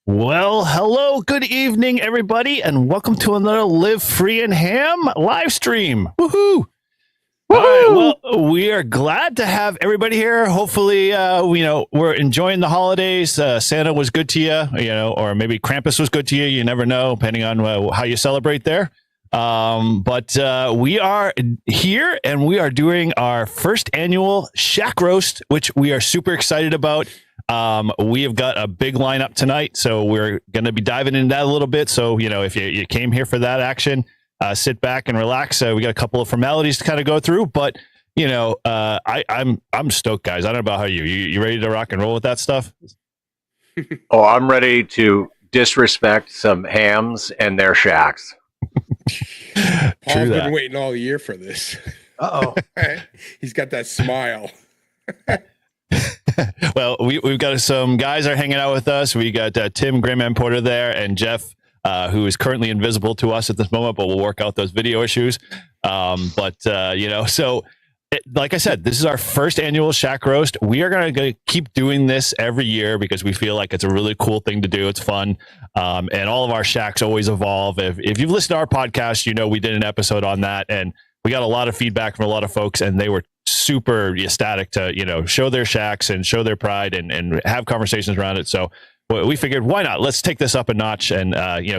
Well, hello, good evening, everybody, and welcome to another Live Free and Ham live stream. Woohoo! All right, well, we are glad to have everybody here. Hopefully, we're enjoying the holidays. Santa was good to you, or maybe Krampus was good to you. You never know, depending on how you celebrate there. But we are here, and we are doing our first annual Shack Roast, which we are super excited about. We have got a big lineup tonight, so we're going to be diving into that a little bit. So, if you came here for that action, sit back and relax. We got a couple of formalities to kind of go through, but I'm stoked, guys. I don't know about how you ready to rock and roll with that stuff? Oh, I'm ready to disrespect some hams and their shacks. Paul's been waiting all year for this. Uh-oh. He's got that smile. Well, we've got some guys are hanging out with us. We got Tim Grayman Porter there and Jeff, who is currently invisible to us at this moment, but we'll work out those video issues. So like I said, this is our first annual Shack Roast. We are going to keep doing this every year because we feel like it's a really cool thing to do. It's fun. And all of our Shacks always evolve. If you've listened to our podcast, we did an episode on that, and we got a lot of feedback from a lot of folks, and they were super ecstatic to, show their Shacks and show their pride and have conversations around it. So we figured, why not? Let's take this up a notch and,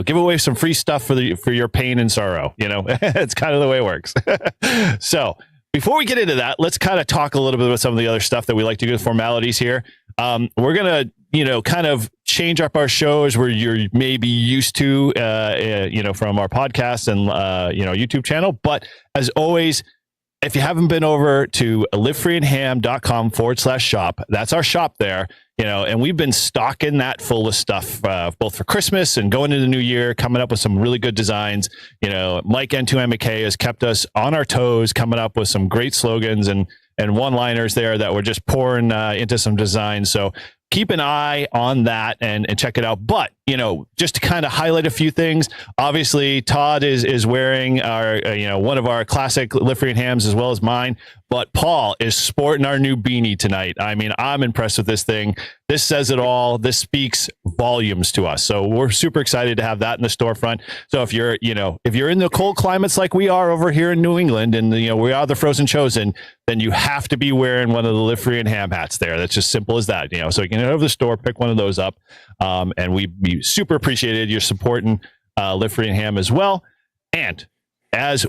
give away some free stuff for your pain and sorrow. It's kind of the way it works. So before we get into that, let's kind of talk a little bit about some of the other stuff that we like to do with formalities here. We're going to, kind of change up our shows where you're maybe used to, from our podcast and, YouTube channel. But as always, if you haven't been over to livefreeandham.com/shop, that's our shop there, and we've been stocking that full of stuff, both for Christmas and going into the new year, coming up with some really good designs. Mike N2MK has kept us on our toes, coming up with some great slogans and one-liners there that we're just pouring into some designs. So keep an eye on that and check it out. But, just to kind of highlight a few things, obviously Todd is wearing our, one of our classic Live Free and Hams as well as mine. But Paul is sporting our new beanie tonight. I mean, I'm impressed with this thing. This says it all. This speaks volumes to us. So we're super excited to have that in the storefront. So if you're in the cold climates like we are over here in New England, and we are the frozen chosen, then you have to be wearing one of the Live Free and Ham hats there. That's just simple as that. So you can head over to the store, pick one of those up, and we'd be super appreciated. You're supporting Live Free and Ham as well. And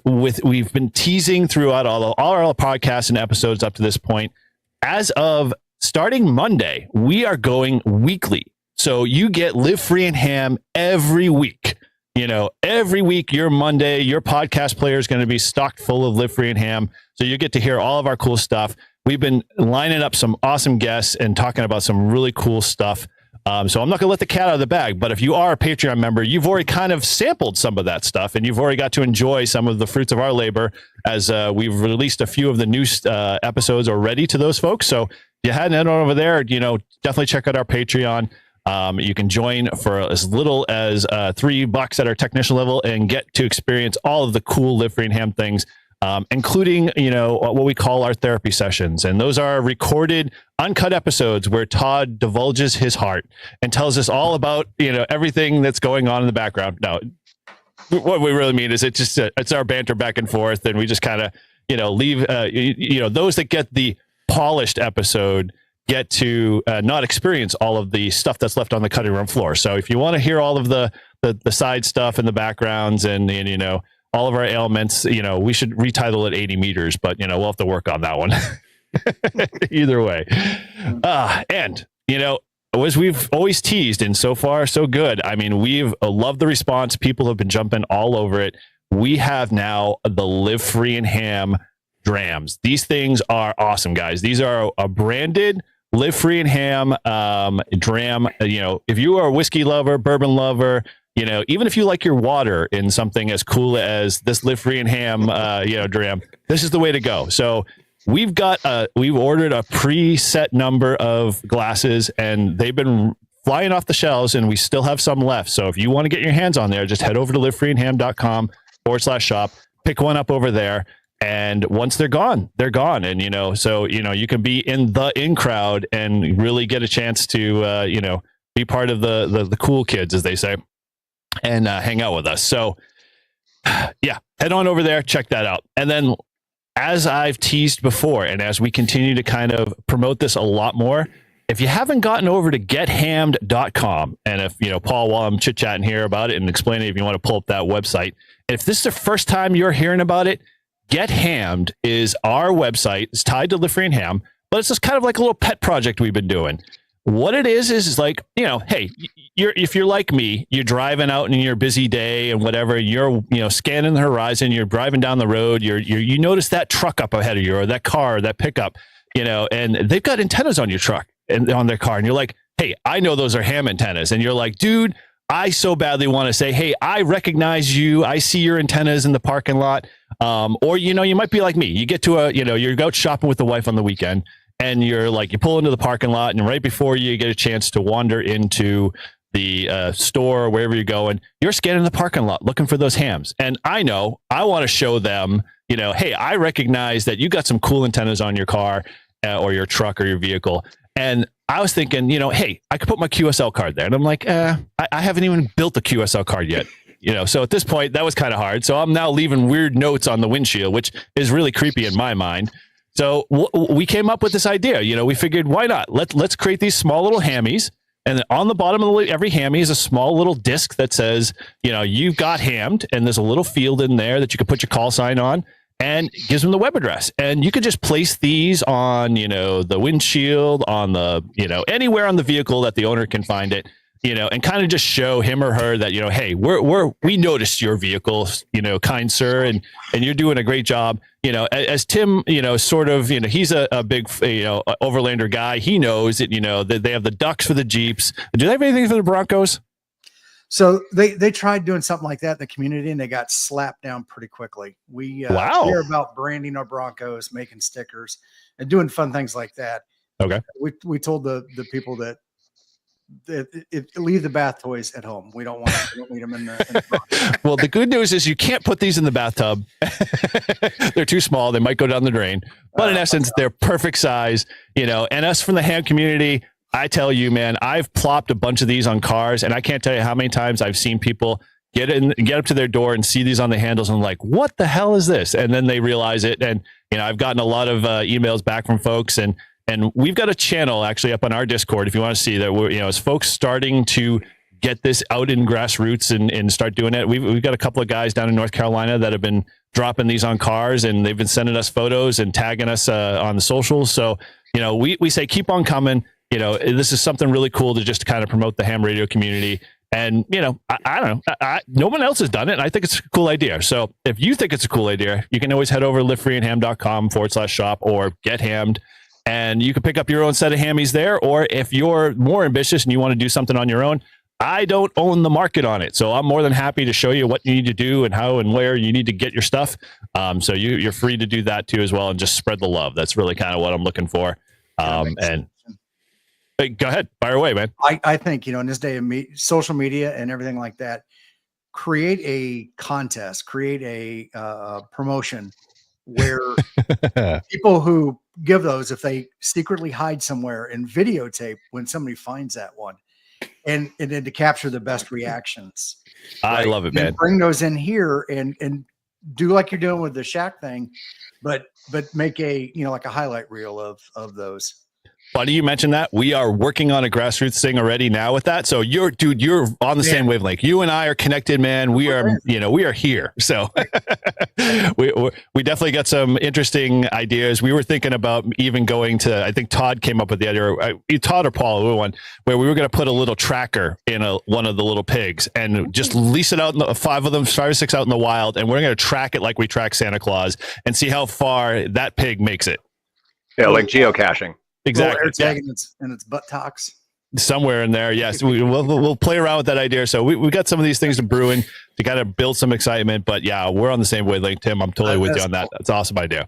we've been teasing throughout all our podcasts and episodes up to this point, as of starting Monday, we are going weekly. So you get Live Free and Ham every week. Every week, your Monday, your podcast player is going to be stocked full of Live Free and Ham. So you get to hear all of our cool stuff. We've been lining up some awesome guests and talking about some really cool stuff. So I'm not going to let the cat out of the bag, but if you are a Patreon member, you've already kind of sampled some of that stuff, and you've already got to enjoy some of the fruits of our labor as we've released a few of the new episodes already to those folks. So if you hadn't head on over there, definitely check out our Patreon. You can join for as little as $3 at our technician level and get to experience all of the cool Live Free and Ham things, including, what we call our therapy sessions. And those are recorded, uncut episodes where Todd divulges his heart and tells us all about, everything that's going on in the background. Now, what we really mean is it's our banter back and forth, and we just kind of, leave, those that get the polished episode get to not experience all of the stuff that's left on the cutting room floor. So if you want to hear all of the side stuff and the backgrounds and all of our ailments, we should retitle it 80 meters, but we'll have to work on that one. Either way. And as we've always teased, and so far so good. I mean, we've loved the response. People have been jumping all over it. We have now the Live Free and Ham drams. These things are awesome, guys. These are a branded Live Free and Ham dram. If you are a whiskey lover, bourbon lover, even if you like your water in something as cool as this Live Free and Ham, dram, this is the way to go. So we've ordered a preset number of glasses, and they've been flying off the shelves, and we still have some left. So if you want to get your hands on there, just head over to livefreeandham.com/shop, pick one up over there. And once they're gone, they're gone. And, you can be in crowd and really get a chance to, be part of the cool kids, as they say, and hang out with us. So yeah, head on over there, check that out. And then, as I've teased before, and as we continue to kind of promote this a lot more, if you haven't gotten over to gethammed.com, and if, Paul, while I'm chit-chatting here about it and explaining, if you want to pull up that website, if this is the first time you're hearing about it, Get Hammed is our website. It's tied to Live Free and Ham, but it's just kind of like a little pet project we've been doing. What it is like, hey, if you're like me, you're driving out in your busy day and whatever, you're, scanning the horizon, you're driving down the road, you notice that truck up ahead of you, or that car, or that pickup, and they've got antennas on your truck and on their car. And you're like, hey, I know those are ham antennas. And you're like, dude, I so badly want to say, hey, I recognize you. I see your antennas in the parking lot. Or, you might be like me. You get to you're out shopping with the wife on the weekend, and you're like, you pull into the parking lot, and right before you get a chance to wander into the store or wherever you're going, you're scanning the parking lot looking for those hams. And I know I want to show them, hey, I recognize that you got some cool antennas on your car or your truck or your vehicle. And I was thinking, hey, I could put my QSL card there. And I'm like, I haven't even built the QSL card yet. So at this point, that was kind of hard. So I'm now leaving weird notes on the windshield, which is really creepy in my mind. So we came up with this idea. We figured, why not? Let's create these small little hammies. And then on the bottom of every hammy is a small little disc that says, you've got hammed. And there's a little field in there that you can put your call sign on, and gives them the web address. And you could just place these on, the windshield, on the, anywhere on the vehicle that the owner can find it, and kind of just show him or her that, hey, we noticed your vehicle, kind sir, and you're doing a great job. As Tim, sort of, he's a big, Overlander guy. He knows that, that they have the ducks for the Jeeps. Do they have anything for the Broncos? So they tried doing something like that in the community, and they got slapped down pretty quickly. We care about branding our Broncos, making stickers, and doing fun things like that. Okay. We told the people that leave the bath toys at home. We don't need them in the Well, the good news is you can't put these in the bathtub. They're too small. They might go down the drain. But in essence, they're perfect size. And us from the ham community, I tell you, man, I've plopped a bunch of these on cars, and I can't tell you how many times I've seen people get up to their door and see these on the handles and like, what the hell is this? And then they realize it. And, I've gotten a lot of emails back from folks, and we've got a channel actually up on our Discord. If you want to see that, we're, as folks starting to get this out in grassroots and start doing it. We've got a couple of guys down in North Carolina that have been dropping these on cars, and they've been sending us photos and tagging us on the socials. So, we say, keep on coming. This is something really cool to just kind of promote the ham radio community. And, I don't know, no one else has done it. And I think it's a cool idea. So if you think it's a cool idea, you can always head over to livefreeandham.com/shop or Get Hammed. And you can pick up your own set of hammies there. Or if you're more ambitious and you want to do something on your own, I don't own the market on it. So I'm more than happy to show you what you need to do and how and where you need to get your stuff. So you're free to do that too as well, and just spread the love. That's really kind of what I'm looking for. Hey, go ahead, fire away, man. I think, in this day of social media and everything like that, create a contest, create a promotion where people who give those, if they secretly hide somewhere and videotape when somebody finds that one, and then to capture the best reactions. I love it, man. And bring those in here and do like you're doing with the Shaq thing, but make a, like a highlight reel of those. Funny you mentioned that. We are working on a grassroots thing already now with that. So you're on the same wavelength. You and I are connected, man. We are here. So we definitely got some interesting ideas. We were thinking about even going to, I think Todd came up with the idea, Todd or Paul, one where we were going to put a little tracker in one of the little pigs and just lease it out, five or six out in the wild. And we're going to track it like we track Santa Claus and see how far that pig makes it. Yeah, like geocaching. Exactly. Yeah. And its buttocks. Somewhere in there. Yes. We'll play around with that idea. So we got some of these things to brewing to kind of build some excitement, but yeah, we're on the same wavelength, Tim. I'm totally with you on that. Cool. That's an awesome idea.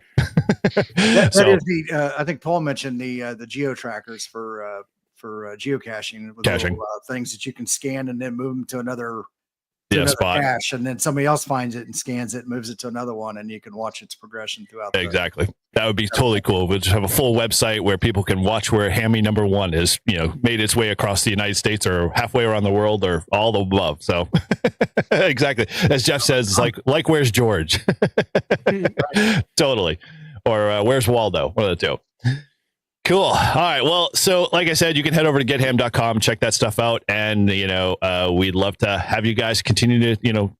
That is I think Paul mentioned the geo trackers for geocaching with little, things that you can scan and then move them to another to another spot. cache, and then somebody else finds it and scans it, moves it to another one, and you can watch its progression throughout. Exactly. That would be totally cool. We'll just have a full website where people can watch where Hammy number 1 is, made its way across the United States or halfway around the world or all the above. So exactly. As Jeff says, it's like where's George? Totally. Or where's Waldo? One of the two. Cool. All right. Well, so like I said, you can head over to getham.com, check that stuff out. And, we'd love to have you guys continue to,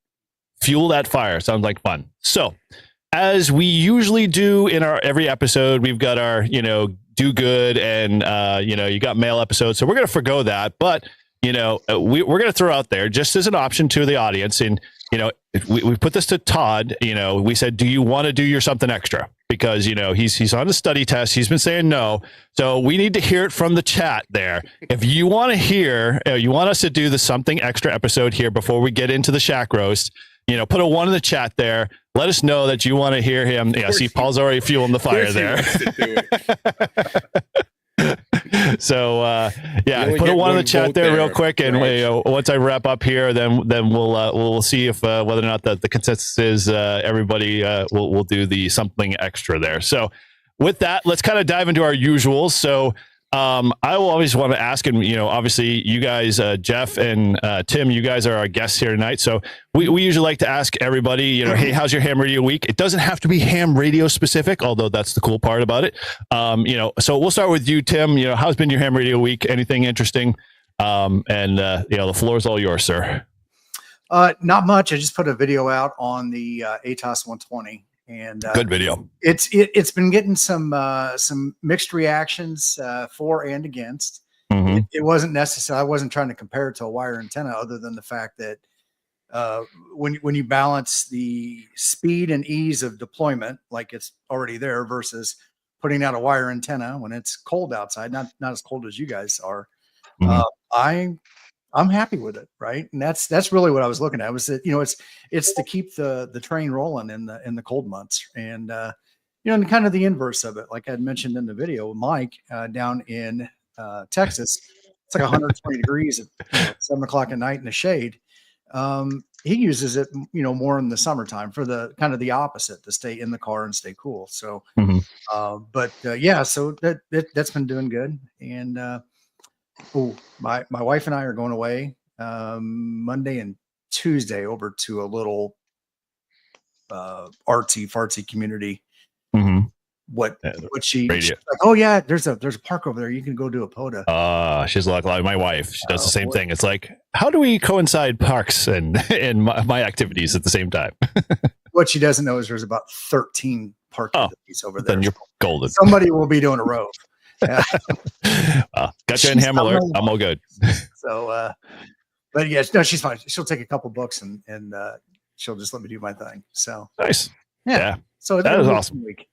fuel that fire. Sounds like fun. So as we usually do in our every episode, we've got our, do good and, you got mail episodes. So we're going to forgo that. But, we're going to throw out there just as an option to the audience. And, we put this to Todd, we said, do you want to do your something extra? Because, he's on a study test. He's been saying no. So we need to hear it from the chat there. If you want to hear, you want us to do the something extra episode here before we get into the Shack roast, put a 1 in the chat there. Let us know that you want to hear him. Yeah, see, Paul's already fueling the fire there. So put a 1 in the chat there real quick, and once I wrap up here, then we'll see if whether or not the consensus is everybody will do the something extra there. So with that, let's kind of dive into our usuals. So I will always want to ask, and obviously you guys, Jeff and Tim, you guys are our guests here tonight. So we usually like to ask everybody, hey, how's your ham radio week? It doesn't have to be ham radio specific, although that's the cool part about it. So we'll start with you, Tim. How's been your ham radio week? Anything interesting? The floor is all yours, sir. Not much. I just put a video out on the ATOS 120. And good video. It's been getting some mixed reactions for and against. Mm-hmm. It wasn't necessary. I wasn't trying to compare it to a wire antenna, other than the fact that when you balance the speed and ease of deployment, like it's already there, versus putting out a wire antenna when it's cold outside, not as cold as you guys are. Mm-hmm. I'm happy with it, right? And that's really what I was looking at. Was that it's to keep the train rolling in the cold months, and and kind of the inverse of it, like I had mentioned in the video. Mike down in Texas, it's like 120 degrees at 7 o'clock at night in the shade. He uses it, more in the summertime for the kind of the opposite, to stay in the car and stay cool. So, mm-hmm. So that's been doing good, and. My wife and I are going away Monday and Tuesday over to a little artsy fartsy community. Mm-hmm. What she's like, oh yeah, there's a park over there. You can go do a POTA. She's like my wife. She does the same thing. It's like, how do we coincide parks and my activities at the same time? What she doesn't know is there's about 13 park activities over there. Then you're golden. Somebody will be doing a rove. Got you in ham alert. I'm all good. So, but yes, no, she's fine. She'll take a couple books and she'll just let me do my thing. So nice. Yeah. So that was awesome. Week.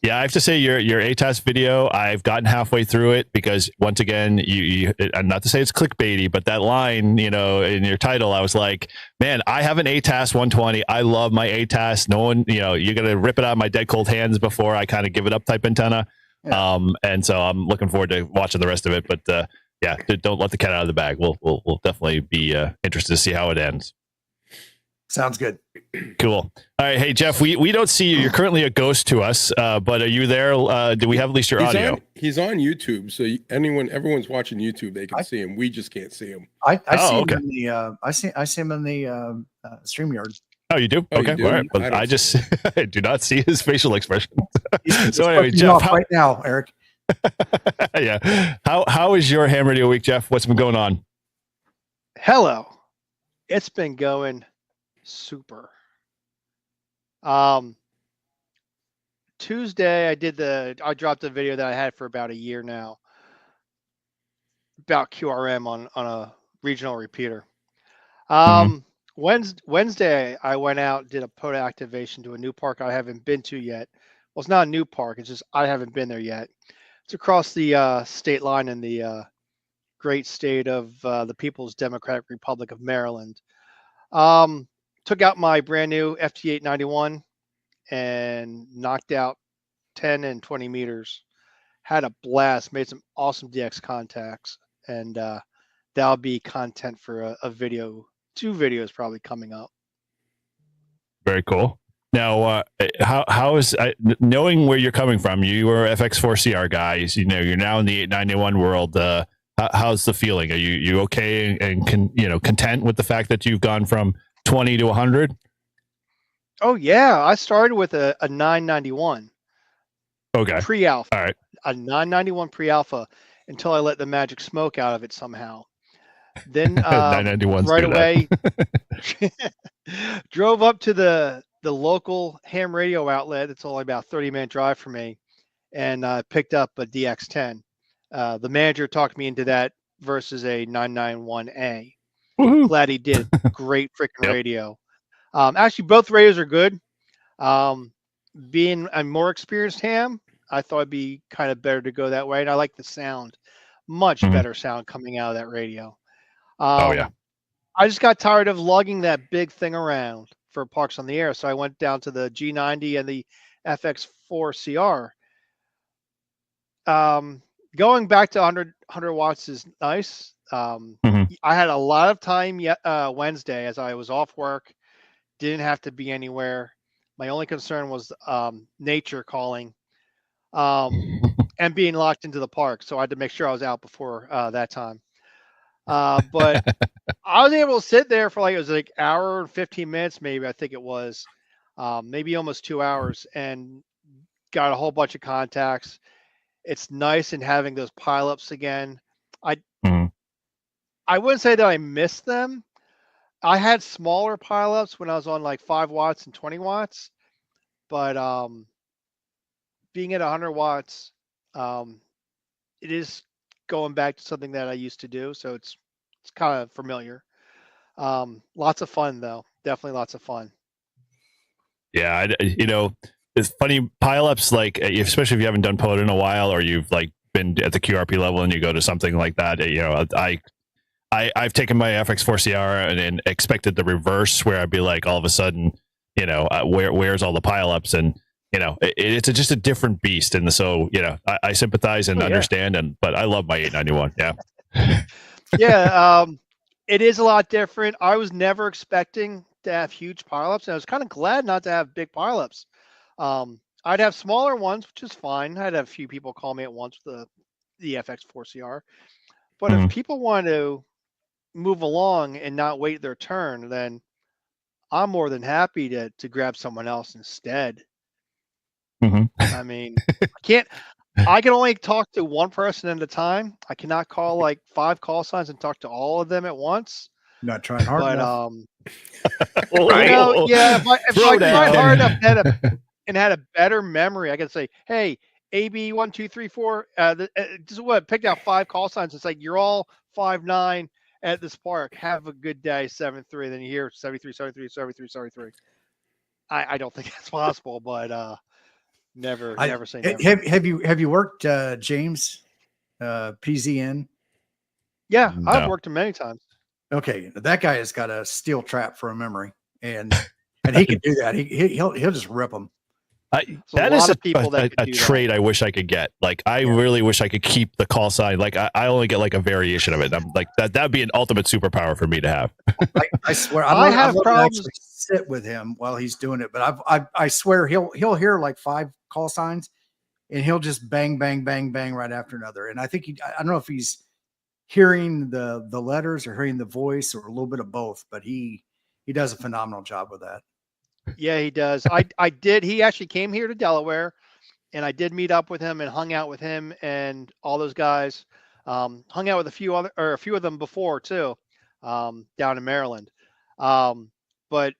Yeah, I have to say your ATAS video, I've gotten halfway through it because once again, you not to say it's clickbaity, but that line, in your title, I was like, man, I have an ATAS 120. I love my ATAS. No one, you're going to rip it out of my dead cold hands before I kind of give it up type antenna. Yeah. And so I'm looking forward to watching the rest of it, but don't let the cat out of the bag. We'll definitely be interested to see how it ends. Sounds good. Cool. All right. Hey, Jeff, we don't see you. You're currently a ghost to us, but are you there? Do we have at least your audio? He's on YouTube. So everyone's watching YouTube. They can see him. We just can't see him. I see him in the, I see him in the StreamYard. Oh, you do? Okay. You do? All right. But I just I do not see his facial expression. So anyway, Jeff, right now, Eric. Yeah. How is your ham radio week, Jeff? What's been going on? Hello. It's been going super. Tuesday I dropped a video that I had for about a year now about QRM on a regional repeater. Wednesday I went out and did a POTA activation to a new park I haven't been to yet. Well, it's not a new park, it's just I haven't been there yet. It's across the state line in the great state of the People's Democratic Republic of Maryland. Took out my brand new FT891 and knocked out 10 and 20 meters. Had a blast, made some awesome DX contacts, and that'll be content for a video 2 videos probably coming up. Very cool. Now, how is knowing where you're coming from? You were FX4CR guys. You're now in the 891 world. How's the feeling? Are you okay and content with the fact that you've gone from 20 to 100? Oh yeah, I started with a 991. Okay. Pre-alpha. All right. A 991 pre-alpha until I let the magic smoke out of it somehow. Then 991's right away drove up to the local ham radio outlet. It's only about a 30-minute drive for me, and picked up a DX10. The manager talked me into that versus a 991A. Woohoo. Glad he did. Great freaking radio. Actually, both radios are good. Being a more experienced ham, I thought it'd be kind of better to go that way. And I like the sound, much better sound coming out of that radio. Oh yeah. I just got tired of lugging that big thing around for Parks on the Air. So I went down to the G90 and the FX4CR. Going back to 100 watts is nice. I had a lot of time Wednesday as I was off work, didn't have to be anywhere. My only concern was nature calling and being locked into the park. So I had to make sure I was out before that time. But I was able to sit there for it was like hour and 15 minutes, maybe. I think it was maybe almost 2 hours, and got a whole bunch of contacts. It's nice in having those pileups again. I wouldn't say that I miss them. I had smaller pileups when I was on like 5 watts and 20 watts, but being at 100 watts, it is going back to something that I used to do. So it's kind of familiar. Lots of fun though. Definitely lots of fun. Yeah. It's funny pileups, like especially if you haven't done POTA in a while, or you've like been at the QRP level and you go to something like that. I've taken my FX4CR and expected the reverse, where I'd be like, all of a sudden, where's all the pileups? And it's just a different beast. And so I sympathize and understand, but I love my 891. Yeah. Yeah. It is a lot different. I was never expecting to have huge pileups, and I was kind of glad not to have big pileups. I'd have smaller ones, which is fine. I'd have a few people call me at once with the FX4CR. But if people want to move along and not wait their turn, then I'm more than happy to grab someone else instead. I mean, I can only talk to one person at a time. I cannot call like 5 call signs and talk to all of them at once. Not trying hard enough. Yeah, if I tried hard enough and had a better memory, I could say, hey, AB 1, 2, 3, 4. This is what picked out 5 call signs. It's like you're all 5'9" at this park. Have a good day, 7-3. Then you hear 73, 73, 73, 73. I don't think that's possible, but never say never. Have you worked James PZN? Yeah, No. I've worked him many times. Okay, that guy has got a steel trap for a memory, and he can do that. He'll just rip them. That is a trait I wish I could get. Like, I really wish I could keep the call sign. Like, I only get like a variation of it. I'm like, that'd be an ultimate superpower for me to have. I swear, I have problems. To sit with him while he's doing it, but I swear he'll hear like 5 call signs, and he'll just bang, bang, bang, bang right after another. And I think I don't know if he's hearing the letters or hearing the voice or a little bit of both, but he does a phenomenal job with that. Yeah, he does. I did. He actually came here to Delaware, and I did meet up with him and hung out with him and all those guys. Hung out with a few of them before too, down in Maryland. But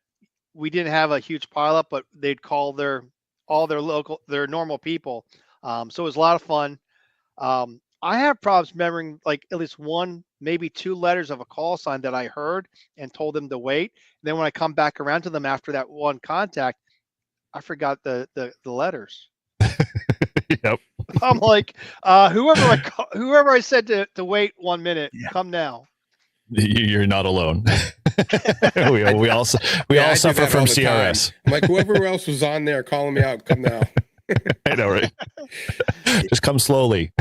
we didn't have a huge pileup, but they'd call their normal people. So it was a lot of fun. I have problems remembering like at least 1, maybe 2 letters of a call sign that I heard and told them to wait. And then when I come back around to them after that one contact, I forgot the letters. Yep. I'm like, whoever I said to wait 1 minute, come now. You're not alone. we all suffer from CRS. I'm like, whoever else was on there calling me out, come now. I know, right? Just come slowly.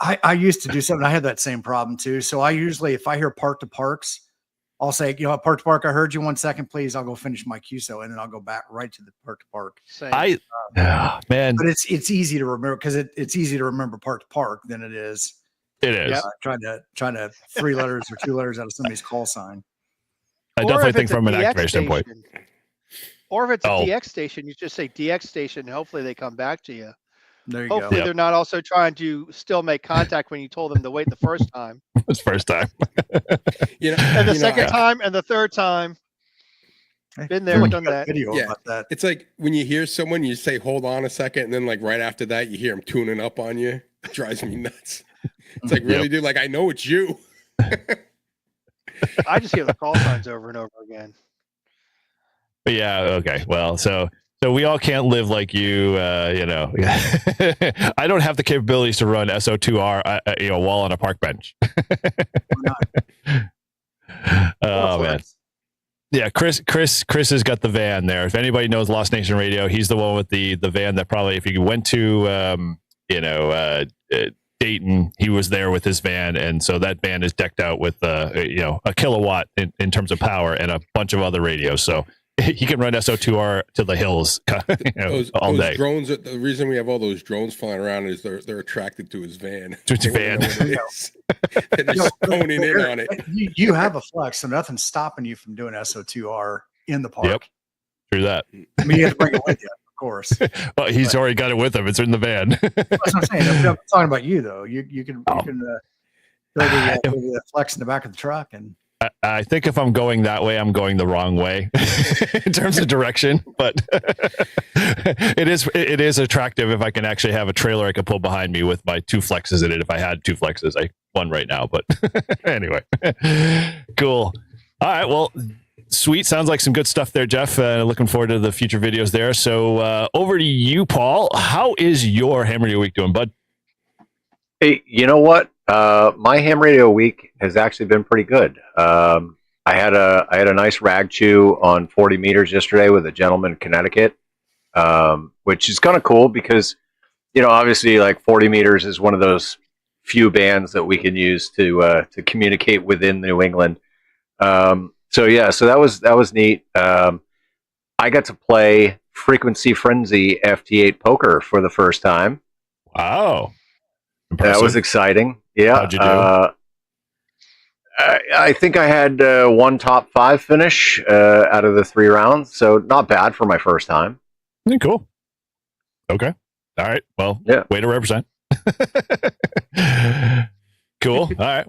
I used to do something. I had that same problem too. So I usually, if I hear park to parks I'll say, park to park, I heard you 1 second, please. I'll go finish my QSO and then I'll go back right to the park to park. Same. Man, But it's easy to remember because it's easy to remember park to park than it is it is. trying to 3 letters or 2 letters out of somebody's call sign. I Or definitely if think it's a from an DX activation standpoint. station. Or if it's a Oh. DX station, you just say DX station, and hopefully they come back to you. There you Hopefully Yep. they're not also trying to still make contact when you told them to wait the first time. It's first time. And the second time and the third time. go. Been there, done that. Video Yeah. about that. It's like when you hear someone, you say, hold on a second. And then like right after that, you hear them tuning up on you. It drives me nuts. It's like, really, dude? Like, I know it's you. I just hear the call signs over and over again. But yeah, okay. Well, so we all can't live like you. I don't have the capabilities to run SO2R, while on a park bench. Oh man, yeah. Chris has got the van there. If anybody knows Lost Nation Radio, he's the one with the van that probably, if you went to Dayton, he was there with his van, and so that van is decked out with a kilowatt in terms of power and a bunch of other radios. So he can run SO2R to the hills all day. Drones. The reason we have all those drones flying around is they're attracted to his van. To his van. They're just honing in on it. You have a flex, so nothing's stopping you from doing SO2R in the park. Yep. True that. I mean, you have to bring it with you, of course. Well, he's already got it with him. It's in the van. That's what I'm saying. I'm talking about you, though. You can throw the flex in the back of the truck, and I think if I'm going that way, I'm going the wrong way in terms of direction. But it is attractive if I can actually have a trailer I can pull behind me with my 2 flexes in it. If I had 2 flexes, I one right now. But anyway, cool. All right. Well, sweet. Sounds like some good stuff there, Jeff. Looking forward to the future videos there. So over to you, Paul. How is your Ham Radio Week doing, bud? Hey, you know what? My ham radio week has actually been pretty good. I had a nice rag chew on 40 meters yesterday with a gentleman in Connecticut, which is kind of cool because, obviously like 40 meters is one of those few bands that we can use to communicate within New England. So that was neat. I got to play Frequency Frenzy FT8 poker for the first time. Wow. Impressive. That was exciting. Yeah. How'd you do? I think I had 1 top 5 finish out of the 3 rounds, so not bad for my first time. Cool. Okay. All right. Well, yeah. Way to represent. Cool. All right.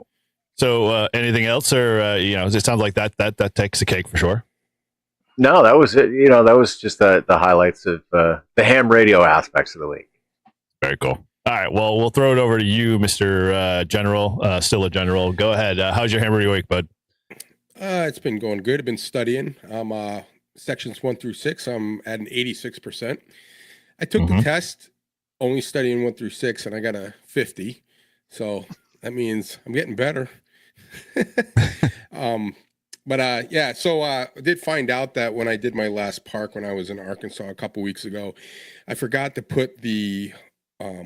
So anything else, or it sounds like that takes the cake for sure. No, that was it. That was just the highlights of the ham radio aspects of the week. Very cool. All right. Well, we'll throw it over to you, Mr. General, still a general. Go ahead. How's your Ham Radio Week, bud? It's been going good. I've been studying. I'm sections 1 through 6. I'm at an 86%. I took the test only studying 1 through 6, and I got a 50. So that means I'm getting better. So I did find out that when I did my last park when I was in Arkansas a couple weeks ago, I forgot to put the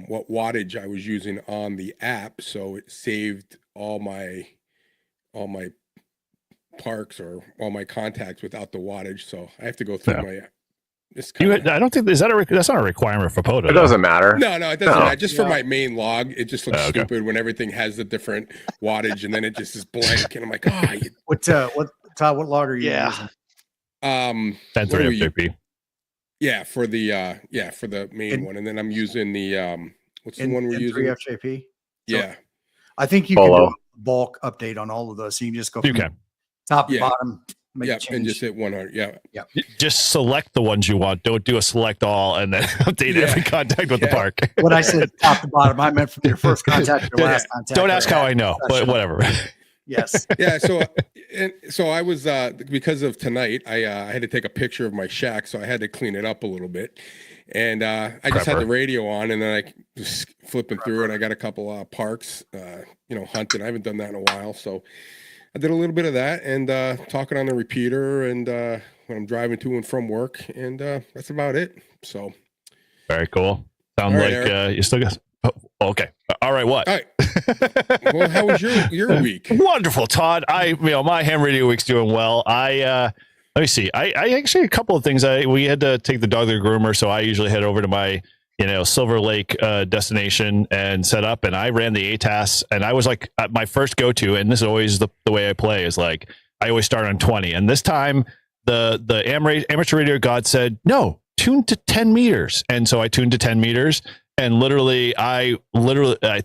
what wattage I was using on the app, so it saved all my parks or all my contacts without the wattage. So I have to go through my. I don't think that's not a requirement for POTA. It doesn't matter. No, it doesn't. No. Just for my main log, it just looks stupid when everything has the different wattage and then it just is blank, and I'm like, What Todd? What log are you using? 10-3 FJP. Yeah, for the main one, and then I'm using the what's the one we're using? FJP. Yeah, so I think you can do a bulk update on all of those, so you can just go from top to bottom. And just hit 100. Yeah. Just select the ones you want. Don't do a select all and then update every contact with the park. When I said top to bottom, I meant from your first contact to your last contact. Don't ask how I know, but whatever. Yes. Yeah. So I was because of tonight, I had to take a picture of my shack, so I had to clean it up a little bit, and I just had the radio on, and then I was flipping through, and I got a couple parks, hunting. I haven't done that in a while, so I did a little bit of that, and talking on the repeater, and when I'm driving to and from work, and that's about it. So very cool. Sounds like you still got. Okay. All right. What? All right. Well, how was your week? Wonderful, Todd. My ham radio week's doing well. Let me see. I actually a couple of things. We had to take the dog to the groomer, so I usually head over to my Silver Lake destination and set up. And I ran the ATAS, and I was like my first go to. And this is always the way I play is like I always start on 20. And this time the amateur radio god said no, tune to 10 meters, and so I tuned to 10 meters. And I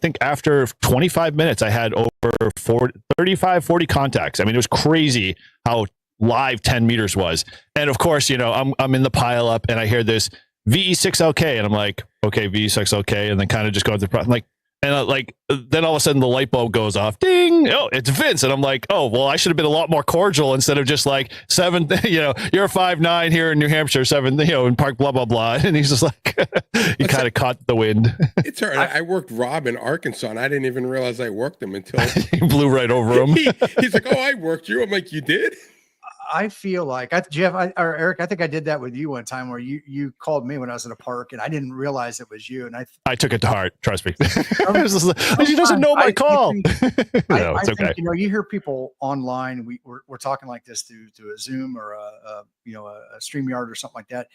think after 25 minutes, I had over 40 contacts. I mean, it was crazy how live 10 meters was. And of course, I'm in the pile up and I hear this VE6LK and I'm like, okay, VE6LK. And then kind of just going through the process. Then all of a sudden the light bulb goes off. Ding! Oh, it's Vince. And I'm like, oh, well, I should have been a lot more cordial instead of just like 7, you're a 5'9" here in New Hampshire, 7, in Park, blah, blah, blah. And he's just like, he kind of caught the wind. It's all right. I worked Rob in Arkansas and I didn't even realize I worked him until he blew right over him. He's like, oh, I worked you. I'm like, you did? I feel like Jeff or Eric, I think I did that with you one time where you called me when I was in a park and I didn't realize it was you. And I took it to heart. Trust me. She doesn't know my call. It's okay. Think, you hear people online. We're talking like this to a Zoom or a StreamYard or something like that.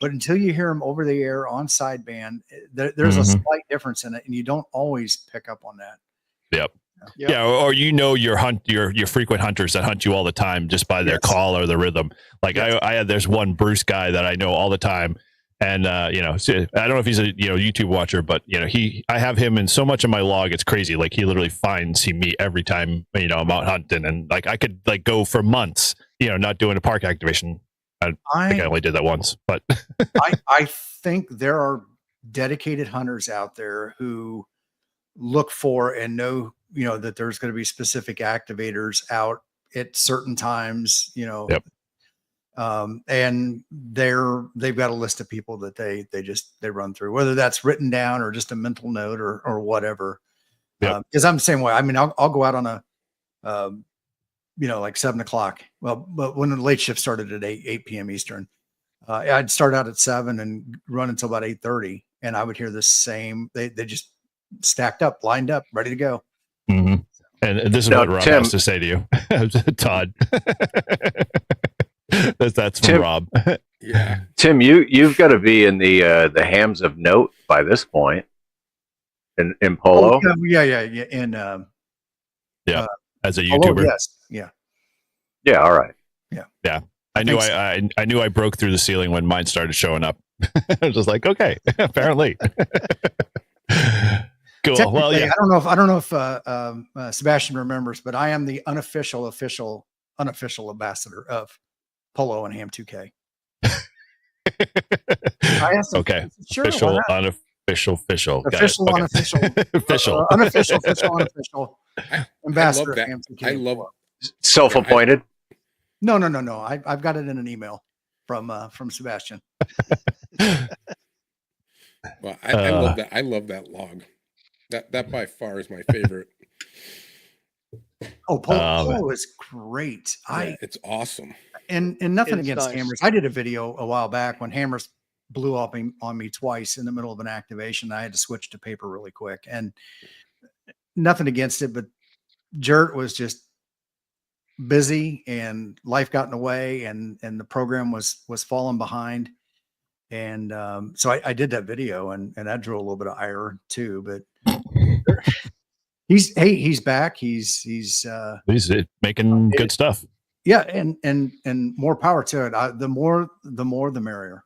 But until you hear them over the air on sideband, there's a slight difference in it, and you don't always pick up on that. Yep. Yep. Yeah, or your frequent hunters that hunt you all the time just by their call or the rhythm. Like there's one Bruce guy that I know all the time, and I don't know if he's a YouTube watcher, but I have him in so much of my log, it's crazy. Like he literally finds me every time I'm out hunting, and like I could like go for months not doing a park activation. I think I only did that once, but I think there are dedicated hunters out there who look for and know that there's going to be specific activators out at certain times, Yep. And they've got a list of people that they run through, whether that's written down or just a mental note or whatever. Yep. Because I'm the same way. I mean, I'll go out on a, like 7:00. Well, but when the late shift started at 8 p.m. Eastern, I'd start out at 7 and run until about 8:30, and I would hear the same. They just stacked up, lined up, ready to go. Mm-hmm. And this is what Rob has to say to you, Todd. That's from Rob. Yeah, Tim, you've got to be in the hams of note by this point. In Polo. Oh, yeah. And as a YouTuber, Polo, yes, yeah. All right. Yeah. I knew I broke through the ceiling when mine started showing up. I was just like, okay, apparently. Cool. Well, yeah. I don't know if Sebastian remembers, but I am the unofficial ambassador of Polo and Ham 2K. Okay. Sure, official, unofficial, unofficial, unofficial ambassador of Ham 2K. I love self-appointed. No. I've got it in an email from Sebastian. Well, I love that. I love that log. That by far is my favorite. Oh, Polo is great. It's awesome. And nothing against hammers. I did a video a while back when hammers blew up on me twice in the middle of an activation. I had to switch to paper really quick, and nothing against it, but Jert was just busy and life got in the way, and the program was falling behind. And so I did that video, and that drew a little bit of ire too. But he's back. He's making good stuff. Yeah, and more power to it. The more the merrier.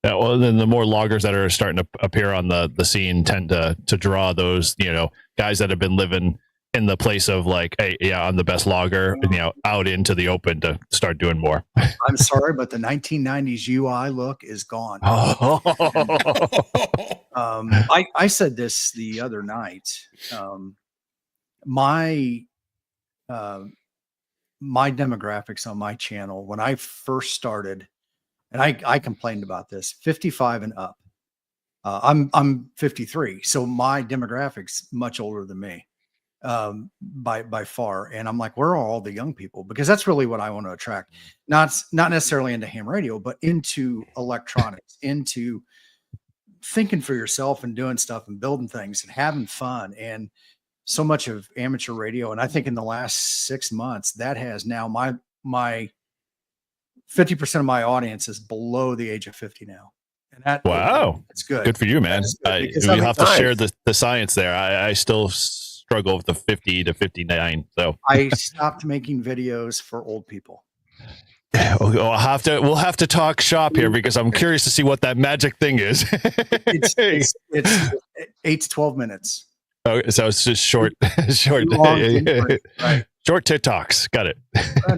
Yeah, well, then the more loggers that are starting to appear on the scene tend to draw those guys that have been living in the place of like, hey, yeah, I'm the best logger, out into the open to start doing more. I'm sorry, but the 1990s UI look is gone. I said this the other night. My demographics on my channel when I first started, and I complained about this, 55 and up. I'm 53, so my demographics much older than me. By far. And I'm like, where are all the young people? Because that's really what I want to attract. Not necessarily into ham radio, but into electronics, into thinking for yourself and doing stuff and building things and having fun. And so much of amateur radio, and I think in the last 6 months, that has now my 50% of my audience is below the age of 50 now. And that, wow, it's good. Good for you, man. We have to share the science there. I still struggle with the 50 to 59. So I stopped making videos for old people. we'll have to talk shop here because I'm curious to see what that magic thing is. It's 8 to 12 minutes. Oh, so it's just short, Right. short TikToks. Got it.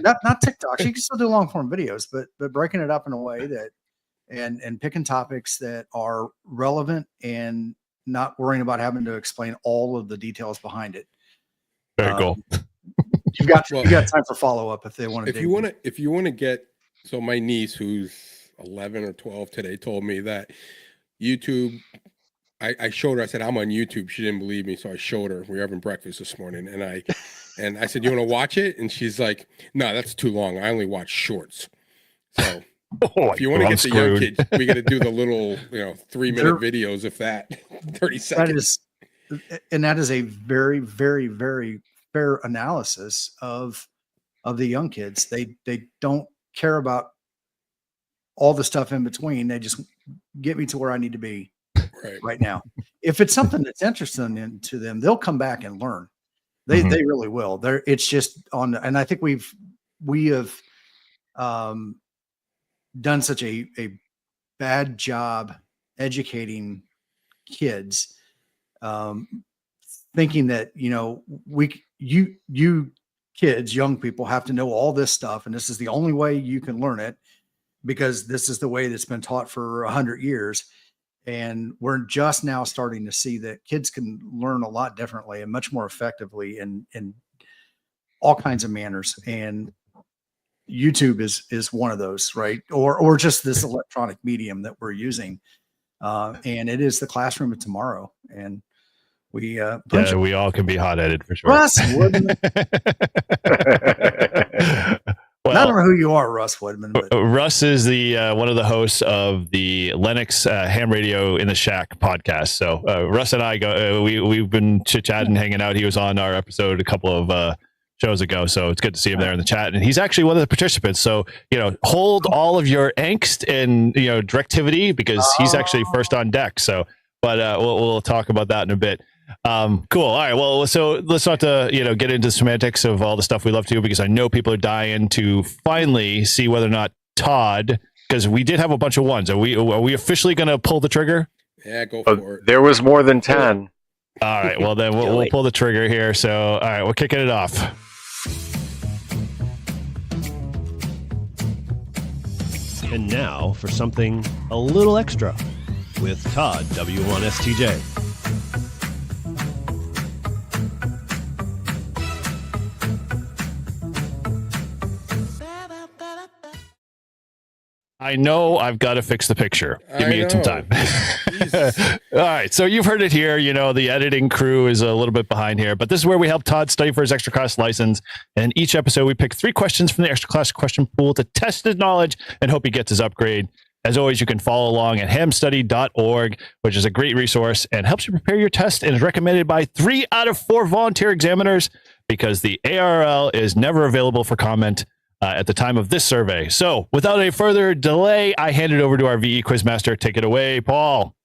Not TikToks. You can still do long form videos, but breaking it up in a way that and picking topics that are relevant and not worrying about having to explain all of the details behind it. Very cool. You got time for follow up if they want to. If you want to get, so my niece who's 11 or 12 today told me that YouTube. I showed her. I said I'm on YouTube. She didn't believe me, so I showed her. We were having breakfast this morning, and I said, "You want to watch it?" And she's like, "No, that's too long. I only watch shorts." So if you want to get the young kids, we got to do the little 3-minute videos, if that 30 seconds. That is a very, very, very fair analysis of the young kids. They don't care about all the stuff in between. They just get me to where I need to be right now. If it's something that's interesting to them, they'll come back and learn. They really will. It's just and I think we have done such a bad job educating kids, thinking that you kids, young people, have to know all this stuff, and this is the only way you can learn it because this is the way that's been taught for 100 years. And we're just now starting to see that kids can learn a lot differently and much more effectively in all kinds of manners. And YouTube is one of those, right? Or just this electronic medium that we're using. And it is the classroom of tomorrow. And we all can be hot-headed for sure. Russ Woodman. Well, I don't know who you are, Russ Woodman. But Russ is the one of the hosts of the Lennox Ham Radio in the Shack podcast. So Russ and I we've been chit-chatting, hanging out. He was on our episode a couple of shows ago, so it's good to see him there in the chat. And he's actually one of the participants. So hold all of your angst and directivity because he's actually first on deck. So, but we'll talk about that in a bit. Cool. All right. Well, so let's not get into the semantics of all the stuff we love to, because I know people are dying to finally see whether or not Todd, because we did have a bunch of ones. Are we officially going to pull the trigger? Yeah, go for it. There was more than 10. All right. Well, then we'll pull the trigger here. So, all right, we're kicking it off. And now for something a little extra with Todd W1STJ. I know I've got to fix the picture. Give me some time. All right. So you've heard it here. The editing crew is a little bit behind here, but this is where we help Todd study for his extra class license. And each episode, we pick 3 questions from the extra class question pool to test his knowledge and hope he gets his upgrade. As always, you can follow along at hamstudy.org, which is a great resource and helps you prepare your test and is recommended by 3 out of 4 volunteer examiners because the ARL is never available for comment at the time of this survey. So without any further delay, I hand it over to our VE Quizmaster. Take it away, Paul.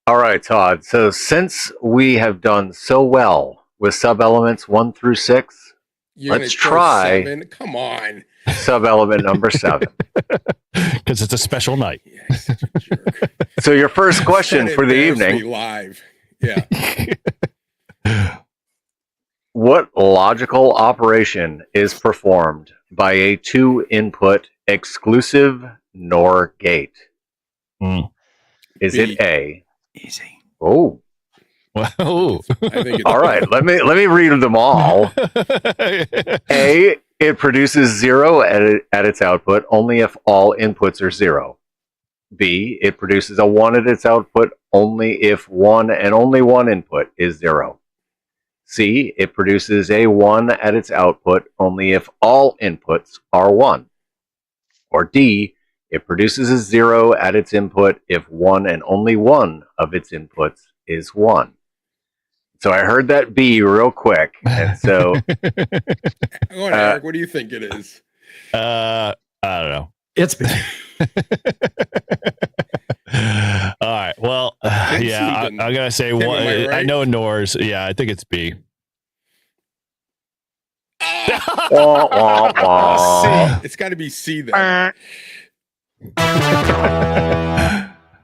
All right, Todd. So since we have done so well with sub-elements 1 through 6, let's try 7. Come on. Sub-element number 7. Because it's a special night. Yeah, he's such a jerk. So your first question for the evening. Live. Yeah. What logical operation is performed by a 2-input exclusive NOR gate? Is it A? Easy. Oh. Whoa. I think it's All right. Let me read them all. A, it produces 0 at its output only if all inputs are 0. B, it produces a 1 at its output only if one and only one input is 0. C, it produces a 1 at its output only if all inputs are 1. Or D, It produces a 0 at its input if one and only one of its inputs is 1. So I heard that B real quick. And so. Go on, Eric. What do you think it is? I don't know. It's B. All right. Well, yeah, I'm gonna say Tim, one. am I right? I know Nor's. Yeah, I think it's B. Wah, wah, wah. It's got to be C then.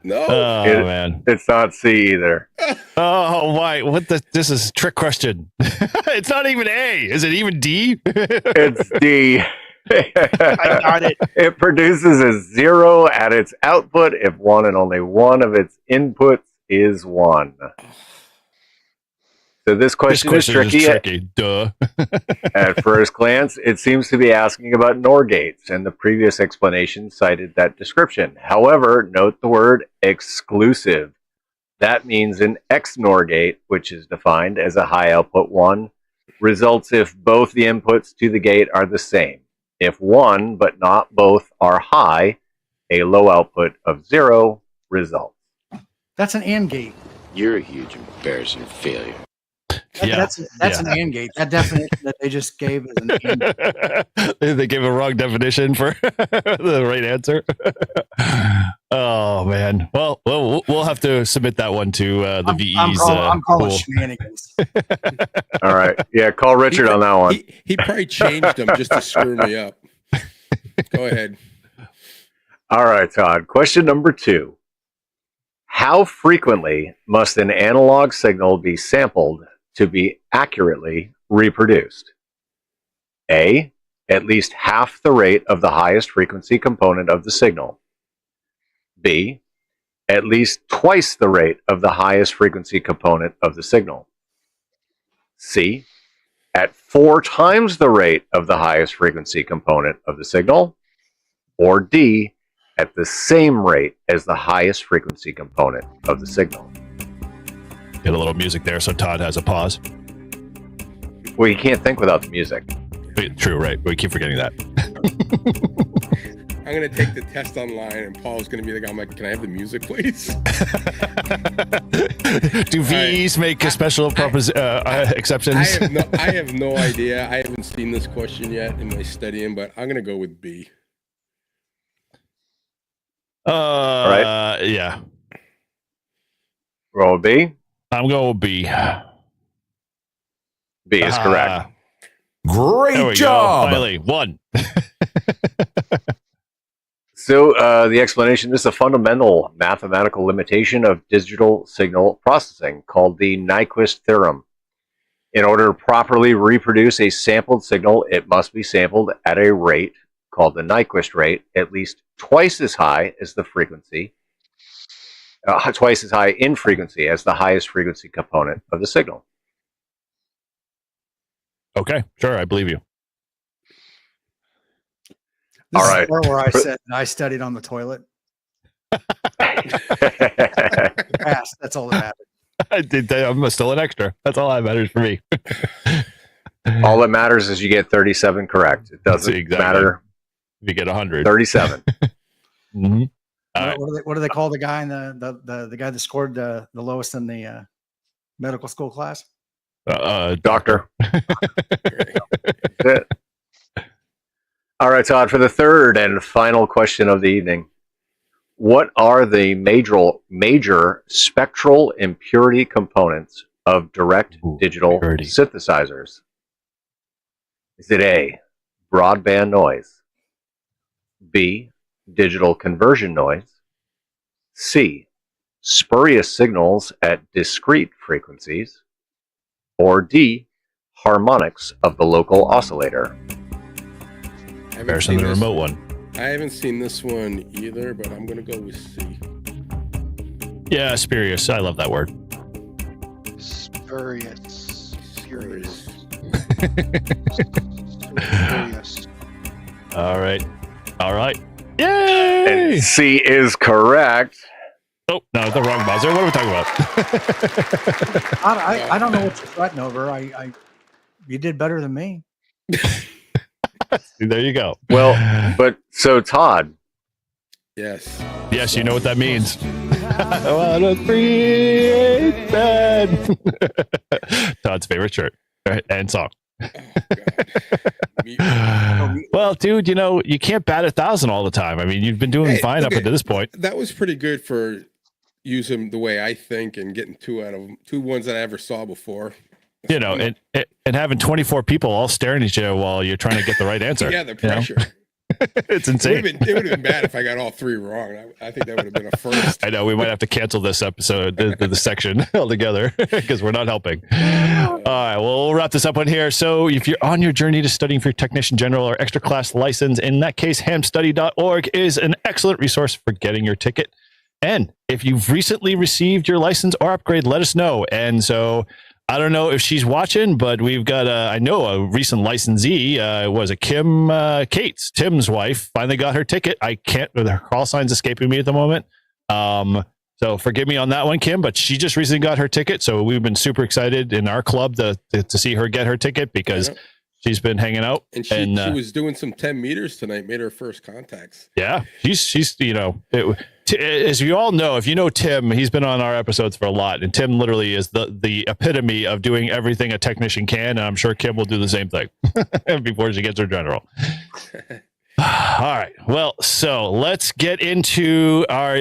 No. Oh man, It's not C either. oh why? What the? This is a trick question. It's not even A. Is it even D? It's D. I got it. It produces a 0 at its output if one and only one of its inputs is 1. So this question is tricky. Duh. At first glance, it seems to be asking about NOR gates, and the previous explanation cited that description. However, note the word exclusive. That means an XNOR gate, which is defined as a high output 1, results if both the inputs to the gate are the same. If one, but not both, are high, a low output of 0 results. That's an AND gate. You're a huge embarrassing failure. That's an AND gate. That definition that they just gave is an AND gate. They gave a wrong definition for the right answer. Oh man. Well, we'll have to submit that one to the VE's. I'm calling pool. shenanigans. All right. Yeah, call Richard on that one. He probably changed them just to screw me up. Go ahead. All right, Todd. Question number 2. How frequently must an analog signal be sampled to be accurately reproduced? A, at least half the rate of the highest frequency component of the signal. B, at least twice the rate of the highest frequency component of the signal. C, at 4 times the rate of the highest frequency component of the signal. Or D, at the same rate as the highest frequency component of the signal. Get a little music there so Todd has a pause. Well, you can't think without the music. True, right? We keep forgetting that. I'm going to take the test online, and Paul's going to be the guy. I'm like, can I have the music, please? Do VEs make a special exceptions? I have no idea. I haven't seen this question yet in my studying, but I'm going to go with B. All right. Yeah. Roll B. I'm going with B. B is correct. Great job. Finally, 1. So the explanation, this is a fundamental mathematical limitation of digital signal processing called the Nyquist theorem. In order to properly reproduce a sampled signal, it must be sampled at a rate called the Nyquist rate, at least twice as high as the frequency, twice as high in frequency as the highest frequency component of the signal. Okay, sure, I believe you. This All is right. where I said I studied on the toilet. Passed. That's all that matters. I'm still an extra. That's all that matters for me. All that matters is you get 37 correct. It doesn't matter. If you get 100. 37. Mm-hmm. Right. What do they call the guy in the guy that scored the lowest in the medical school class? Doctor. That's it. All right, Todd, for the third and final question of the evening. What are the major spectral impurity components of direct digital synthesizers? Is it A, broadband noise, B, digital conversion noise, C, spurious signals at discrete frequencies, or D, harmonics of the local oscillator? Comparison to the remote one. I haven't seen this one either, but I'm going to go with C. Yeah, spurious. I love that word. Spurious. Spurious. Spurious. All right. Yay! And C is correct. Oh, no, the wrong buzzer. What are we talking about? I don't know what you're sweating over. You did better than me. There you go. Well, but so Todd, Yes. Yes, you know what that means. I want to create bed. Todd's favorite shirt and song. Oh, God. Well, dude, you can't bat 1,000 all the time. I mean, you've been doing fine up until this point. That was pretty good for using the way I think and getting 2 out of 2 ones that I ever saw before. And having 24 people all staring at you while you're trying to get the right answer. Yeah, the pressure. It's insane. It would have been bad if I got all 3 wrong. I think that would have been a first. I know we might have to cancel this episode, the section altogether, because we're not helping. All right, well, we'll wrap this up on here. So if you're on your journey to studying for your technician general or extra class license, in that case, hamstudy.org is an excellent resource for getting your ticket. And if you've recently received your license or upgrade, let us know. And so I don't know if she's watching, but we've got I know a recent licensee was a Kim Cates, Tim's wife, finally got her ticket. I can't, her call sign's escaping me at the moment. So forgive me on that one, Kim, but she just recently got her ticket. So we've been super excited in our club to see her get her ticket because she's been hanging out. And she was doing some 10 meters tonight, made her first contacts. Yeah, she's as you all know, if you know Tim, he's been on our episodes for a lot, and Tim literally is the epitome of doing everything a technician can, and I'm sure Kim will do the same thing before she gets her general. All right, well, so let's get into our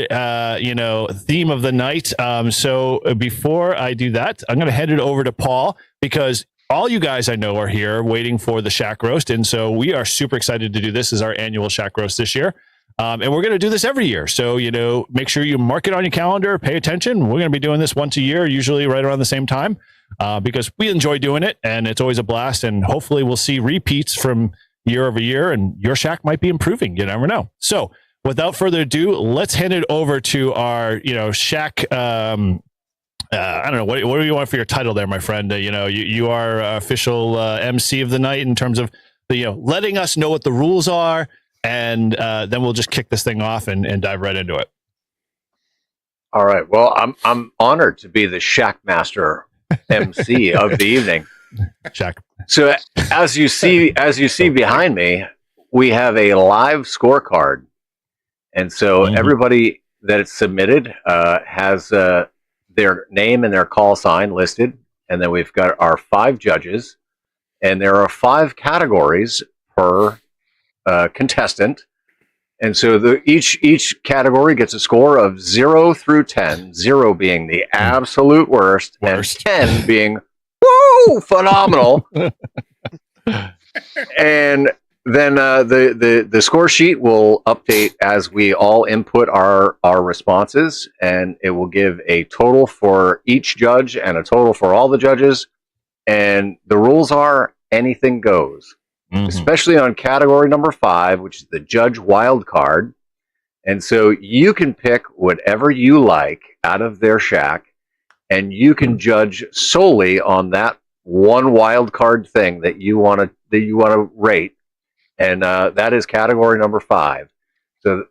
theme of the night. So before I do that, I'm going to hand it over to Paul because all you guys I know are here waiting for the Shack Roast, and so we are super excited to do this as our annual Shack Roast this year. And we're going to do this every year. So, make sure you mark it on your calendar, pay attention. We're going to be doing this once a year, usually right around the same time, because we enjoy doing it and it's always a blast. And hopefully we'll see repeats from year over year and your shack might be improving. You never know. So without further ado, let's hand it over to our, shack. I don't know. What do you want for your title there, my friend? You are official MC of the night in terms of letting us know what the rules are. And then we'll just kick this thing off and dive right into it. All right. Well, I'm honored to be the Shack Master MC of the evening. Shack. So as you see behind me, we have a live scorecard, and so everybody that is submitted has their name and their call sign listed, and then we've got our 5 judges, and there are 5 categories per contestant, and so each category gets a score of 0 through 10, 0 being the absolute worst. And 10 being woo phenomenal. And then the score sheet will update as we all input our responses, and it will give a total for each judge and a total for all the judges, and the rules are anything goes. Especially on category number 5, which is the judge wild card. And so you can pick whatever you like out of their shack, and you can judge solely on that one wild card thing that you want to rate, and that is category number 5. So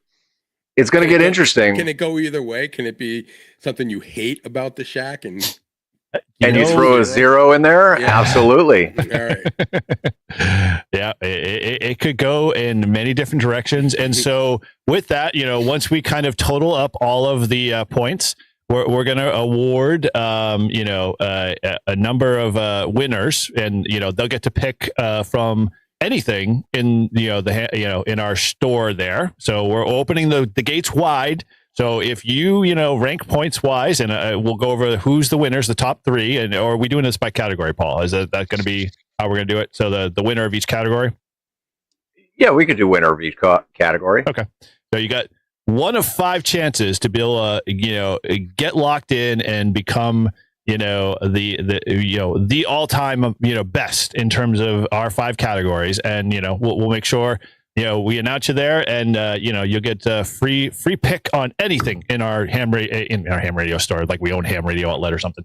it's going to get interesting. Can it go either way? Can it be something you hate about the shack and you throw a 0 in there? Yeah. Absolutely. All right. Yeah, it could go in many different directions. And so with that, once we kind of total up all of the points, we're going to award, a number of winners, and, they'll get to pick from anything in, in our store there. So we're opening the gates wide. So if you, rank points wise, and we'll go over who's the winners, the top 3, or are we doing this by category, Paul? Is that going to be how we're going to do it? So the winner of each category? Yeah, we could do winner of each category. Okay. So you got 1 of 5 chances to be able to, get locked in and become, the all-time, best in terms of our 5 categories. And, we'll make sure we announce you there, and you'll get a free pick on anything in our ham radio store, like we own Ham Radio Outlet or something.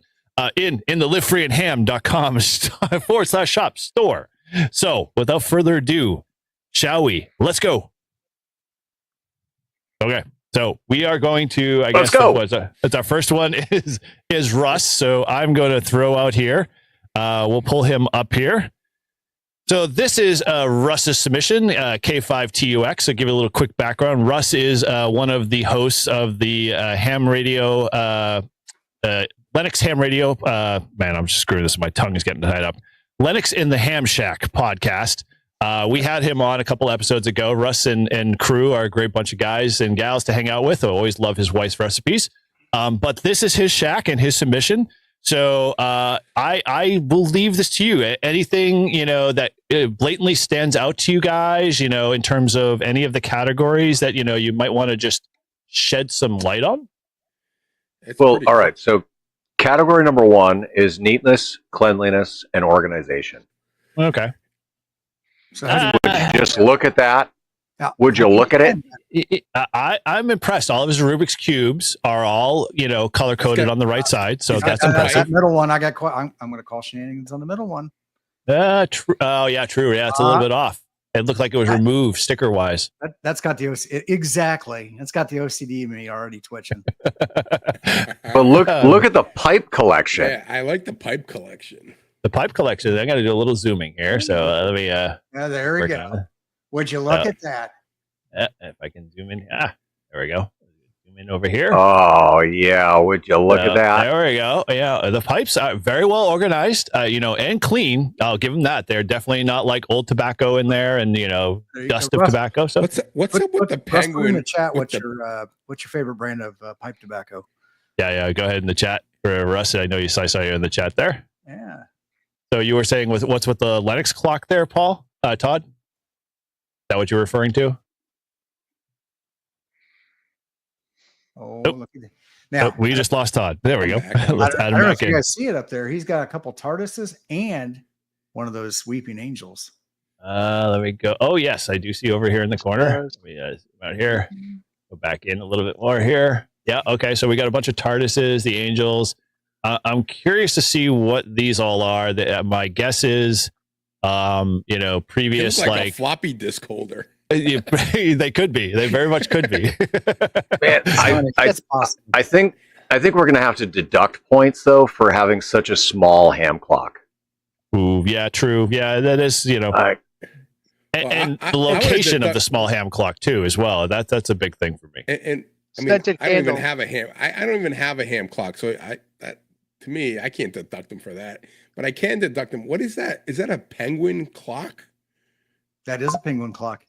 In the livefreeandham.com/shop store. So without further ado, shall we? Let's go. Okay, so we are going to. Let's go. It's our first one is Russ. So I'm going to throw out here. We'll pull him up here. So this is Russ's submission, K5TUX. So give you a little quick background. Russ is one of the hosts of the ham radio, Lennox Ham Radio. Man, I'm just screwing this. My tongue is getting tied up. Lennox in the Ham Shack podcast. We had him on a couple episodes ago. Russ and crew are a great bunch of guys and gals to hang out with. I always love his wife's recipes. But this is his shack and his submission. So I will leave this to you. Anything, that blatantly stands out to you guys, in terms of any of the categories that, you might want to just shed some light on? Well, all right. So category number 1 is neatness, cleanliness, and organization. Okay. So Would you just look at that? Would you look at it? I'm impressed. All of his Rubik's cubes are all, color coded on the right side. So that's impressive. That middle one, I'm going to call shenanigans on the middle one. Oh, yeah, true. Yeah, it's a little bit off. It looked like it was removed sticker wise. That's got the exactly. It's got the OCD in me already twitching. But look at the pipe collection. Yeah, I like the pipe collection. The pipe collection. I got to do a little zooming here. So let me. Yeah, there we go. Would you look at that? If I can zoom in. There we go. Zoom in over here. Oh, yeah. Would you look at that? There we go. Yeah. The pipes are very well organized, and clean. I'll give them that. They're definitely not like old tobacco in there and, dust of tobacco. So what's up with the penguin? In the chat, what's your favorite brand of pipe tobacco? Yeah. Go ahead in the chat for Russ. I know I saw you in the chat there. Yeah. So you were saying what's with the Lennox clock there, Paul? Todd? Is that what you're referring to? Oh, nope. Look at that. Now we just lost Todd. There we go. Let's add him I don't know back if you in. guys see it up there. He's got a couple TARDISes and one of those weeping angels. Let me go. Oh, yes, I do see over here in the corner. Let me out here. Go back in a little bit more here. Yeah, okay. So we got a bunch of TARDISes, the angels. I'm curious to see what these all are. My guess is, previous like a floppy disk holder. They could be. They very much could be. Man, I think we're going to have to deduct points though for having such a small ham clock. Ooh, yeah, true. Yeah, that is. And the location of the small ham clock too, as well. That's a big thing for me. And I mean, I don't even have a ham. I don't even have a ham clock, so to me, I can't deduct them for that. But I can deduct them. What is that? Is that a penguin clock? That is a penguin clock.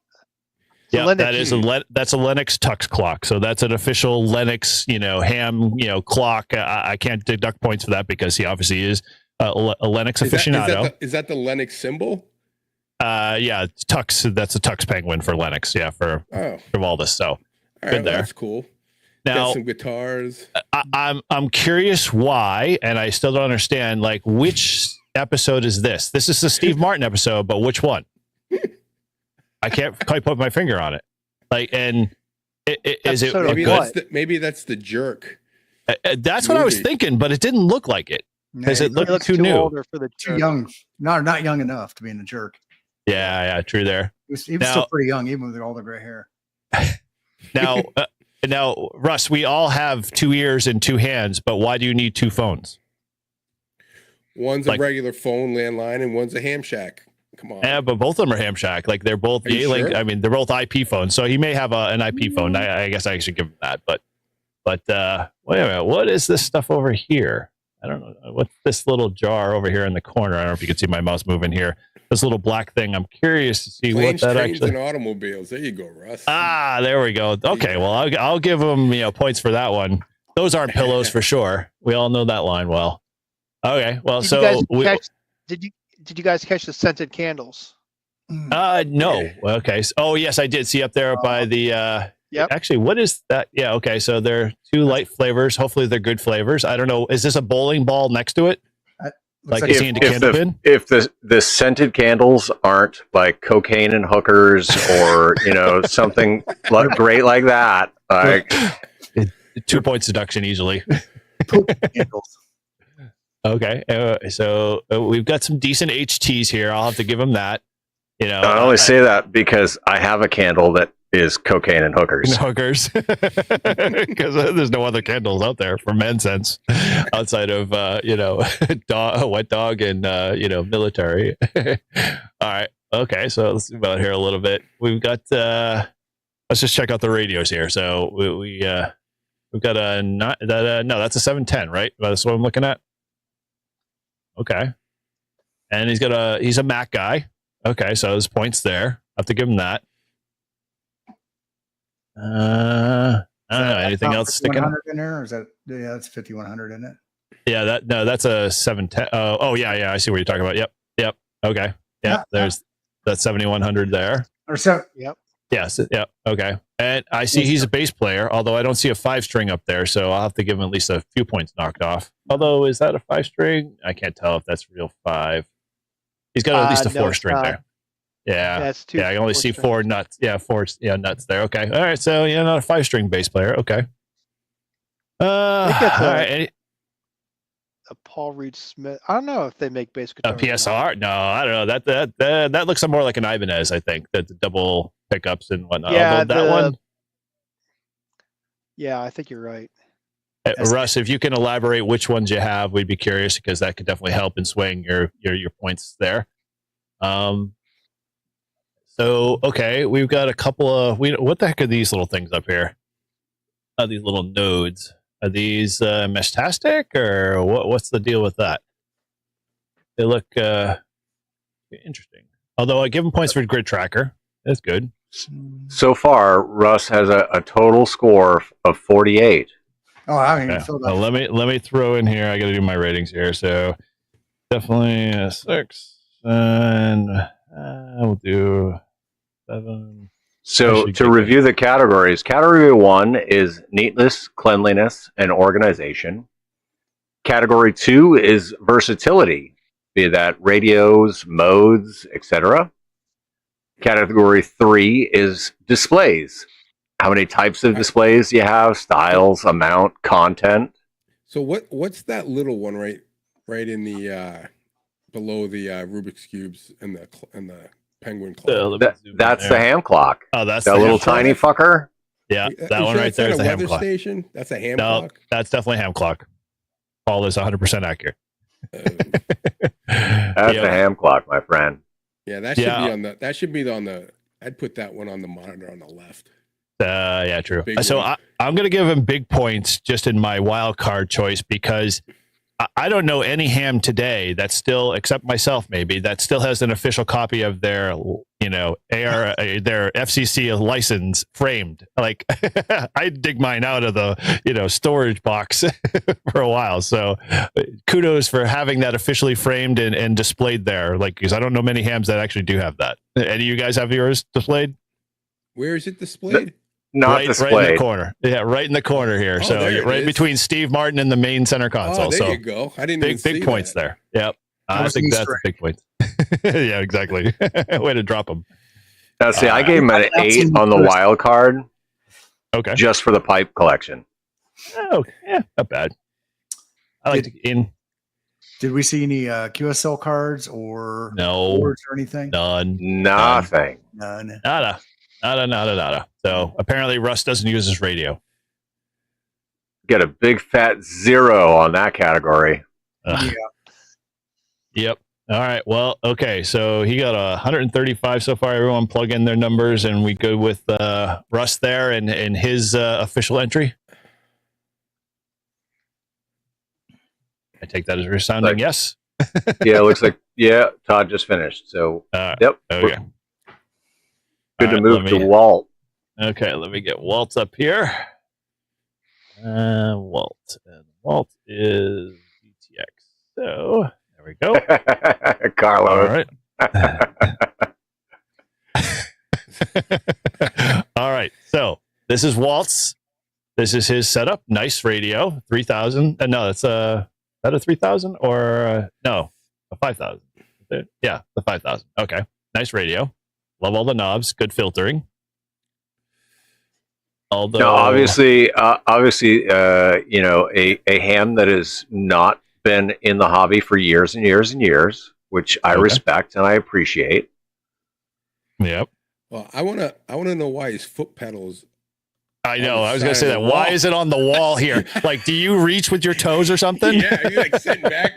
Yeah, that's a Lennox Tux clock. So that's an official Lennox, ham, clock. I can't deduct points for that because he obviously is a Lennox aficionado. Is that the Lennox symbol? Yeah, Tux. That's a Tux penguin for Lennox. Yeah, for all this. So good there. That's cool. Now, got some guitars. I'm curious why, and I still don't understand. Like, which episode is this? This is the Steve Martin episode, but which one? I can't quite put my finger on it. Like, and is it maybe that's the Jerk. That's what I was thinking, but it didn't look like it because it looked too new. Older for the too young. Not young enough to be in the Jerk. Yeah, true there. He was still pretty young, even with all the gray hair. Now, Russ, we all have 2 ears and 2 hands, but why do you need 2 phones? One's a regular phone landline and one's a ham shack. Come on. Yeah, but both of them are ham shack. Like they're both Yealink. Sure? I mean, they're both IP phones. So he may have an IP phone. I guess I should give him that. But wait a minute. What is this stuff over here? I don't know. What's this little jar over here in the corner? I don't know if you can see my mouse moving here. This little black thing. I'm curious to see Planes, what that trains, actually. and automobiles. There you go, Russ. There we go. Okay, well, I'll give him points for that one. Those aren't pillows for sure. We all know that line well. Okay, well, did you guys catch the scented candles? No. Okay. Yes, I did see up there by the. Yep. Actually, what is that? Yeah. Okay. So they're 2 light flavors. Hopefully, they're good flavors. I don't know. Is this a bowling ball next to it? Like a candle pin? If the scented candles aren't like cocaine and hookers or something great like that, 2 points deduction easily. Candles. Okay, so we've got some decent HTs here. I'll have to give them that. I only say that because I have a candle that is cocaine and hookers. Hookers, because there's no other candles out there for men's sense outside of wet dog and military. All right, okay, so let's move out here a little bit. We've got let's just check out the radios here. So we've got a no, that's a 710, right? That's what I'm looking at. Okay, and he's a Mac guy. Okay, so there's points there. I have to give him that. I don't know. Anything else sticking out in there? Or is that that's 5100 in it? Yeah, that's a 710. Oh, yeah. I see what you're talking about. Yep. Okay. Yeah, there's that 7100 there. Or so. Yep. Yes. Yep. Okay. And I see he's a bass player, although I don't see a 5-string up there, so I'll have to give him at least a few points knocked off. Although, is that a 5-string? I can't tell if that's real 5. He's got at least a 4-string there. Yeah. That's two. Yeah, I only see 4 nuts. Yeah, 4 nuts there. Okay. All right. So not a 5-string bass player. Okay. I think that's all right. a Paul Reed Smith. I don't know if they make bass guitars. A PSR? No, I don't know. That looks more like an Ibanez, I think. The double pickups and whatnot. Yeah, that one. Yeah, I think you're right. Russ, if you can elaborate which ones you have, we'd be curious because that could definitely help in swaying your points there. So okay, we've got a couple of what the heck are these little things up here? These little nodes. Are these Meshtastic or what's the deal with that? They look interesting. Although I give them points for grid tracker. That's good. So far, Russ has a total score of 48. Oh, I mean, well, let me throw in here. I got to do my ratings here. So definitely a 6, and we'll do 7. So to review the categories, category 1 is neatness, cleanliness, and organization. Category 2 is versatility, be that radios, modes, etc. Category 3 is displays. How many types of displays you have, styles, amount, content. So what's that little one right in the below the Rubik's cubes and the penguin clock? That's the ham clock. Oh, that's that little tiny fucker. Yeah, that one right there is the ham clock. Station? That's a ham clock. That's definitely a ham clock. Paul is 100% accurate. That's a ham clock, my friend. Yeah, that should be on the. That should be on the. I'd put that one on the monitor on the left. Yeah, true. So I'm going to give him big points just in my wild card choice because I don't know any ham today that still, except myself maybe, that still has an official copy of their, their FCC license framed. Like I dig mine out of the, storage box for a while. So kudos for having that officially framed and displayed there. Like, because I don't know many hams that actually do have that. Any of you guys have yours displayed? Where is it displayed? Not displayed. Right in the corner. Yeah, right in the corner here. So right between Steve Martin and the main center console. There you go. I didn't big points there. Yep. I think that's big points. Yeah, exactly. Way to drop them. Now, see, I gave him an 8 on the wild card. Okay. Just for the pipe collection. Oh, yeah, not bad. I like in. Did we see any QSL cards or boards or anything? Nothing. None. Nada. So apparently Russ doesn't use his radio. Get a big fat 0 on that category. Yeah. Yep. All right. Well, okay. So he got 135 so far. Everyone plug in their numbers and we go with Russ there and his official entry. I take that as a resounding yes. Yeah, it looks like, Todd just finished. So, yep. Okay. Good to move to Walt. Okay, let me get Walt up here. Walt. And Walt is GTX. So, there we go. Carlos. All right. All right. So, this is Walt's. This is his setup. Nice radio. 3000. No, that's a 3000 or no, a 5000. Yeah, the 5000. Okay. Nice radio. Love all the knobs. Good filtering. Although, now, obviously, a ham that has not been in the hobby for years and years and years, which I respect and I appreciate. Yep. Well, I wanna know why his foot pedals. I know. I was going to say that. Why is it on the wall here? Like, do you reach with your toes or something? Yeah, you like sitting back,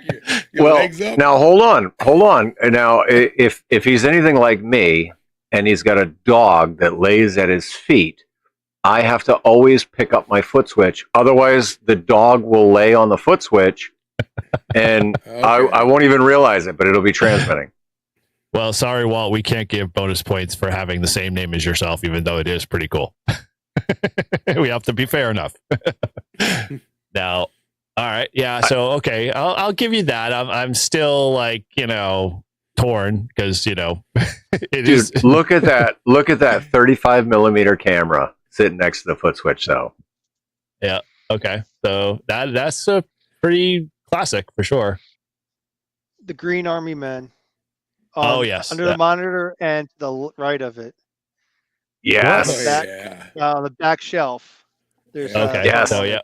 your Well, legs up. now hold on. Now, if he's anything like me, and he's got a dog that lays at his feet, I have to always pick up my foot switch. Otherwise, the dog will lay on the foot switch, and Okay. I won't even realize it, but it'll be transmitting. Well, sorry, Walt. We can't give bonus points for having the same name as yourself, even though it is pretty cool. We have to be fair enough. Now, all right, yeah. So, okay, I'll give you that. I'm still like, torn because it Dude, is. look at that! Look at that 35 millimeter camera sitting next to the foot switch, though. Yeah. Okay. So that's a pretty classic for sure. The Green Army Men. Oh, yes, Under the monitor and to the right of it. Yes. Oh, Back- yeah. The back shelf. There's Okay. Yes. So yeah.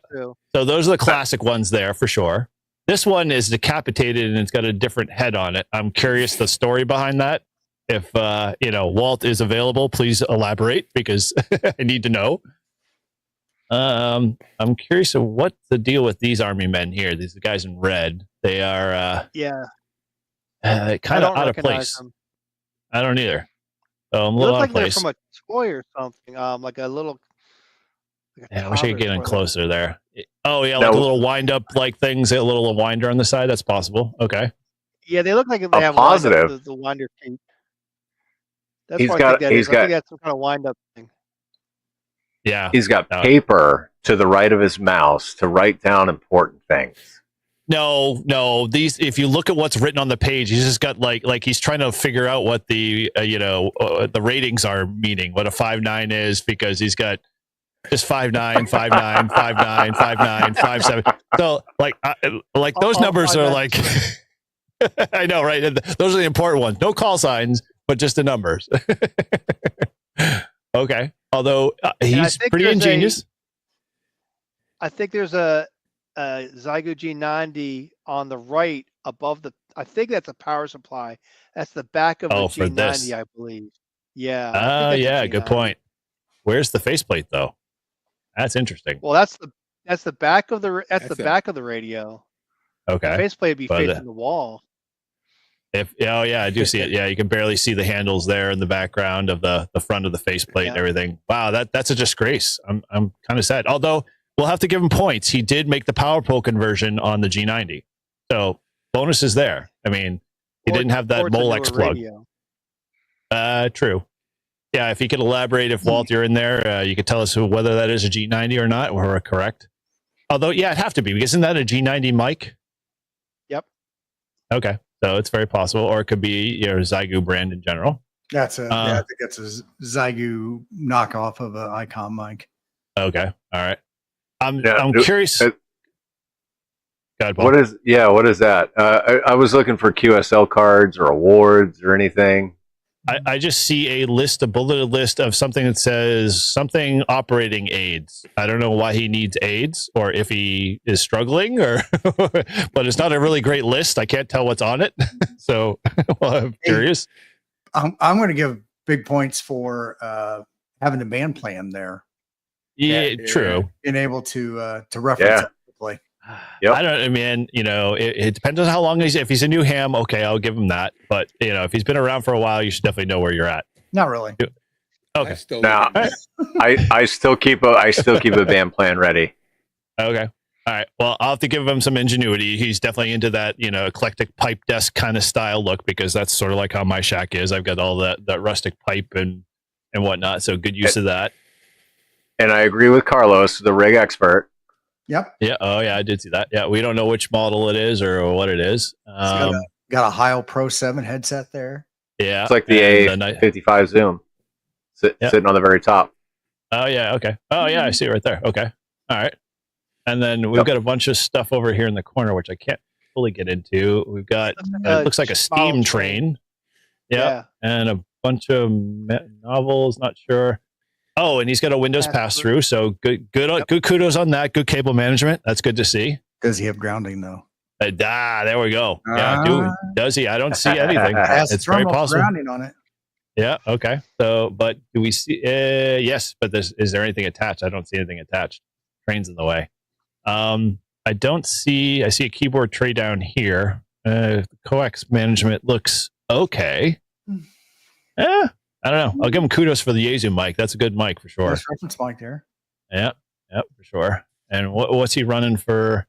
So those are the classic ones there for sure. This one is decapitated and it's got a different head on it. I'm curious the story behind that. If Walt is available, please elaborate because I need to know. I'm curious of what's the deal with these army men here. These guys in red. They are kind of out of place. Them. I don't either. So I'm a They little look out like of they're place. from a toy or something. Like a little. Like a Yeah, I wish I could get in toddler toy. closer there. Oh yeah, like a little wind up like things, a little winder on the side. That's possible. Okay. Yeah, they look like they have positive. the winder feet. That's He's what got- I think that he's is. I got- think that's some kind of wind up thing. Yeah. He's got paper to the right of his mouse to write down important things. No. These, if you look at what's written on the page, he's just got like he's trying to figure out what the the ratings are meaning, what a 5.9 is, because he's got just 5.9, 5.9, 5.9, 5.9, 5.7. So like those numbers are like, I know, right? Those are the important ones. No call signs, but just the numbers. Okay. Although he's pretty ingenious. I think there's a Zygo G90 on the right above the. I think that's a power supply. That's the back of the for G90, this. I believe. Yeah. Oh, I think that's a yeah. Good G90. point. Where's the faceplate though? That's interesting. Well, that's the back of the That's back of the radio. Okay. The faceplate would be But, facing the wall. I do see it. Yeah, you can barely see the handles there in the background of the front of the faceplate and everything. Wow, that's a disgrace. I'm kind of sad. Although we'll have to give him points. He did make the power pole conversion on the G90, so bonus is there. I mean, he didn't have that Molex plug. True. Yeah, if you could elaborate, if Walt, you're in there, you could tell us whether that is a G90 or not, or we're correct. Although, yeah, it'd have to be, because isn't that a G90 mic? Yep. Okay, so it's very possible, or it could be your Zygo brand in general. That's I think that's a Zygo knockoff of an Icon mic. Okay, all right. I'm Yeah, curious. Go ahead, Paul. What is that? I was looking for QSL cards or awards or anything. I just see a bulleted list of something that says something operating aids. I don't know why he needs aids or if he is struggling but it's not a really great list. I can't tell what's on it. So I'm curious. I'm going to give big points for having the band plan there. Yeah, true. Being able to reference it quickly. Yep. I don't. I mean, it depends on how long if he's a new ham. Okay, I'll give him that. But if he's been around for a while, you should definitely know where you're at. Not really. Okay. Now, I still keep a band plan ready. Okay. All right. Well, I'll have to give him some ingenuity. He's definitely into that, eclectic pipe desk kind of style look, because that's sort of like how my shack is. I've got all that rustic pipe and whatnot. So good use of that. And I agree with Carlos, the rig expert. Yep. Yeah. Oh, yeah. I did see that. Yeah. We don't know which model it is or what it is. Got a Heil Pro 7 headset there. Yeah. It's like the A55 Zoom sitting on the very top. Oh, yeah. Okay. Oh, yeah. I see it right there. Okay. All right. And then we've got a bunch of stuff over here in the corner, which I can't fully get into. We've got, it looks like a steam train. Yeah. And a bunch of novels. Not sure. Oh, and he's got a Windows pass-through, so good kudos on that. Good cable management. That's good to see. Does he have grounding though? There we go. Yeah, does he? I don't see anything. It's very possible. Grounding on it. Yeah. Okay. So, but do we see? Yes, but is there anything attached? I don't see anything attached. Train's in the way. I don't see. I see a keyboard tray down here. Coax management looks okay. I don't know. I'll give him kudos for the Yaesu mic. That's a good mic for sure. Nice reference mic there. Yeah. Yep, for sure. And what's he running for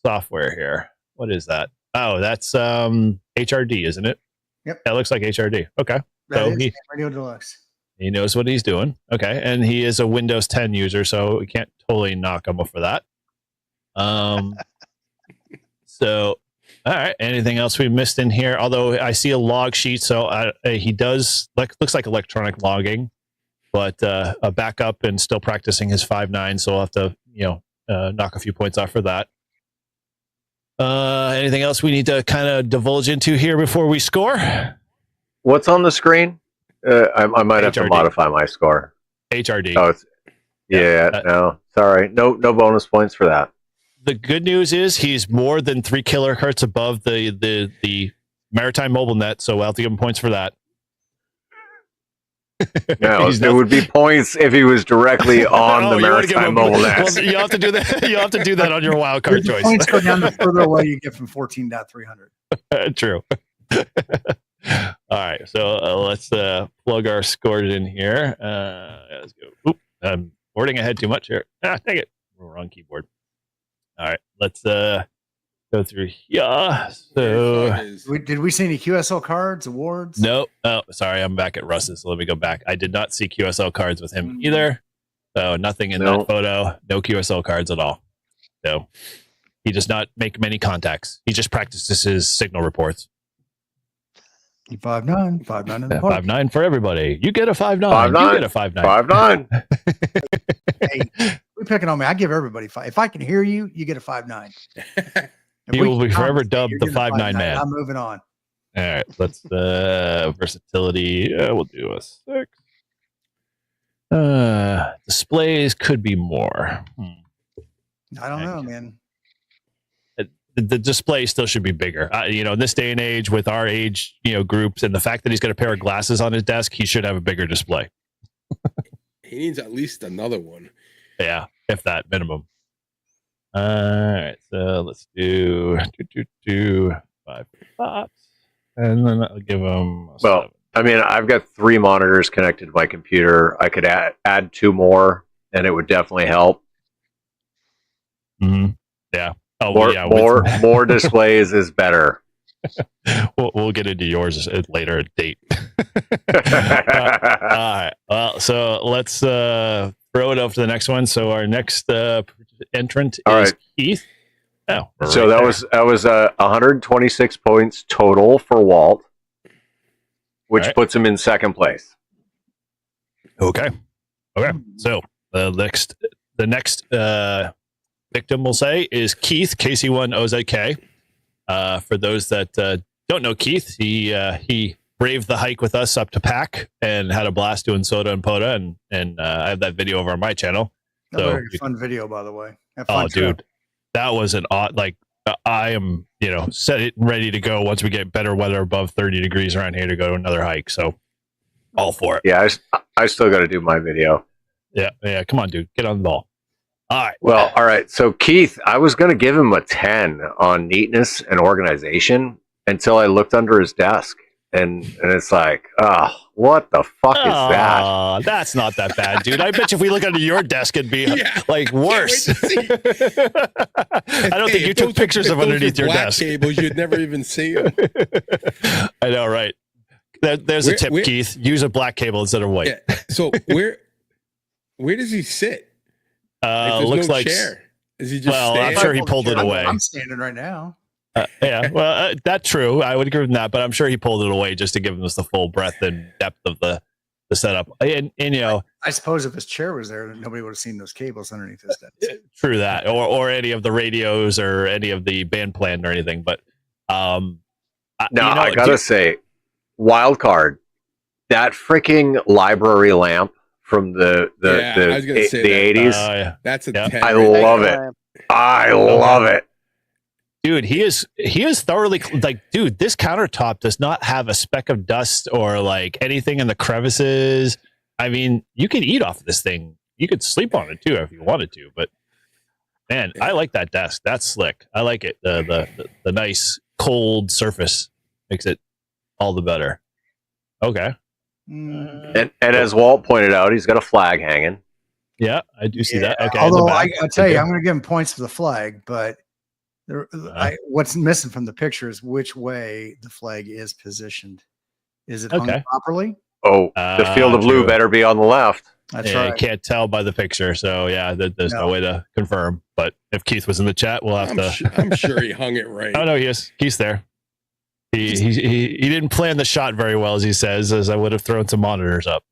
software here? What is that? Oh, that's HRD, isn't it? Yep. That looks like HRD. Okay. That So is Radio Deluxe. he knows what he's doing. Okay. And he is a Windows 10 user, so we can't totally knock him for that. So, all right. Anything else we missed in here? Although I see a log sheet, so he does looks like electronic logging, but a backup and still practicing his 5.9. So we'll have to knock a few points off for that. Anything else we need to kind of divulge into here before we score? What's on the screen? I might have to HRD. modify my score. HRD. Oh, no, sorry, no bonus points for that. The good news is he's more than 3 kilohertz above the Maritime Mobile Net, so we'll have to give him points for that. No, it would be points if he was directly on the Maritime Mobile Net. Well, you have to do that. You have to do that on your wild card choice. Points go down the further away you get from 14.300. True. All right, so let's plug our scores in here. Let's go. Oop, I'm boarding ahead too much here. Dang it. Wrong keyboard. All right, let's go through here. So, did we see any QSL cards, awards? no. Oh, sorry, I'm back at Russ's. So let me go back. I did not see QSL cards with him either. So nothing in that photo. No QSL cards at all. So he does not make many contacts. He just practices his signal reports. 5.9, 5.9 in the 5.9 for everybody. You get a 5.9. 5.9. You get a 5.9. 5.9. Hey, we're picking on me. I give everybody 5. If I can hear you, you get a 5.9. He will be forever dubbed the 5.9 man. I'm moving on. All right, let's versatility. We'll do a 6. Displays could be more. I don't know, man. The display still should be bigger. In this day and age, with our age, groups, and the fact that he's got a pair of glasses on his desk, he should have a bigger display. He needs at least another one. Yeah, if that minimum. All right, so let's do 5 pops, and then I'll give him. Well, 7. I mean, I've got 3 monitors connected to my computer. I could add 2 more, and it would definitely help. Mm-hmm. Yeah. Oh, more displays is better. We'll get into yours at a later date. All right. Well, so let's throw it up to the next one. So our next entrant is Keith. Oh, so that was 126 points total for Walt, which puts him in second place. Okay. So the next victim, we'll say, is Keith, KC1OZK. For those that don't know Keith, he braved the hike with us up to PAC and had a blast doing soda and poda, and I have that video over on my channel. That was a fun video, by the way. Dude, that was an odd, I am, set it and ready to go once we get better weather above 30 degrees around here to go to another hike. So all for it. Yeah, I still got to do my video. Yeah. Come on, dude. Get on the ball. All right. Well, all right. So Keith, I was going to give him a 10 on neatness and organization until I looked under his desk, and it's like, what the fuck is that? That's not that bad, dude. I bet you if we look under your desk, it'd be worse. I don't think you took pictures of underneath your desk. Cables, you'd never even see them. I know, right? There's a tip, Keith. Use a black cable instead of white. Yeah. So where does he sit? Looks like chair. Is he just I'm sure he pulled it away. I'm standing right now. That's true. I would agree with that, but I'm sure he pulled it away just to give us the full breadth and depth of the setup. And I suppose if his chair was there, nobody would have seen those cables underneath his desk. True that, or any of the radios or any of the band plan or anything. But I gotta say, wild card, that freaking library lamp from the 80s. That's a 10. I love it. I love it. Dude, he is thoroughly like, dude, this countertop does not have a speck of dust or like anything in the crevices. I mean, you could eat off this thing. You could sleep on it too if you wanted to, but man, I like that desk. That's slick. I like it. The nice cold surface makes it all the better. Okay. And as Walt pointed out, he's got a flag hanging. Yeah, I do see that. Okay. Although I'll tell you, I'm going to give him points for the flag, but what's missing from the picture is which way the flag is positioned. Is it hung properly? Oh, the field of blue better be on the left. That's right. You can't tell by the picture, so yeah, there's no way to confirm. But if Keith was in the chat, we'll have to. I'm sure he hung it right. Oh no, he is. He's there. He didn't plan the shot very well, as he says, as I would have thrown some monitors up.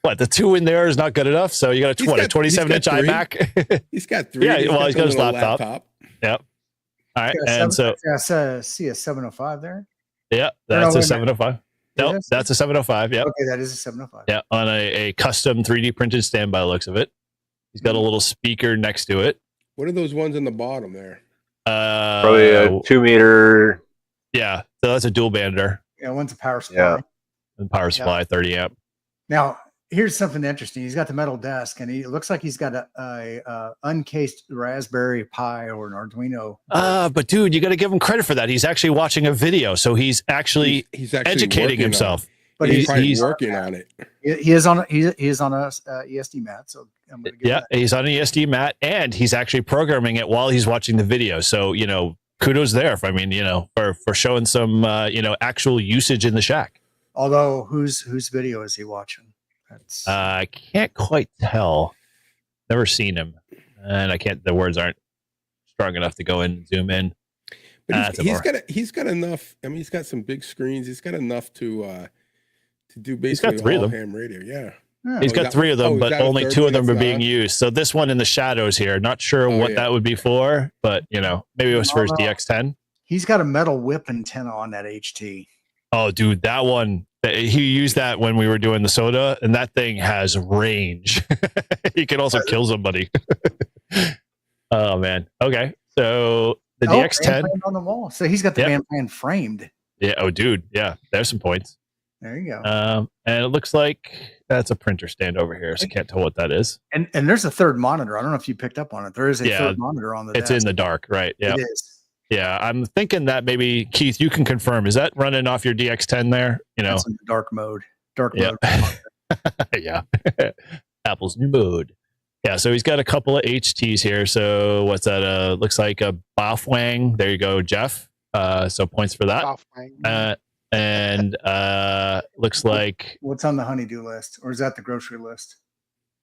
What, the 2 in there is not good enough? So you got a 27-inch iMac? He's got 3. Yeah, he's got his laptop. Yep. All right, and so see a 705 there. Yeah, that's a 705. No, that's a 705. Yeah. Okay, that is a 705. Yeah, on a custom 3D printed stand by the looks of it. He's got a little speaker next to it. What are those ones in the bottom there? Probably a 2 meter. Yeah, so that's a dual bander. Yeah, one's a power supply. Yeah. And power supply, 30 amp. Now, here's something interesting. He's got the metal desk, and it looks like he's got a uncased Raspberry Pi or an Arduino. But dude, you got to give him credit for that. He's actually watching a video, so he's actually educating himself. But he's working on it. He is on a ESD mat. So I'm gonna give he's on an ESD mat, and he's actually programming it while he's watching the video. So kudos there. For showing some actual usage in the shack. Although whose video is he watching? I can't quite tell. Never seen him, and I can't. The words aren't strong enough to go in and zoom in. But he's got enough. I mean, he's got some big screens. He's got enough to do basically the whole ham radio. Yeah. He's got 3 of them, but only 2 of them are being used. So this one in the shadows here, not sure what that would be for, but maybe it was for his DX10. He's got a metal whip antenna on that HT. Oh, dude, that one. He used that when we were doing the soda, and that thing has range. He can also kill somebody. Oh man. Okay, so the DX10 on the wall. So he's got the Van Pan framed. Yeah. Oh, dude. Yeah. There's some points. There you go. And it looks like that's a printer stand over here, so I can't tell what that is. And there's a third monitor. I don't know if you picked up on it. There is a third monitor on the desk. It's in the dark, right? Yeah. It is. Yeah, I'm thinking that maybe Keith, you can confirm. Is that running off your DX10 there? It's in dark mode. Dark mode. Yeah. Apple's new mode. Yeah, so he's got a couple of HTs here. So what's that? Looks like a Baofeng. There you go, Jeff. So points for that. And looks like what's on the honeydew list, or is that the grocery list?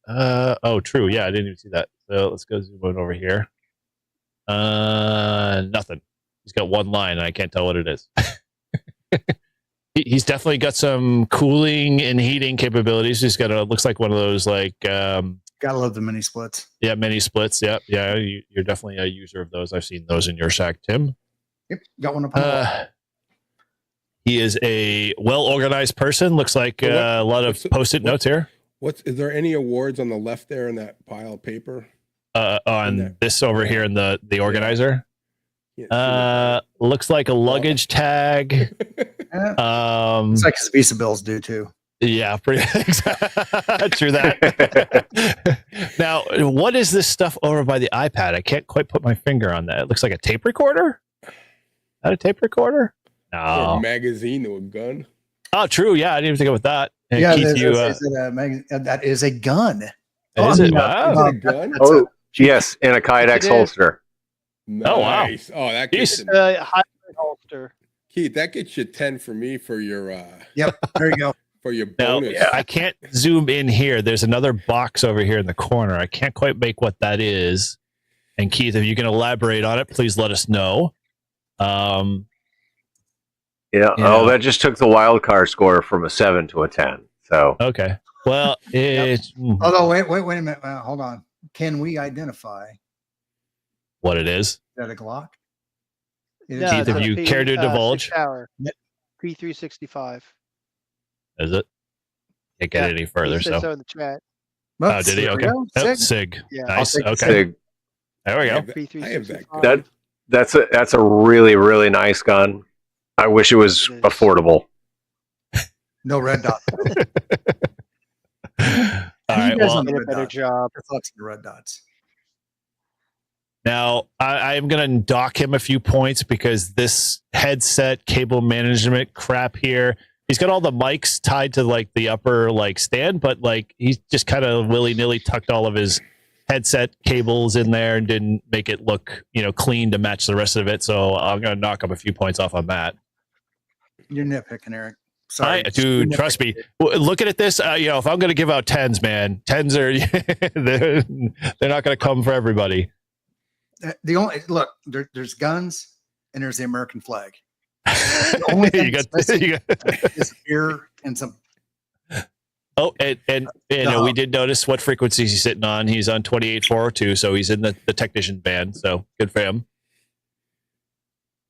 Oh, true. Yeah, I didn't even see that. So let's go zoom in over here. Nothing. He's got one line, and I can't tell what it is. He's definitely got some cooling and heating capabilities. He's got looks like one of those gotta love the mini splits. Yeah, mini splits. Yeah. You're definitely a user of those. I've seen those in your shack, Tim. Yep, got one up on the wall. He is a well-organized person. Looks like a lot of post-it notes here. Is there any awards on the left there in that pile of paper? On this over here in the organizer. Looks like a luggage tag. It's like his Visa bills do too. Yeah, pretty true that. Now, what is this stuff over by the iPad? I can't quite put my finger on that. It looks like a tape recorder. Is that a tape recorder? No. Or a magazine to a gun. Oh, true. Yeah, I didn't even think about that. And yeah, Keith, that is a gun. Is it? Wow. Is it a gun? Yes, in a Kydex holster. Nice. Oh, wow. Oh, that gets high holster. Keith, that gets you 10 for me for your Yep, there you go. For your bonus. Now, I can't zoom in here. There's another box over here in the corner. I can't quite make what that is. And Keith, if you can elaborate on it, please let us know. Oh, that just took the wild card score from a 7 to a 10. So okay. Well, it's although wait a minute. Hold on. Can we identify what it is? Is that a Glock? Keith, if you care to divulge. P365. Is it? Can't get any further. He said so in the chat. Oh, did he? Okay. Sig. Sig. Yeah, nice. Okay. Sig. There we go. I have that. That's a really, really nice gun. I wish it was affordable. No red dots. All right. Well, Did a better job. Thoughts on the red dots. now I am going to dock him a few points because this headset cable management crap here. He's got all the mics tied to like the upper like stand, but like he's just kind of willy nilly tucked all of his headset cables in there and didn't make it look, clean to match the rest of it. So I'm going to knock him a few points off on that. You're nitpicking, Eric. Sorry, dude, trust me. Looking at this, if I'm going to give out 10s, man, 10s are they're not going to come for everybody. The only there's guns and there's the American flag. The only thing you got is beer and some. Oh, and we did notice what frequency he's sitting on. He's on 28402, so he's in the technician band. So good for him.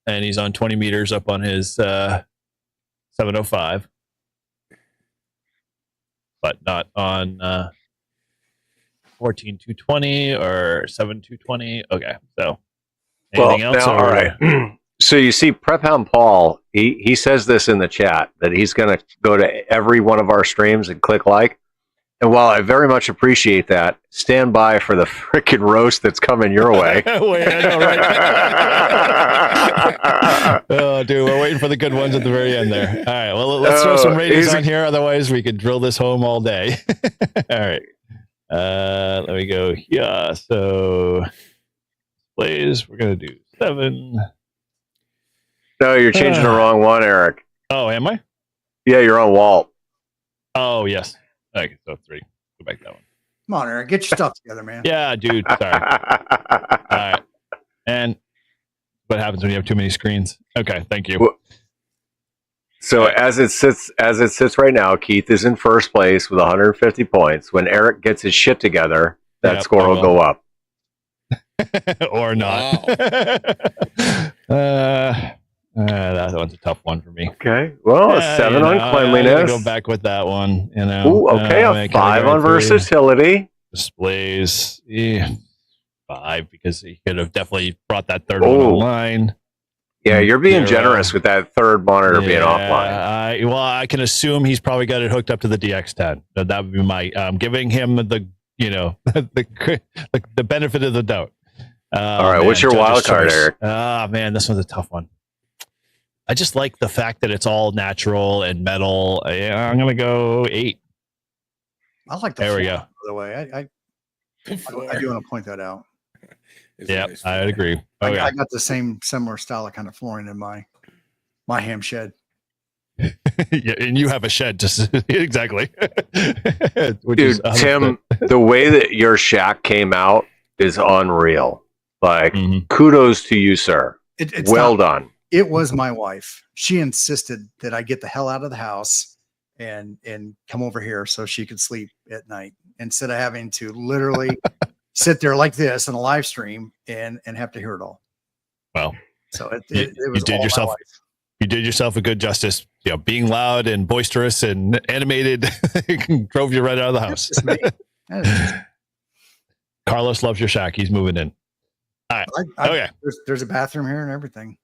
And he's on 20 meters up on his 705, but not on 14220 or 7220. Okay, so anything else? Now, all right. So you see, Prep Hound Paul, he says this in the chat that he's going to go to every one of our streams and click like. And while I very much appreciate that, stand by for the freaking roast that's coming your way. I know, right? Oh, dude, we're waiting for the good ones at the very end there. All right, well, let's throw some ratings on here. Otherwise, we could drill this home all day. All right. Let me go here. So, plays, we're going to do 7. No, you're changing the wrong one, Eric. Oh, am I? Yeah, you're on Walt. Oh, yes. Okay, so 3. Go back that one. Come on, Eric, get your stuff together, man. Yeah, dude. Sorry. All right. And what happens when you have too many screens? Okay, thank you. So as it sits right now, Keith is in first place with 150 points. When Eric gets his shit together, that score will go up. Or not. Wow. That one's a tough one for me. Okay. Well, a 7 on cleanliness. I'm gonna go back with that one. Ooh, okay, a 5 on versatility. Displays. 5 because he could have definitely brought that third one online. Yeah, you're being generous with that third monitor being offline. I can assume he's probably got it hooked up to the DX10. That would be my giving him the the benefit of the doubt. All right, what's your wild card, Eric? Man, this one's a tough one. I just like the fact that it's all natural and metal. I'm gonna go 8. I like the. There we floor, go. By the way, I do want to point that out. Yeah, I would agree. I got the similar style of kind of flooring in my ham shed. Yeah, and you have a shed, just exactly. Dude, Tim, the way that your shack came out is unreal. Like, kudos to you, sir. It's well done. It was my wife. She insisted that I get the hell out of the house and come over here so she could sleep at night instead of having to literally sit there like this in a live stream and have to hear it all. Well, so it was you did yourself a good justice. Being loud and boisterous and animated drove you right out of the house. Carlos loves your shack. He's moving in. All right. Okay. There's a bathroom here and everything.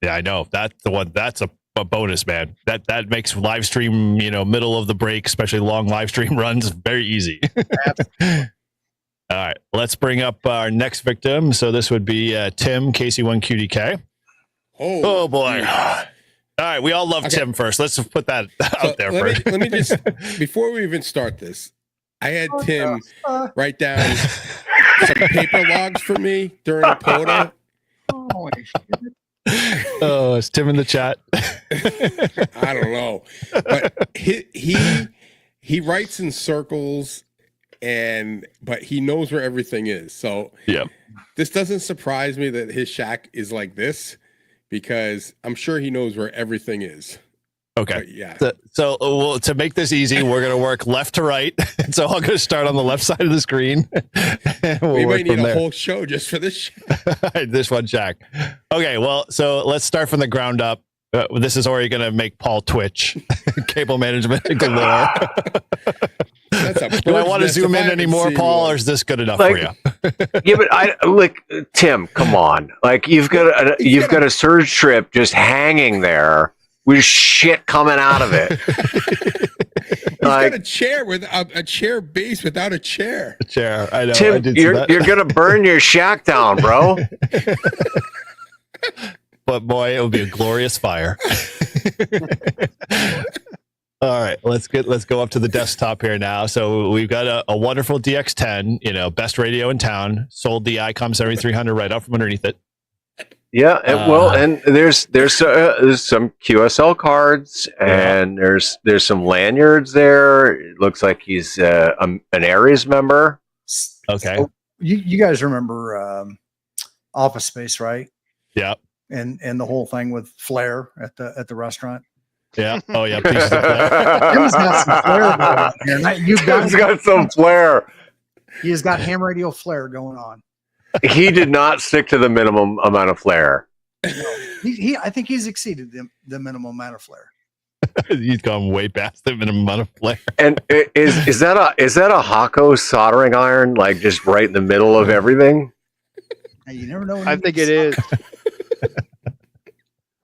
Yeah, I know. That's the one. That's a bonus, man. That makes live stream, middle of the break, especially long live stream runs, very easy. All right, let's bring up our next victim. So this would be Tim, KC1QDK. Oh boy. All right, we all love Tim first. Let's just put that out there first. Let me just, before we even start this, I had Tim write down some paper logs for me during a POTA. Oh, oh, is Tim in the chat? I don't know, but he writes in circles, but he knows where everything is. So yeah, this doesn't surprise me that his shack is like this because I'm sure he knows where everything is. Okay. But yeah. So to make this easy, we're going to work left to right. So I'm going to start on the left side of the screen. We might need a whole show just for this. This one, Jack. Okay. Well, so let's start from the ground up. This is already going to make Paul twitch. Cable management galore. That's a Do I want to zoom in anymore, Paul, one. or is this good enough Like, for you? Yeah, but Tim, come on. Like you've got a surge strip just hanging there with shit coming out of it. He's got a chair with a chair base without a chair. A chair. I know. Tim, you're gonna burn your shack down, bro. But boy, it would be a glorious fire. All right, let's go up to the desktop here now. So we've got a wonderful DX10, best radio in town. Sold the ICOM 7300 right out from underneath it. Yeah, and there's some QSL cards, and there's some lanyards there. It looks like he's an Aries member. Okay. So you guys remember Office Space, right? Yeah. And the whole thing with Flair at the restaurant. Yeah. Oh yeah. Pieces of flair. Tim's got some flair going on here. He's got some flair. He has got ham radio flair going on. He did not stick to the minimum amount of flair. I think he's exceeded the minimum amount of flair. He's gone way past the minimum amount of flair. And is that a Hakko soldering iron, like just right in the middle of everything? Now, you never know. I think it is.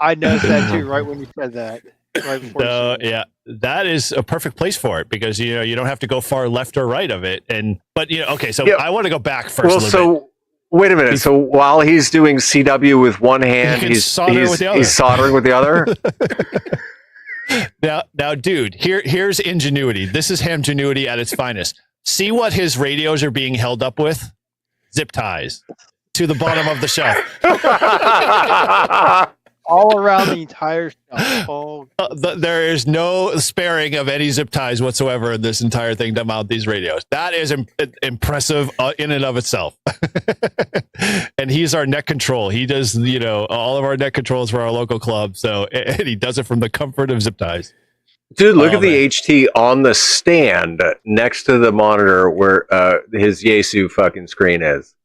I noticed that too, right when you said that. Right before. Yeah, that is a perfect place for it because you don't have to go far left or right of it. Okay, so I want to go back first. Well, so wait a minute. So while he's doing CW with one hand, he's soldering with the other. Now, dude, here's ingenuity. This is Hamgenuity at its finest. See what his radios are being held up with? Zip ties to the bottom of the shelf. All around the entire shelf. Oh. There is no sparing of any zip ties whatsoever in this entire thing to mount these radios. That is impressive in and of itself. And he's our net control. He does, all of our net controls for our local club. So, and he does it from the comfort of zip ties. Dude, look at the HT on the stand next to the monitor where his Yaesu fucking screen is.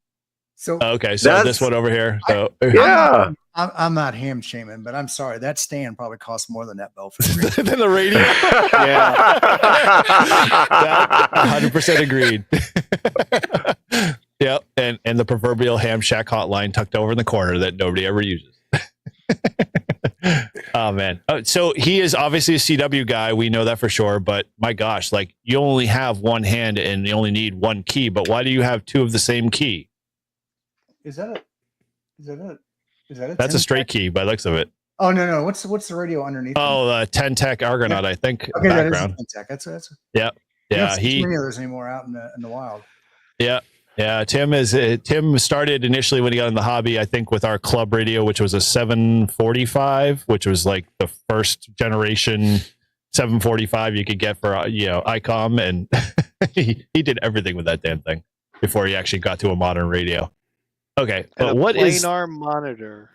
So this one over here. So yeah. I'm not ham shaming, but I'm sorry. That stand probably costs more than that Belfast. Than the radio? Yeah. 100% agreed. Yep. And the proverbial ham shack hotline tucked over in the corner that nobody ever uses. Oh, man. So he is obviously a CW guy. We know that for sure. But my gosh, like you only have one hand and you only need one key. But why do you have two of the same key? Is that a That's a straight key by the looks of it. Oh no! What's the radio underneath? Oh, 10 Tech Argonaut, I think. Okay, background. that is 10 Tech. That's yeah. Not many of those anymore out in the wild. Yeah. Tim started initially when he got in the hobby, I think, with our club radio, which was a 745, which was like the first generation 745 you could get for ICOM, and he did everything with that damn thing before he actually got to a modern radio. Okay, and but what is planar monitor?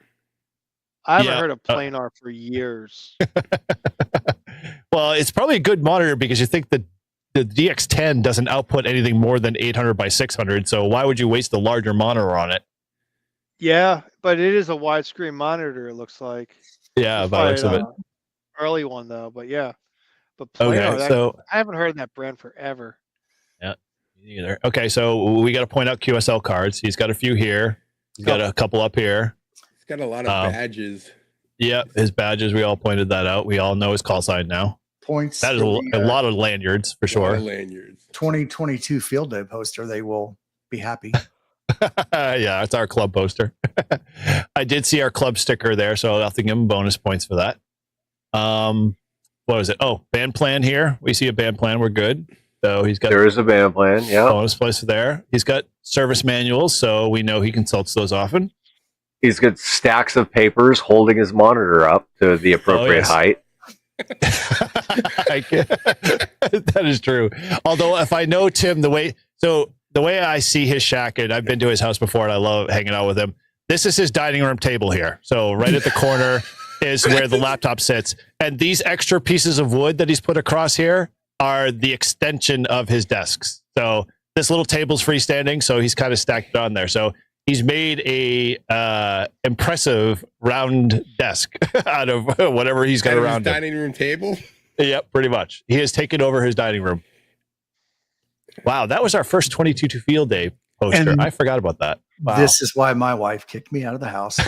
I haven't heard of planar for years. Well, it's probably a good monitor because you think that the DX10 doesn't output anything more than 800 by 600. So why would you waste a larger monitor on it? Yeah, but it is a widescreen monitor. It looks like. Yeah, by the looks of it. Early one though, but yeah. But planar, so I haven't heard that brand forever. Yeah. Either. Okay, so we got to point out QSL cards. He's got a few here. He's got a couple up here. He's got a lot of badges. Yeah, his badges. We all pointed that out. We all know his call sign now. Points. That is a lot of lanyards for sure. Lanyards. 2022 field day poster. They will be happy. Yeah, it's our club poster. I did see our club sticker there, so I'll have to give him bonus points for that. What was it? Oh, band plan here. We see a band plan. We're good. So there is a band plan. Yeah. Bonus place there. He's got service manuals, so we know he consults those often. He's got stacks of papers holding his monitor up to the appropriate height. That is true. Although if I know Tim, the way I see his shack, and I've been to his house before and I love hanging out with him. This is his dining room table here. So right at the corner is where the laptop sits. And these extra pieces of wood that he's put across here are the extension of his desks. So this little table's freestanding, so he's kind of stacked it on there. So he's made a impressive round desk out of whatever he's got around him. Dining room table? Yep, pretty much. He has taken over his dining room. Wow, that was our first 22 Field Day poster. And I forgot about that. Wow. This is why my wife kicked me out of the house,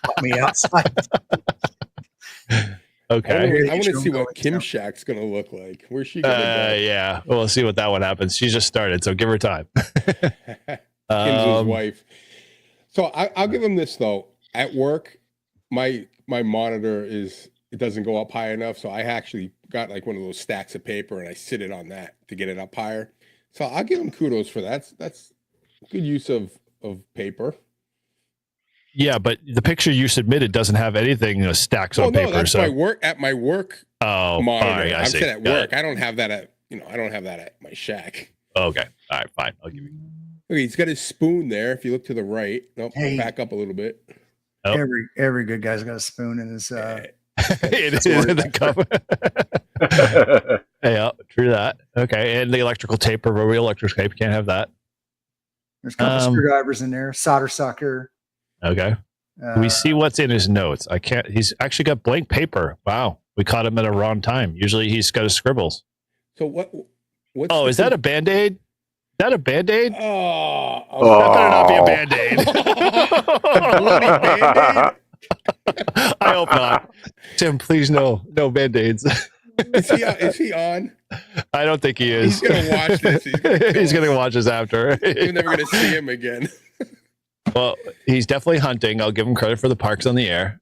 put me outside. Okay. I want to see what Kim's shack's going to look like. Where's she going to go? Yeah, we'll see what that one happens. She just started, so give her time. Kim's his wife. So I'll give him this though. At work, my monitor it doesn't go up high enough, so I actually got like one of those stacks of paper and I sit it on that to get it up higher. So I'll give him kudos for that. That's good use of paper. Yeah, but the picture you submitted doesn't have anything stacks on paper. No, that's so my work at my work monitor. Right, I see. said at work. I don't have that at my shack. Okay. All right, fine. I'll give you. Okay, he's got his spoon there. If you look to the right, back up a little bit. Oh. Every good guy's got a spoon in his. It is in the cup. Yeah, true that. Okay, and the electrical tape or real electrical tape. Can't have that. There's a couple screwdrivers in there. Solder sucker. Okay. Can we see what's in his notes? I can't. He's actually got blank paper. Wow, we caught him at a wrong time. Usually he's got his scribbles. So what? Oh, is that a Band-Aid? Is that a Band-Aid? Oh, that better not be a Band-Aid. Bloody Band-Aid? I hope not. Tim, please no Band-Aids. Is he on? I don't think he is. He's gonna watch this. He's gonna watch this after. You're never gonna see him again. Well, he's definitely hunting. I'll give him credit for the parks on the air.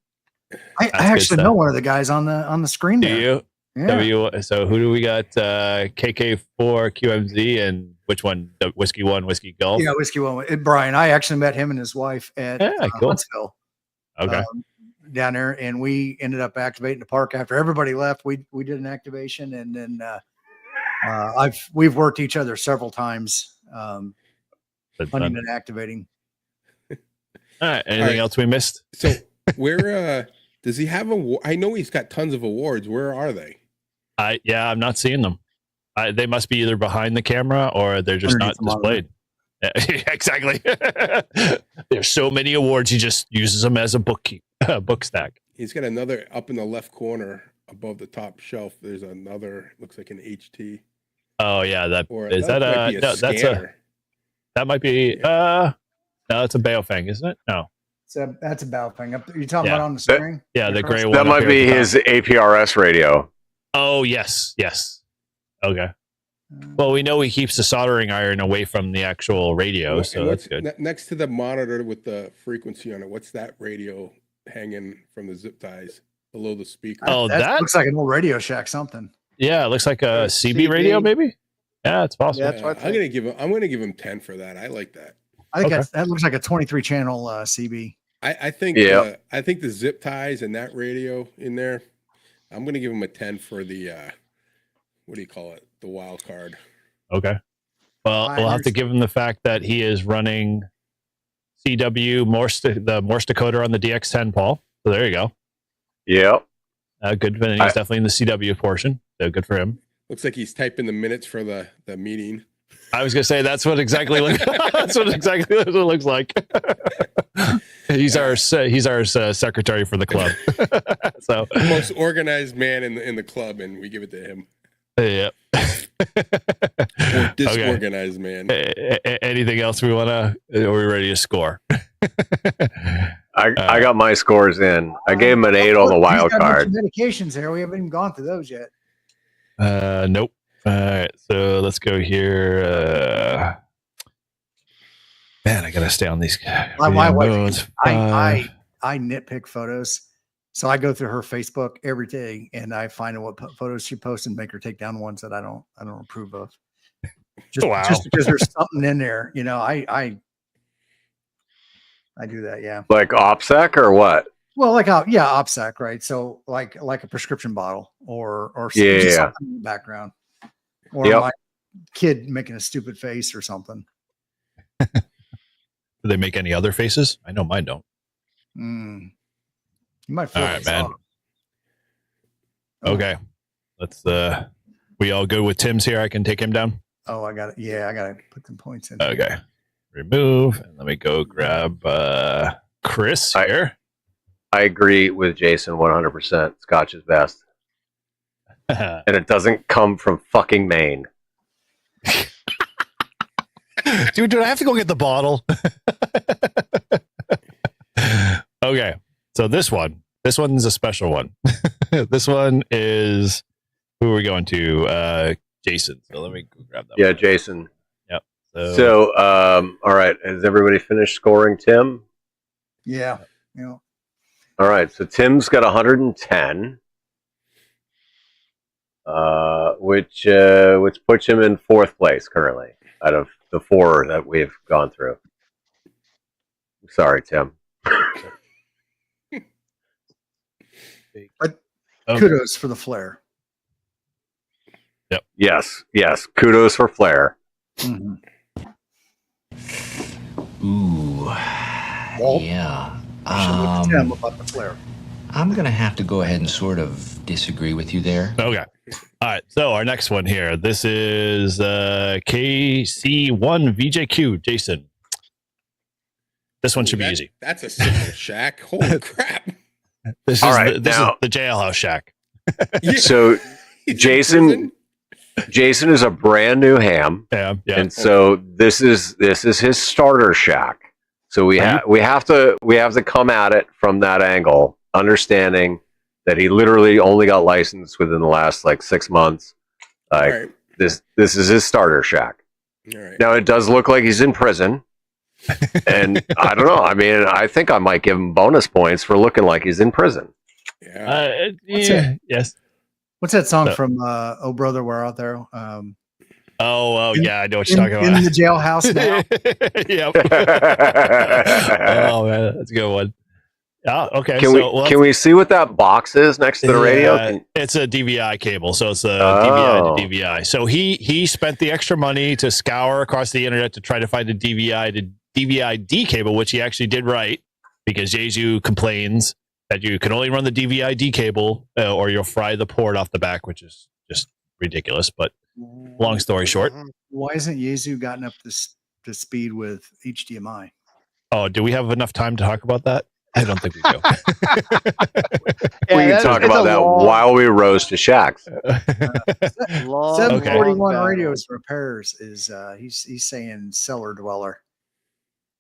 I actually know one of the guys on the screen there. Do you? Yeah. So who do we got? KK4 QMZ and which one? The Whiskey 1, Whiskey Golf? Yeah, Whiskey 1. Brian, I actually met him and his wife at cool. Huntsville. Okay. Down there, and we ended up activating the park after everybody left. We did an activation, and then we've worked each other several times, hunting and activating. All right. Anything else we missed? So where does he have I know he's got tons of awards. Where are they? I'm not seeing them. They must be either behind the camera or they're just not displayed. Exactly. There's so many awards. He just uses them as a book stack. He's got another up in the left corner above the top shelf. There's another, looks like an HT. Oh yeah, that might be no, it's a Baofeng, isn't it? No. So that's a Baofeng. You talking about on the screen? Yeah, the gray one. That might be his APRS radio. Oh yes. Okay. Well, we know he keeps the soldering iron away from the actual radio, so that's good. Next to the monitor with the frequency on it, what's that radio hanging from the zip ties below the speaker? Oh, that looks like an old Radio Shack something. Yeah, it looks like a CB radio, maybe. Yeah, it's possible. Yeah, I'm gonna give him 10 for that. I like that. I think that looks like a 23 channel CB. I think the zip ties and that radio in there, I'm gonna give him a 10 for the what do you call it? The wild card. Okay. Well, we'll have to give him the fact that he is running CW the Morse decoder on the DX10, Paul. So there you go. Yep. Good. And he's definitely in the CW portion. So good for him. Looks like he's typing the minutes for the meeting. I was gonna say that's what exactly it looks like. He's our secretary for the club. So most organized man in the club, and we give it to him. Yeah. Disorganized man. Anything else we want to? Are we ready to score? I got my scores in. I gave him an 8 on the wild card. Medications here. We haven't even gone through those yet. Nope. All right, so let's go here. Man, I gotta stay on these. My wife, I nitpick photos, so I go through her Facebook every day and I find what photos she posts and make her take down ones that I don't approve of. Just because there's something in there, I do that. Yeah, like OPSEC or what? Well, OPSEC, right? So like a prescription bottle or something in the background. Or my kid making a stupid face or something. Do they make any other faces? I know mine don't. You might. All right, man. Okay, let's. We all good with Tim's here? I can take him down. Oh, I got it. Yeah, I got to put some points in. Okay, remove, and let me go grab Chris here. I agree with Jason 100%. Scotch is best. And it doesn't come from fucking Maine. Dude, do I have to go get the bottle? Okay, so this one's a special one. This one is who are we going to? Jason. So let me go grab that. Yeah, Jason. Yep. So, all right. Has everybody finished scoring, Tim? Yeah. All right. So Tim's got 110, which puts him in fourth place currently out of the four that we've gone through. Sorry, Tim. But kudos for the flair. Yep. Yes. Kudos for flair. Mm-hmm. Ooh. Walt? Yeah. Tim about the flair. I'm going to have to go ahead and sort of disagree with you there. Okay. All right. So our next one here. This is KC1 VJQ, Jason. This one should be easy. That's a simple shack. Holy crap. This All is right, this now- is the jailhouse shack. Yeah. So He's in Jason is a brand new ham. Yeah. And so this is his starter shack. So we have to come at it from that angle, understanding that he literally only got licensed within the last 6 months. Like All right. this is his starter shack. All right. Now it does look like he's in prison. And I don't know. I mean, I think I might give him bonus points for looking like he's in prison. Yeah. Yes. What's that song from Oh Brother, We're Out There? Yeah, I know what you're talking about. In the jailhouse now. Yep. Oh man, that's a good one. Okay. Can we see what that box is next to the radio? It's a DVI cable, so it's a DVI to DVI. So he spent the extra money to scour across the internet to try to find a DVI to DVI-D cable, which he actually did right, because Jesu complains that you can only run the DVI-D cable or you'll fry the port off the back, which is just ridiculous. But long story short, Why hasn't Yezu gotten up to speed with HDMI? Oh, do we have enough time to talk about that? I don't think we do. We can talk about that while we roast the shacks. 741 Radios Repairs is he's saying cellar dweller.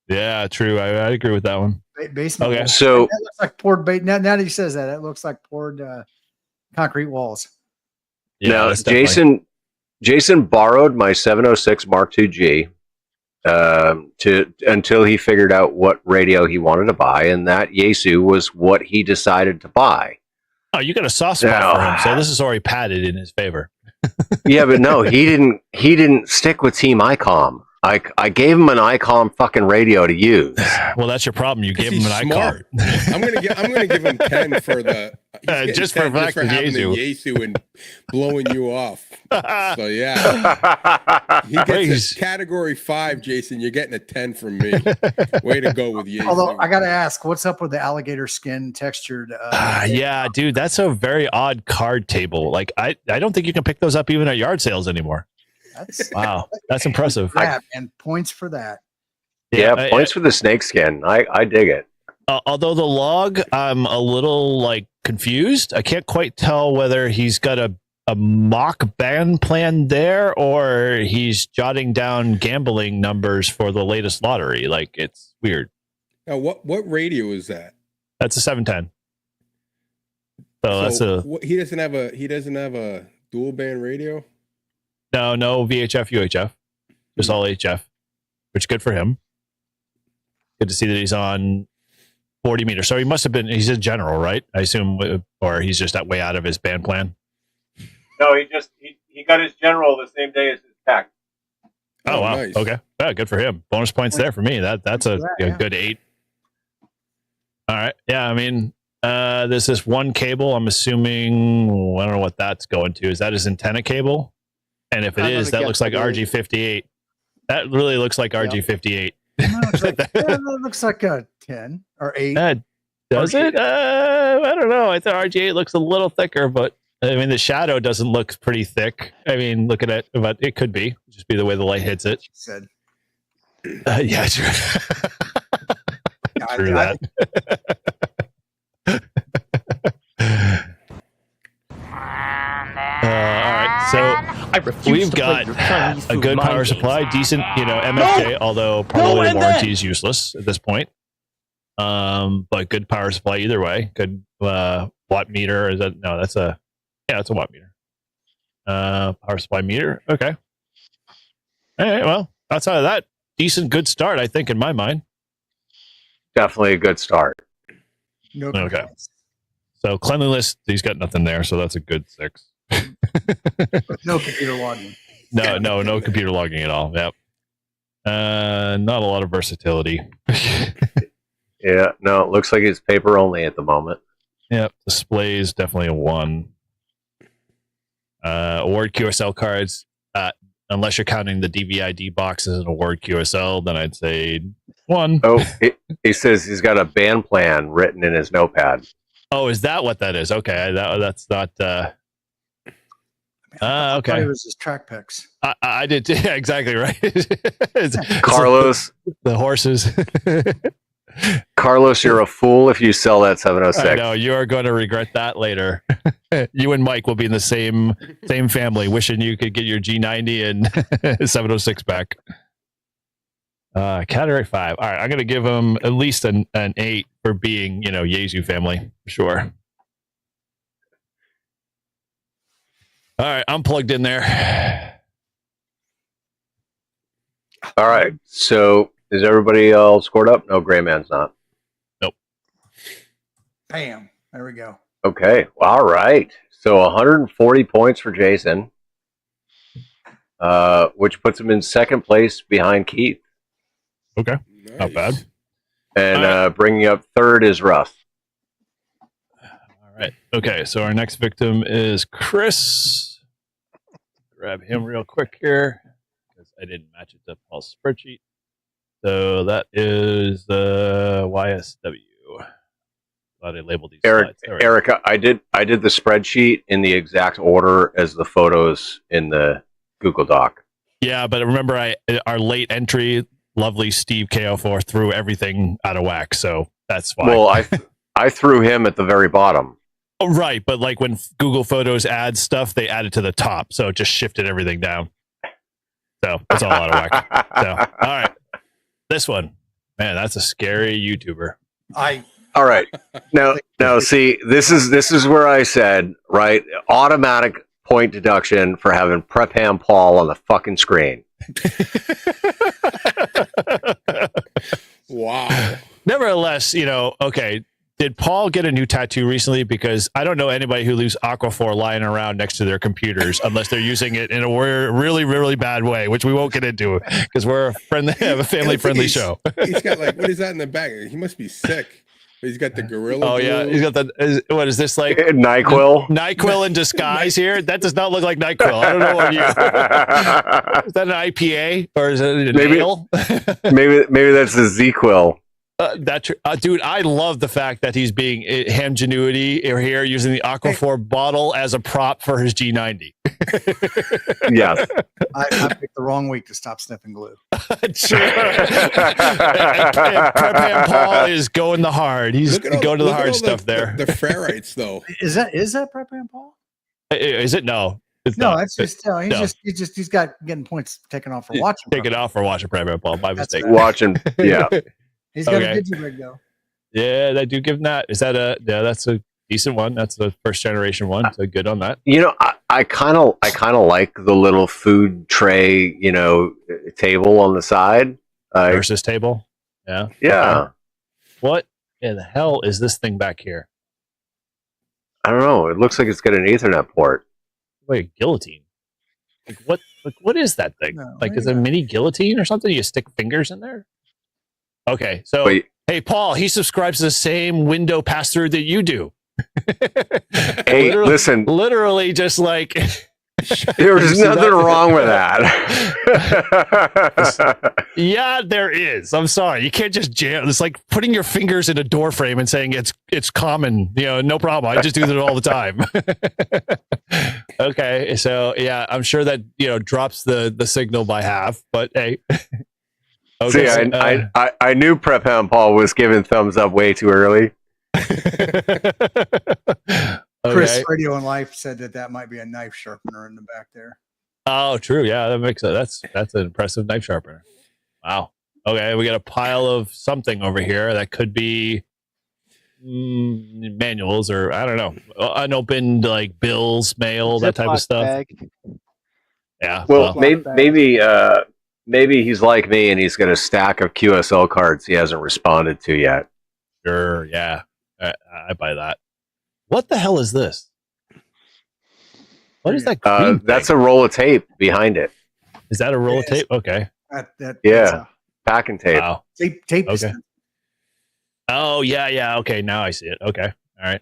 Yeah, true. I agree with that one. Basement. Okay, so that looks like poured bait. Now that he says that, it looks like poured concrete walls. Yeah, now that's Jason borrowed my 706 Mark II-G until he figured out what radio he wanted to buy, and that Yaesu was what he decided to buy. Oh, you got a soft spot for him, so this is already padded in his favor. Yeah, but no, he didn't stick with Team ICOM. I gave him an ICOM fucking radio to use. Well, that's your problem. You gave him an smart. ICOM. I'm gonna give him 10 for the just for having the Yeesu and blowing you off. So yeah, he gets a category 5. Jason, you're getting a 10 from me. Way to go with Yeesu. Although I gotta ask, what's up with the alligator skin textured? Yeah, dude, that's a very odd card table. Like I don't think you can pick those up even at yard sales anymore. Wow, that's impressive. And points for that. Yeah, points for the snake skin. I dig it. Although the log, I'm a little confused. I can't quite tell whether he's got a mock band plan there or he's jotting down gambling numbers for the latest lottery. It's weird. Now, what radio is that? That's a 710. So he doesn't have a dual band radio. No VHF, UHF, just all HF, which is good for him. Good to see that he's on 40 meters. So he's a general, right? I assume, or he's just that way out of his band plan. No, he got his general the same day as his tech. Oh wow. Nice. Okay. Yeah, good for him. Bonus points there for me. That's a good 8. All right. Yeah, I mean, there's this one cable. I'm assuming I don't know what that's going to. Is that his antenna cable? And if it is, that looks like RG58. That really looks like RG58. That looks like a 10 or 8. Does it? I don't know. I thought RG8 looks a little thicker, but I mean, the shadow doesn't look pretty thick. I mean, look at it, but it could be just be the way the light hits it. Said. Yeah, true. True that. right, so we've got a good power supply, decent, MFJ, although probably the warranty is useless at this point. But good power supply either way. Good watt meter. Is that no? That's a watt meter. Power supply meter. Okay. All right. Well, outside of that, decent, good start. I think in my mind. Definitely a good start. No Okay. complaints. So cleanliness, he's got nothing there. So that's a good 6. No computer logging. No computer logging at all. Yep. Not a lot of versatility. Yeah, no, it looks like it's paper only at the moment. Yep. Displays definitely a 1. Award QSL cards, unless you're counting the DVID box as an award QSL, then I'd say 1. Oh, he says he's got a band plan written in his notepad. Oh, is that what that is? Okay, that's not. I thought Okay. it was his track picks. I did. Yeah, exactly right. It's Carlos, the horses. Carlos, you're a fool if you sell that 706. I know you are going to regret that later. You and Mike will be in the same family, wishing you could get your G90 and 706 back. Category 5. All right, I'm going to give him at least an 8 for being, Yaesu family, for sure. All right, I'm plugged in there. All right, so is everybody all scored up? No, Gray Man's not. Nope. Bam. There we go. Okay, all right. So 140 points for Jason, which puts him in second place behind Keith. Okay, Nice. not bad. And bringing up third is Russ. All right. Okay, so our next victim is Chris. Grab him real quick here because I didn't match it to Paul's spreadsheet. So that is YSW. Glad I labeled these slides. Erica, I did the spreadsheet in the exact order as the photos in the Google Doc. Yeah, but remember, our late entry, lovely Steve KO4 threw everything out of whack, so that's why. Well, I threw him at the very bottom. Oh, right, but like when Google Photos adds stuff, they add it to the top, so it just shifted everything down. So it's all out of whack. So, all right, this one, man, that's a scary YouTuber. All right, now, see, this is where I said, right, automatic point deduction for having Prep Ham Paul on the fucking screen. Wow. Nevertheless, okay, did Paul get a new tattoo recently? Because I don't know anybody who leaves Aquaphor lying around next to their computers unless they're using it in a really, really bad way, which we won't get into because we're a family-friendly show. He's got what is that in the back? He must be sick. He's got the gorilla. Oh, yeah. He's got what is this like? NyQuil? NyQuil in disguise here? That does not look like NyQuil. I don't know what you. Is that an IPA or is it an ale? maybe that's a Z-Quil. Dude, I love the fact that he's being Hamgenuity here using the Aquaphor bottle as a prop for his G90. Yes. I picked the wrong week to stop sniffing glue. Sure. and Prep Ham Paul is going the hard. He's going to the hard stuff there. The ferrites, though. Is that Prep Ham Paul? Is it? No. It's no, not. that's just he's got getting points taken off for watching. Taken off for watching Prep Ham Paul by mistake. Watching, yeah. He's got a digi-rig though. Yeah, I do give him that. Is that that's a decent one. That's the first generation one. So good on that. I kind of like the little food tray, table on the side. Versus table. Yeah. Yeah. What in the hell is this thing back here? I don't know. It looks like it's got an Ethernet port. Like a guillotine. What is that thing? No, is it a mini guillotine or something? You stick fingers in there? Okay, so hey, Paul, he subscribes to the same window pass through that you do. Hey, listen, literally, just like there's nothing wrong with that. Yeah, there is. I'm sorry, you can't just jam. It's like putting your fingers in a door frame and saying it's common. No problem. I just do that all the time. Okay, so yeah, I'm sure that drops the signal by half, but hey. Okay, see, I knew Prep Ham Paul was giving thumbs up way too early. Chris Radio and Life said that might be a knife sharpener in the back there. Oh, true. Yeah, that makes it. That's an impressive knife sharpener. Wow. Okay, we got a pile of something over here that could be manuals or I don't know, unopened like bills, mail, that type of stuff. Bag. Yeah. Well, maybe he's like me and he's got a stack of QSL cards he hasn't responded to yet. Sure. Yeah, I buy that. What the hell is this? What is that? That's a roll of tape behind it. Is that a roll of tape? Okay. Yeah. Packing tape. Wow. Tape. Okay. Oh yeah. Okay, now I see it. Okay. All right.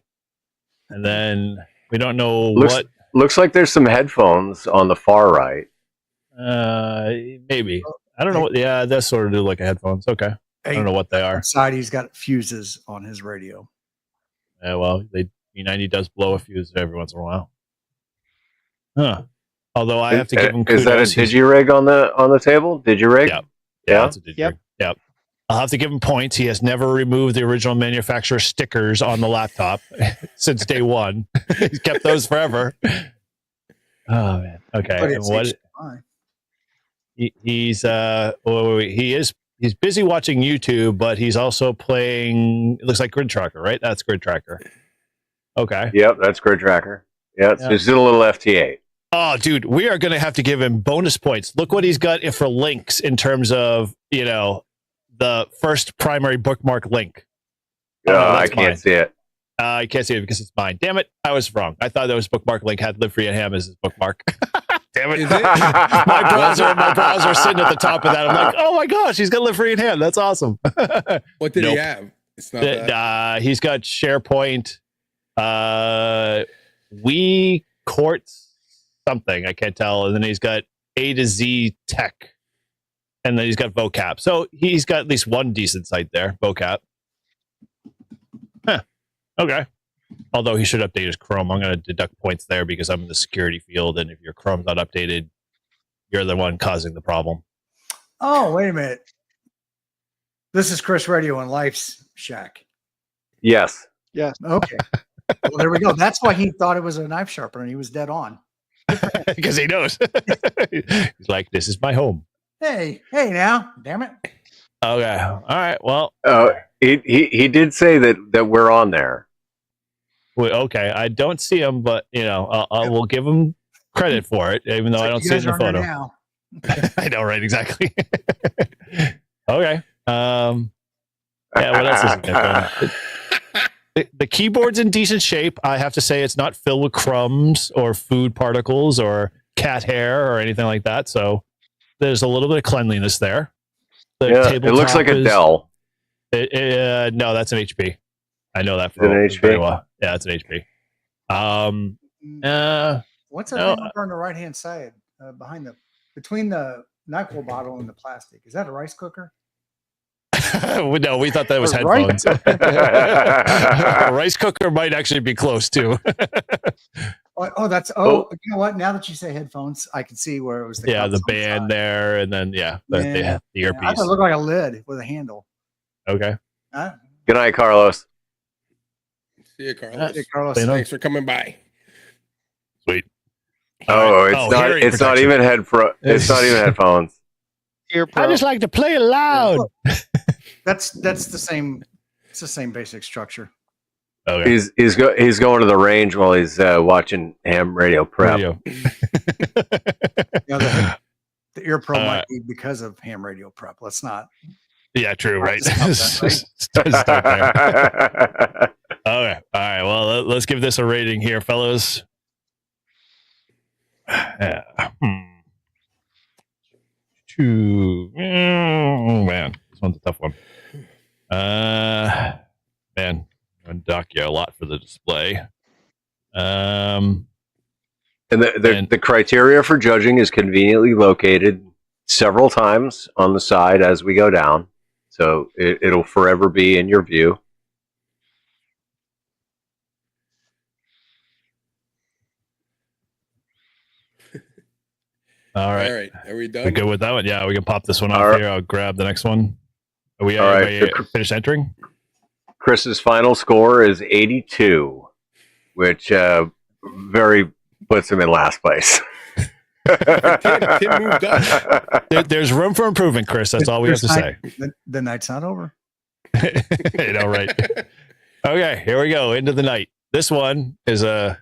And then we don't know what. Looks like there's some headphones on the far right. Maybe. I don't know what. Yeah, that sort of do like a headphones. Okay. I don't know what they are. Inside, he's got fuses on his radio. Yeah. Well, E90 does blow a fuse every once in a while. Huh. Although I have to give him kudos. Is that a digi-rig on the table? Digi-rig? Yeah. Yeah. That's a digi-rig. Yep. I'll have to give him points. He has never removed the original manufacturer stickers on the laptop since day one. He's kept those forever. Oh man. Okay. And what? He's he's busy watching YouTube, but he's also playing. It looks like Grid Tracker, right? That's Grid Tracker. Okay. Yep, that's Grid Tracker. Yeah, so he's doing a little FT8. Oh, dude, we are going to have to give him bonus points. Look what he's got for links in terms of, the first primary bookmark link. I can't see it. I can't see it because it's mine. Damn it. I was wrong. I thought that was bookmark link had Live Free and Ham as his bookmark. Damn it. my browser sitting at the top of that. I'm like, oh my gosh, he's got Live Free and Ham. That's awesome. What did he have? It's not that. He's got SharePoint, We Courts something. I can't tell. And then he's got A to Z Tech. And then he's got vocab. So he's got at least one decent site there, vocab. Huh. Okay. Although he should update his Chrome. I'm going to deduct points there because I'm in the security field. And if your Chrome's not updated, you're the one causing the problem. Oh, wait a minute. This is Chris Radio and Life's shack. Yes. Yes. Okay. Well, there we go. That's why he thought it was a knife sharpener and he was dead on. Because he knows. He's like, this is my home. Hey now. Damn it. Okay. All right. Well. He did say that we're on there. Okay. I don't see him, but, I will give him credit for it, even though I don't see it in the photo. Now. I know, right? Exactly. Okay. Yeah, what else is it? The keyboard's in decent shape. I have to say it's not filled with crumbs or food particles or cat hair or anything like that. So there's a little bit of cleanliness there. It looks like a Dell. No, that's an HP. I know that for an HP. Very well. Yeah, it's an HP. What's that thing over on the right hand side between the NyQuil bottle and the plastic? Is that a rice cooker? No, we thought that was headphones. A rice cooker might actually be close too. You know what? Now that you say headphones, I can see where it was. The band there, and then the earpiece. It looked like a lid with a handle. Okay. Good night, Carlos. See you, Carlos. Hey, Carlos. Thanks for coming by. Sweet. It's not even headphones. I just like to play it loud. That's the same. It's the same basic structure. Okay. He's going to the range while he's watching ham radio prep. The ear pro might be because of ham radio prep. Let's not. Yeah, true. Right. Right? Okay. All right. Well, let's give this a rating here, fellas. Man, this one's a tough one. Man, I'm gonna dock you a lot for the display. And the criteria for judging is conveniently located several times on the side as we go down, so it'll forever be in your view. All right. Are we done? We good with that one? Yeah, we can pop this one off here. I'll grab the next one. Are we finished entering? Chris's final score is 82. which very puts him in last place. Tim moved up. There's room for improvement, Chris. That's all we have to say. The night's not over. You know, right? Okay, here we go into the night. This one is a.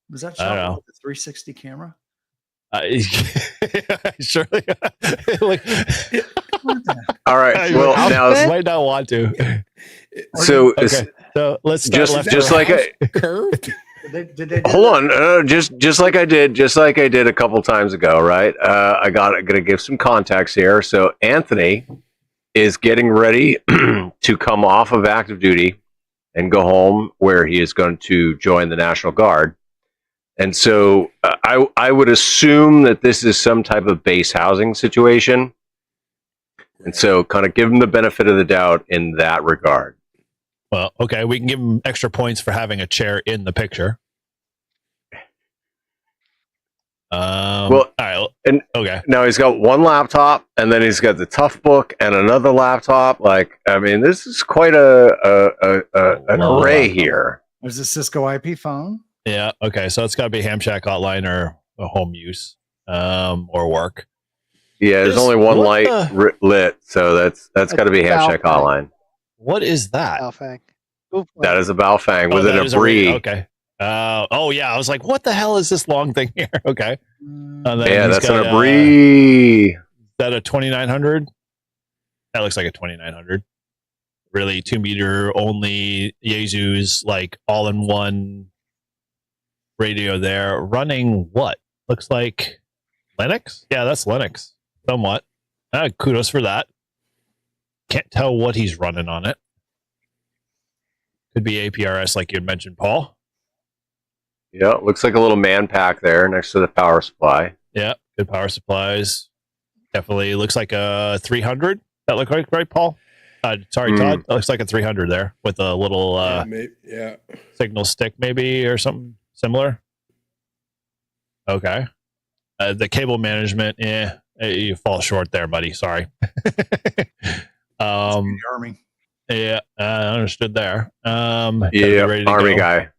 Was that I don't shot know. with the 360 camera? Surely. Like, All right. Well, now might not want to. so Okay, so let's start just like I Curved. Did they do hold that? on, just like I did a couple times ago, right? I'm gonna give some context here. So Anthony is getting ready to come off of active duty and go home, where he is going to join the National Guard. And so I would assume that this is some type of base housing situation. And so kind of give him the benefit of the doubt in that regard. Well, okay, we can give him extra points for having a chair in the picture. Well, all right, and okay. now he's got one laptop, and then he's got the Tough Book and another laptop. Like, I mean, this is quite an array here. There's a Cisco IP phone. Yeah, okay, so it's got to be ham shack hotline or a home use or work. Yeah, there's only one light lit, so that's got to be ham shack hotline. What is that? Baofeng. That is a Baofeng with that an is Abri. okay. Oh yeah, I was like, what the hell is this long thing here? Okay. Yeah, that's an Abri. Is that a 2900? That looks like a 2900. Really, 2 meter only Yaesu's like all-in-one radio there. Running what? Looks like Linux? Yeah, that's Linux. Somewhat. Kudos for that. Can't tell what he's running on it. Could be APRS like you had mentioned, Paul. Yeah, looks like a little man pack there next to the power supply. Yeah, good power supplies. Definitely looks like a 300. That look right, Paul? Sorry, Todd. That looks like a 300 there with a little signal stick maybe or something similar. Okay. The cable management, you fall short there, buddy. Sorry. The Army. Yeah, understood there. Yeah, Army guy.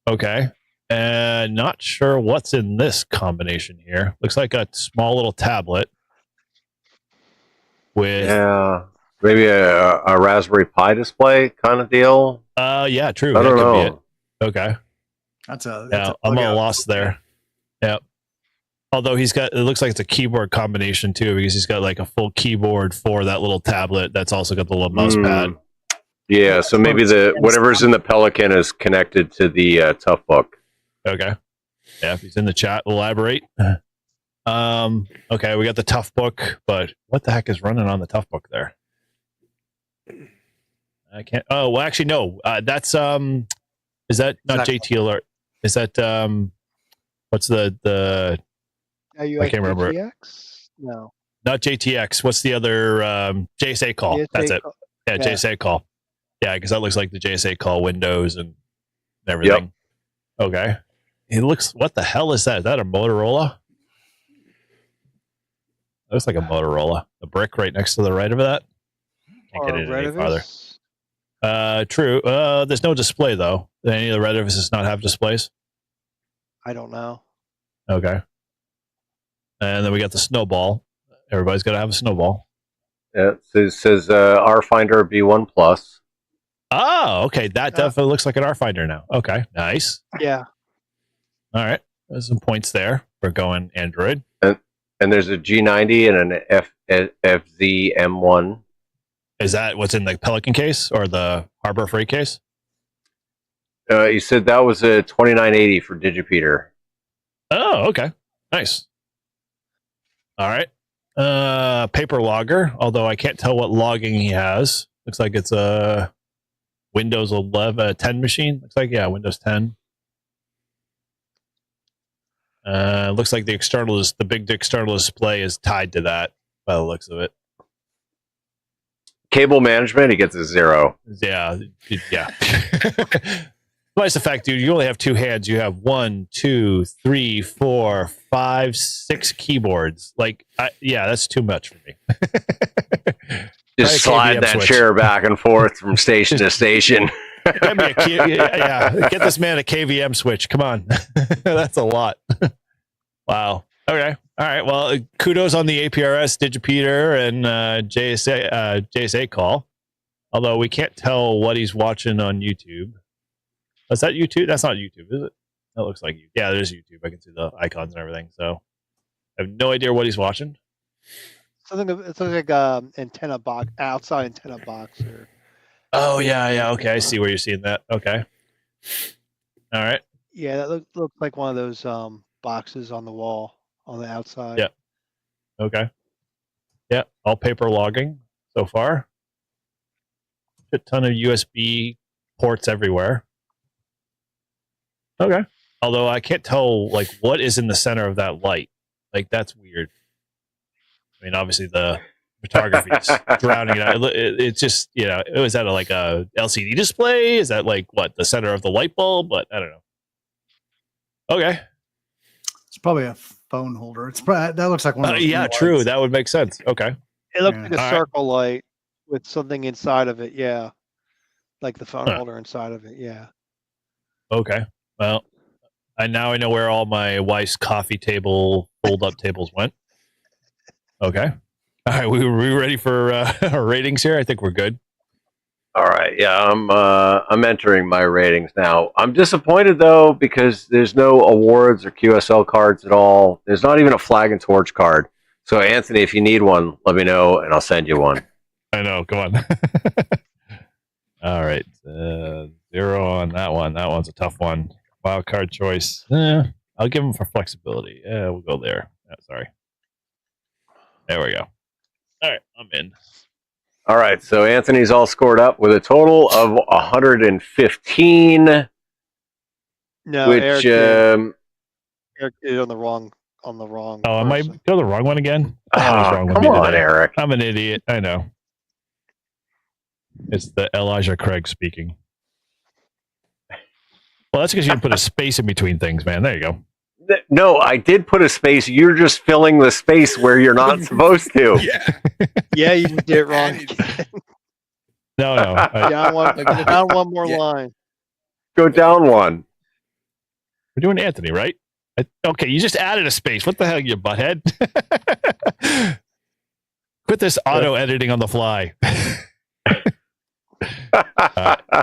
Okay. Not sure what's in this combination here. Looks like a small little tablet with maybe a Raspberry Pi display kind of deal. Yeah, true. I don't That could know. be it. Okay. That's a I'm a loss there. Yep. Although it looks like it's a keyboard combination too, because he's got like a full keyboard for that little tablet that's also got the little mouse pad. Yeah, so maybe whatever's in the Pelican is connected to the Tough Book. Okay. Yeah, if he's in the chat, elaborate. Okay, we got the Tough Book, but what the heck is running on the Tough Book there? I can't. Oh, well, actually, no. That's is that not JT Alert? Is that what's the? I can't remember. JTX? No, not JTX. What's the other JSA call? JSA That's it. call. Yeah, JSA call. Yeah, because that looks like the JSA call Windows and everything. Yep. Okay. It looks. What the hell is that? Is that a Motorola? That looks like a Motorola. The brick right next to the right of that. Can't get it any farther. True. There's no display though. Do any of the Red Edifices not have displays? I don't know. Okay. And then we got the snowball. Everybody's got to have a snowball. Yeah, it says R-Finder B1 Plus. Oh, okay. That definitely looks like an R-Finder now. Okay, nice. Yeah. All right. There's some points there for going Android. And there's a G90 and an FZ M1. Is that what's in the Pelican case or the Harbor Freight case? You said that was a 2980 for Digipeater. Oh, okay. Nice. All right. Paper logger, although I can't tell what logging he has. Looks like it's a Windows 11, 10 machine. Looks like, yeah, Windows 10. Looks like the big external display is tied to that by the looks of it. Cable management, he gets a 0. Yeah. But it's the fact, dude, you only have 2 hands. You have 1, 2, 3, 4, 5, 6 keyboards. Like, that's too much for me. Just slide that chair back and forth from station to station. Get me get this man a KVM switch. Come on. That's a lot. Wow. Okay. All right. Well, kudos on the APRS, Digipeater, and JSA call. Although we can't tell what he's watching on YouTube. Is that YouTube? That's not YouTube, is it? That looks like you. Yeah, there's YouTube. I can see the icons and everything. So I have no idea what he's watching. It's like antenna box, outside antenna box. Or... Oh yeah. Okay, I see where you're seeing that. Okay. All right. Yeah, that looks like one of those boxes on the wall on the outside. Yeah. Okay. Yeah, all paper logging so far. A ton of USB ports everywhere. Okay. Although I can't tell like what is in the center of that light. Like that's weird. I mean, obviously the photography is drowning it out. It's just, is that like a LCD display? Is that like what the center of the light bulb? But I don't know. Okay. It's probably a phone holder. It's probably, that looks like one of those. Yeah, true. That would make sense. Okay. It looks like a circle light with something inside of it. Yeah. Like the phone holder inside of it. Yeah. Okay. Well, I know where all my wife's coffee table fold-up tables went. Okay. All right. We ready for our ratings here? I think we're good. All right. Yeah, I'm entering my ratings now. I'm disappointed though because there's no awards or QSL cards at all. There's not even a flag and torch card. So Anthony, if you need one, let me know and I'll send you one. I know. Come on. All right. 0 on that one. That one's a tough one. Wild card choice. I'll give him for flexibility. Yeah, we'll go there. Sorry. There we go. All right. I'm in. All right, so Anthony's all scored up with a total of 115. No, which Eric did on the wrong. Oh, I might go the wrong one again. Wrong come on, Eric. I'm an idiot. I know. It's the Elijah Craig speaking. Well, that's because you didn't put a space in between things, man. There you go. No, I did put a space. You're just filling the space where you're not supposed to. Yeah, you did it wrong. No. Down one more line. Go down one. We're doing Anthony, right? Okay, you just added a space. What the hell, you butthead? Quit this auto editing on the fly.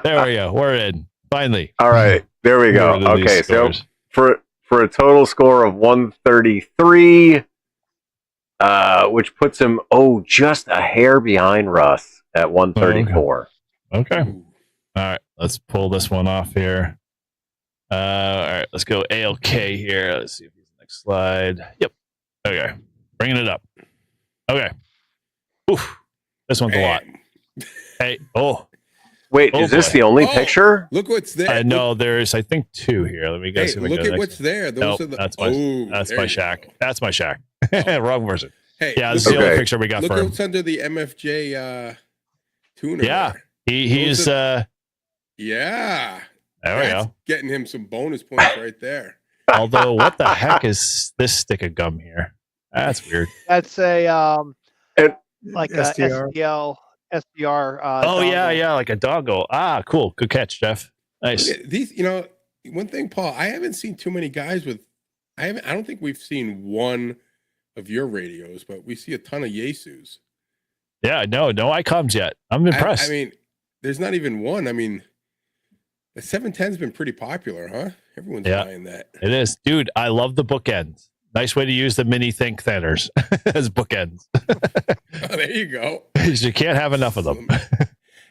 There we go. We're in. Finally. All right. There we go. Okay, so for a total score of 133, which puts him just a hair behind Russ at 134. Okay. All right, let's pull this one off here. All right, let's go ALK here. Let's see if he's the next slide. Yep. Okay, bringing it up. Okay. Oof. This one's a lot. Hey. Wait, is this the only picture? Look what's there. I know there's, I think, 2 here. Let me go see. Look at what's there. Those are the, that's my shack. That's my shack. Wrong person. Hey, yeah, this is the only picture we got look for him. Look what's under the MFJ tuner. Yeah, he's yeah. There we go. Getting him some bonus points right there. Although, what the heck is this stick of gum here? That's weird. That's a like SDR. SDR. Oh dongle. yeah, like a dongle. Ah, cool. Good catch, Jeff. Nice. These, one thing, Paul, I haven't seen too many guys with. I don't think we've seen one of your radios, but we see a ton of Yaesus. Yeah, no icons yet. I'm impressed. I mean, there's not even one. I mean, the 710's been pretty popular, huh? Everyone's buying that. It is, dude. I love the bookends. Nice way to use the mini think thinners as bookends. Oh, there you go. You can't have enough of them.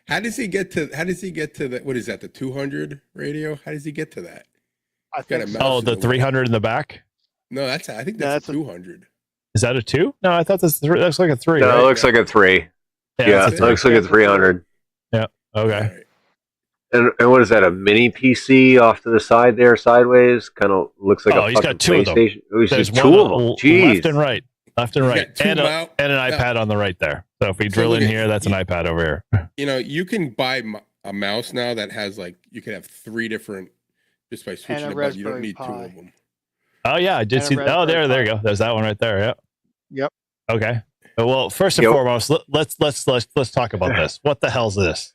How does he get to that? What is that? The 200 radio? How does he get to that? I think the 300 in the back. No, I think that's a 200. Is that a 2? No, I thought that's looks like a 3. No, right? it looks like a 3. Yeah, it looks like a 300. Yeah. Okay. Right. And what is that? A mini PC off to the side there, sideways? Kind of looks like he's got 2 of them. There's 2 of them. Jeez. Left and right, and an iPad on the right there. So if we drill in here, that's an iPad over here. You can buy a mouse now that has you can have 3 different just by switching the button. You don't need 2 of them. Oh yeah, I did see. Oh, there you go. There's that one right there. Yep. Yep. Okay. Well, first and foremost, let's talk about this. What the hell's this,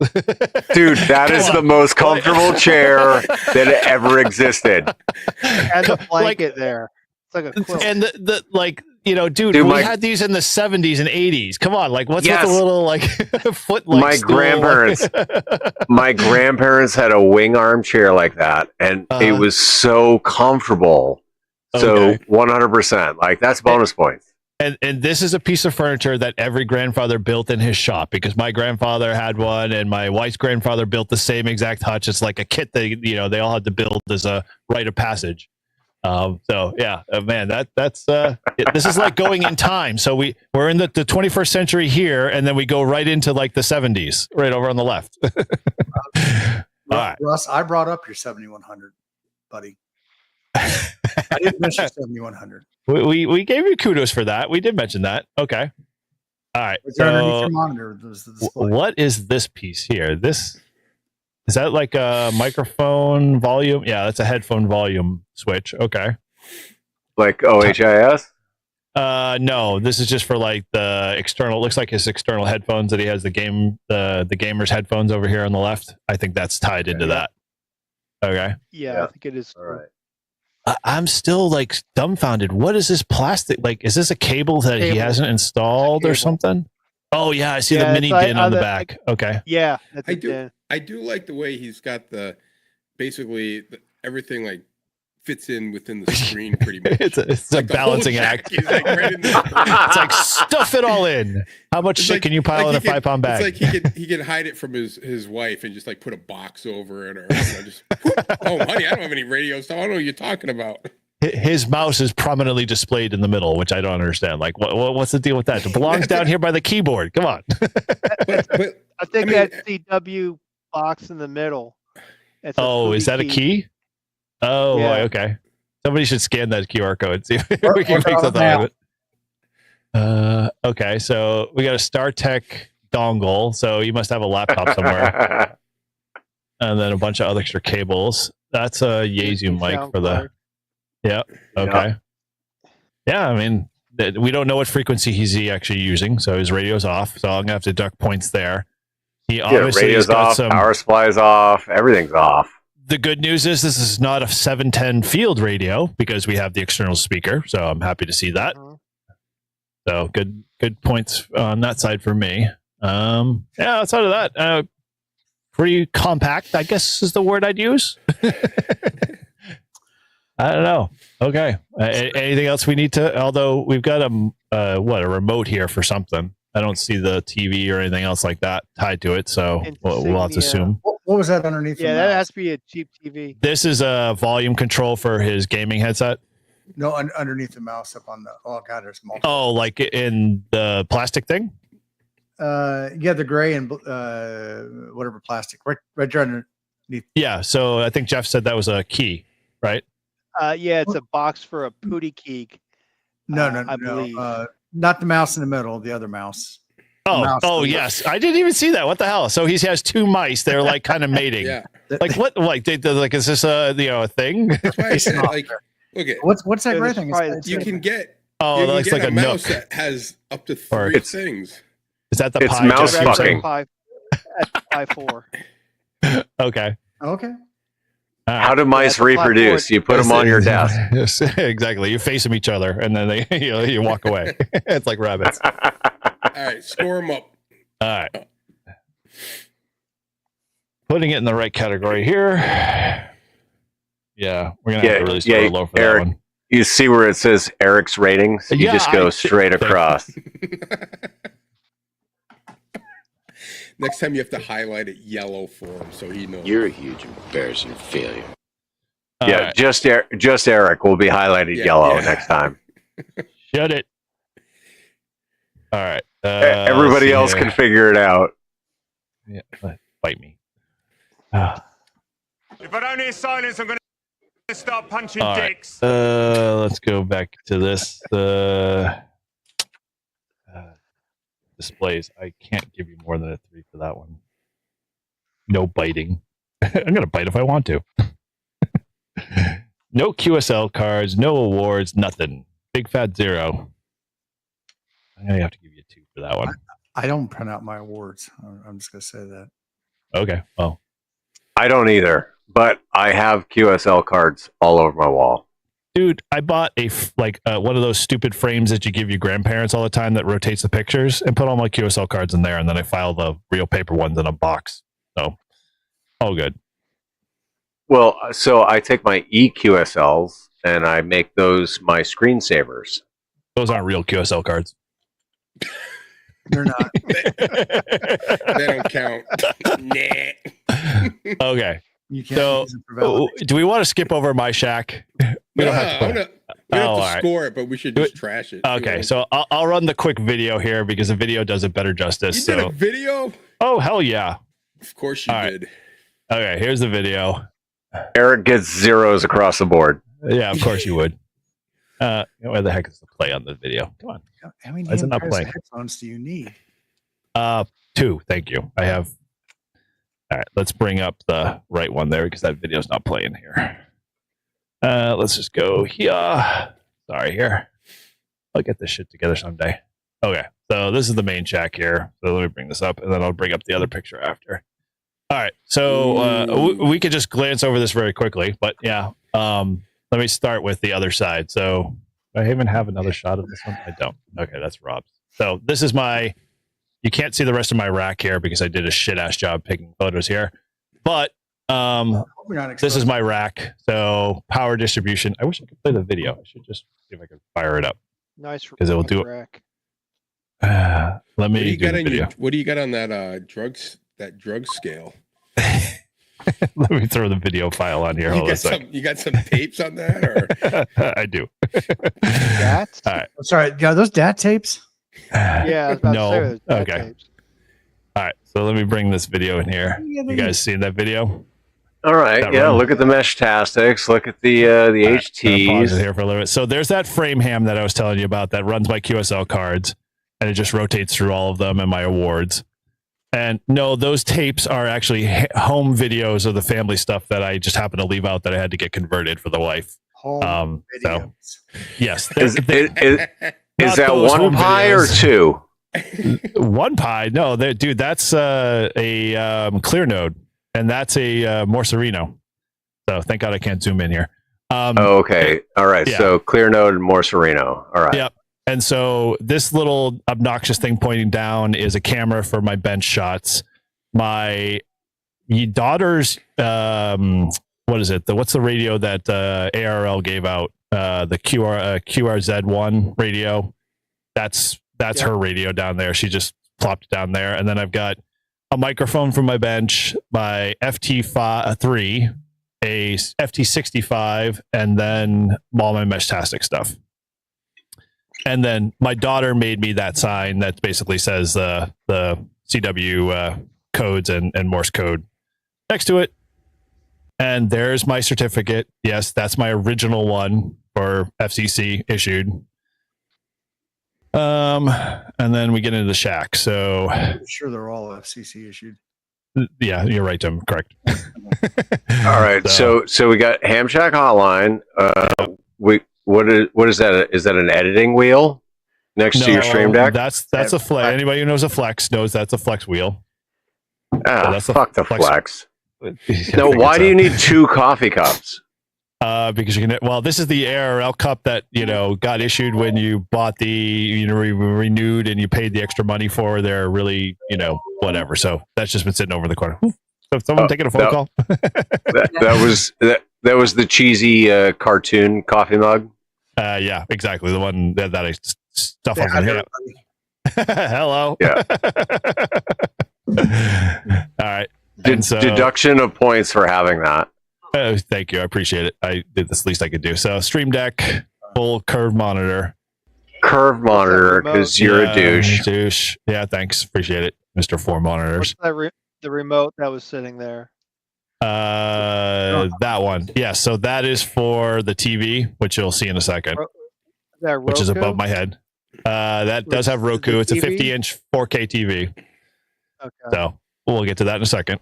dude? That is the most comfortable chair that ever existed. And the blanket there. It's like a quilt. And the like, dude, we had these in the 70s and 80s. Come on, like, what's with the little like foot? Like, my grandparents, my grandparents had a wing armchair like that, and it was so comfortable. So 100%, like that's bonus points. And this is a piece of furniture that every grandfather built in his shop, because my grandfather had one and my wife's grandfather built the same exact hutch. It's like a kit they all had to build as a rite of passage. So yeah, man, that's this is like going in time. So we're in the 21st century here, and then we go right into like the 70s, right over on the left. All right. Russ, I brought up your 7100, buddy. I didn't mention 7100. We gave you kudos for that. We did mention that. Okay. All right. Underneath your monitor, what is this piece here? Is that like a microphone volume? Yeah, that's a headphone volume switch. Okay. Like OHIS? No, this is just for like the external. Looks like his external headphones that he has. The gamer's headphones over here on the left. I think that's tied into that. Okay. Yeah, I think it is. All right. I'm still like dumbfounded. What is this plastic? Like, is this a cable that he hasn't installed or something? Oh yeah, I see the mini din on the back. Okay. Yeah, I do like the way he's got everything like fits in within the screen pretty much. it's like a balancing act. It's like stuff it all in. How much shit can you pile in a 5-pound bag? It's like he can hide it from his wife and just like put a box over it, or just oh honey, I don't have any radio stuff. I don't know what you're talking about. His mouse is prominently displayed in the middle, which I don't understand. Like, what's the deal with that? It belongs down here by the keyboard. Come on. But I think that CW box in the middle. Is that a key? Oh, yeah. Okay. Somebody should scan that QR code and see if we can make something out of it. Okay, so we got a StarTech dongle, so you must have a laptop somewhere. And then a bunch of other extra cables. That's a Yaesu mic for the... Yeah, okay. Yeah, I mean, we don't know what frequency he's actually using, so his radio's off, so I'm going to have to duck points there. He obviously radio's off, power supply's off, everything's off. The good news is this is not a 710 field radio because we have the external speaker, so I'm happy to see that. So good points on that side for me. Outside of that, pretty compact, I guess is the word I'd use. I don't know. Okay. Anything else we need to? Although we've got a remote here for something. I don't see the TV or anything else like that tied to it, so we'll have to assume. What was that underneath? Yeah, that has to be a cheap TV. This is a volume control for his gaming headset. No, underneath the mouse up on the. Oh god, there's multiple. Oh, like in the plastic thing. Yeah, the gray and whatever plastic, right underneath. Yeah, so I think Jeff said that was a key, right? Yeah, it's a box for a Pooty key. No, I believe. Not the mouse in the middle, the other mouse. Yes. I didn't even see that. What the hell? So he has two mice. They're like kind of mating. Yeah. Like what? Like is this a thing? That's why I said, like, look at what's that great thing? You can get that's like a mouse Nook that has up to 3 things. Is that the it's pie? Mouse fucking. 5.4. Okay. How do mice reproduce? You put them on your desk. Yes, exactly. You face them each other, and then they you walk away. It's like rabbits. All right, score them up. All right. Putting it in the right category here. Yeah, we're gonna have to really score low for Eric, that one. You see where it says Eric's ratings? You just go straight across. Next time you have to highlight it yellow for him so he knows. You're a huge embarrassing failure. Right. just Eric will be highlighted yellow next time. Shut it. All right. Everybody else can figure it out. Yeah, bite me. If I don't hear silence, I'm going to start punching dicks. Let's go back to this. Displays. I can't give you more than a 3 for that one. No biting. I'm gonna bite if I want to. No QSL cards, no awards, nothing. Big fat 0. I have to give you a 2 for that one. I don't print out my awards. I'm just gonna say that. Okay. Well, I don't either, but I have QSL cards all over my wall. dude, I bought one of those stupid frames that you give your grandparents all the time that rotates the pictures, and put all my QSL cards in there, and then I file the real paper ones in a box. So, all good. Well, so I take my EQSLs and I make those my screensavers. Those aren't real QSL cards. They're not. They don't count. Nah. Okay. You can't So, use it for validation. do we want to skip over my shack? We don't have to. We don't have to score it, but we should just trash it. Okay, so I'll run the quick video here because the video does it better justice. You did a video? Oh, hell yeah. Of course you did. Okay, here's the video. Eric gets zeros across the board. Yeah, of course you would. Where the heck is the play on the video? Come on. How many Why is it not pairs of playing? headphones do you need? 2, thank you. I have. All right, let's bring up the right one there because that video's not playing here. Let's just go here. Sorry, here. I'll get this shit together someday. Okay, so this is the main shack here. So let me bring this up, and then I'll bring up the other picture after. All right, so we could just glance over this very quickly, but yeah, let me start with the other side. So do I even have another shot of this one? I don't. Okay, that's Rob's. So this is my. You can't see the rest of my rack here because I did a shit ass job picking photos here, but this is my rack. So power distribution. I wish I could play the video. I should just see if I can fire it up. Nice, because it will do rack. it. Let me do the video. What do you got on that drug scale? Let me throw the video file on here. Hold on a second. You got some tapes on that, or I do. DAT? All right. I'm sorry. Are those DAT tapes? Yeah. I was about No. To say those Okay. tapes. All right. So let me bring this video in here. You guys seen that video? All right. That Yeah. run? Look at the Meshtastics. Look at the All right, I'm gonna pause HTs. it here for a little bit. So there's that frame ham that I was telling you about that runs my QSL cards, and it just rotates through all of them and my awards. And no, those tapes are actually home videos of the family stuff that I just happened to leave out that I had to get converted for the wife. Home So yes, Is that those one home pie videos. or 2? One pie? No, dude, that's a clear node, and that's a Morcerino. So thank God I can't zoom in here. Okay. All right. Yeah. So clear node and more Sereno. All right. Yep. And so this little obnoxious thing pointing down is a camera for my bench shots. My daughter's what is it? What's the radio that ARL gave out? The QRZ1 radio. That's her radio down there. She just plopped it down there. And then I've got a microphone from my bench, my FT3, a FT65, and then all my Meshtastic stuff. And then my daughter made me that sign that basically says the CW codes and Morse code next to it. And there's my certificate. Yes, that's my original one for FCC issued. And then we get into the shack. So I'm sure they're all FCC issued. Yeah, you're right, Tim. Correct. All right. So we got Ham Shack Hotline. What is that? Is that an editing wheel next to your Stream Deck? That's a flex. Anybody who knows a flex knows that's a flex wheel. Fuck the flex. No, why do you need 2 coffee cups? Because you can. Well, this is the ARL cup that got issued when you bought the renewed and you paid the extra money for. They're really whatever. So that's just been sitting over in the corner. So someone taking a phone call. that was the cheesy cartoon coffee mug. Yeah, exactly. The one that I stuff on my head. Hello. Yeah. All right. Deduction of points for having that. Thank you. I appreciate it. I did the least I could do. So Stream Deck, full curve monitor. Curve monitor, because you're a douche. Yeah, thanks. Appreciate it, Mr. 4 monitors. What's the remote that was sitting there? That one. Yeah, so that is for the TV, which you'll see in a second. Which is above my head. That does have Roku. It's a 50-inch 4K TV. Okay. So we'll get to that in a second.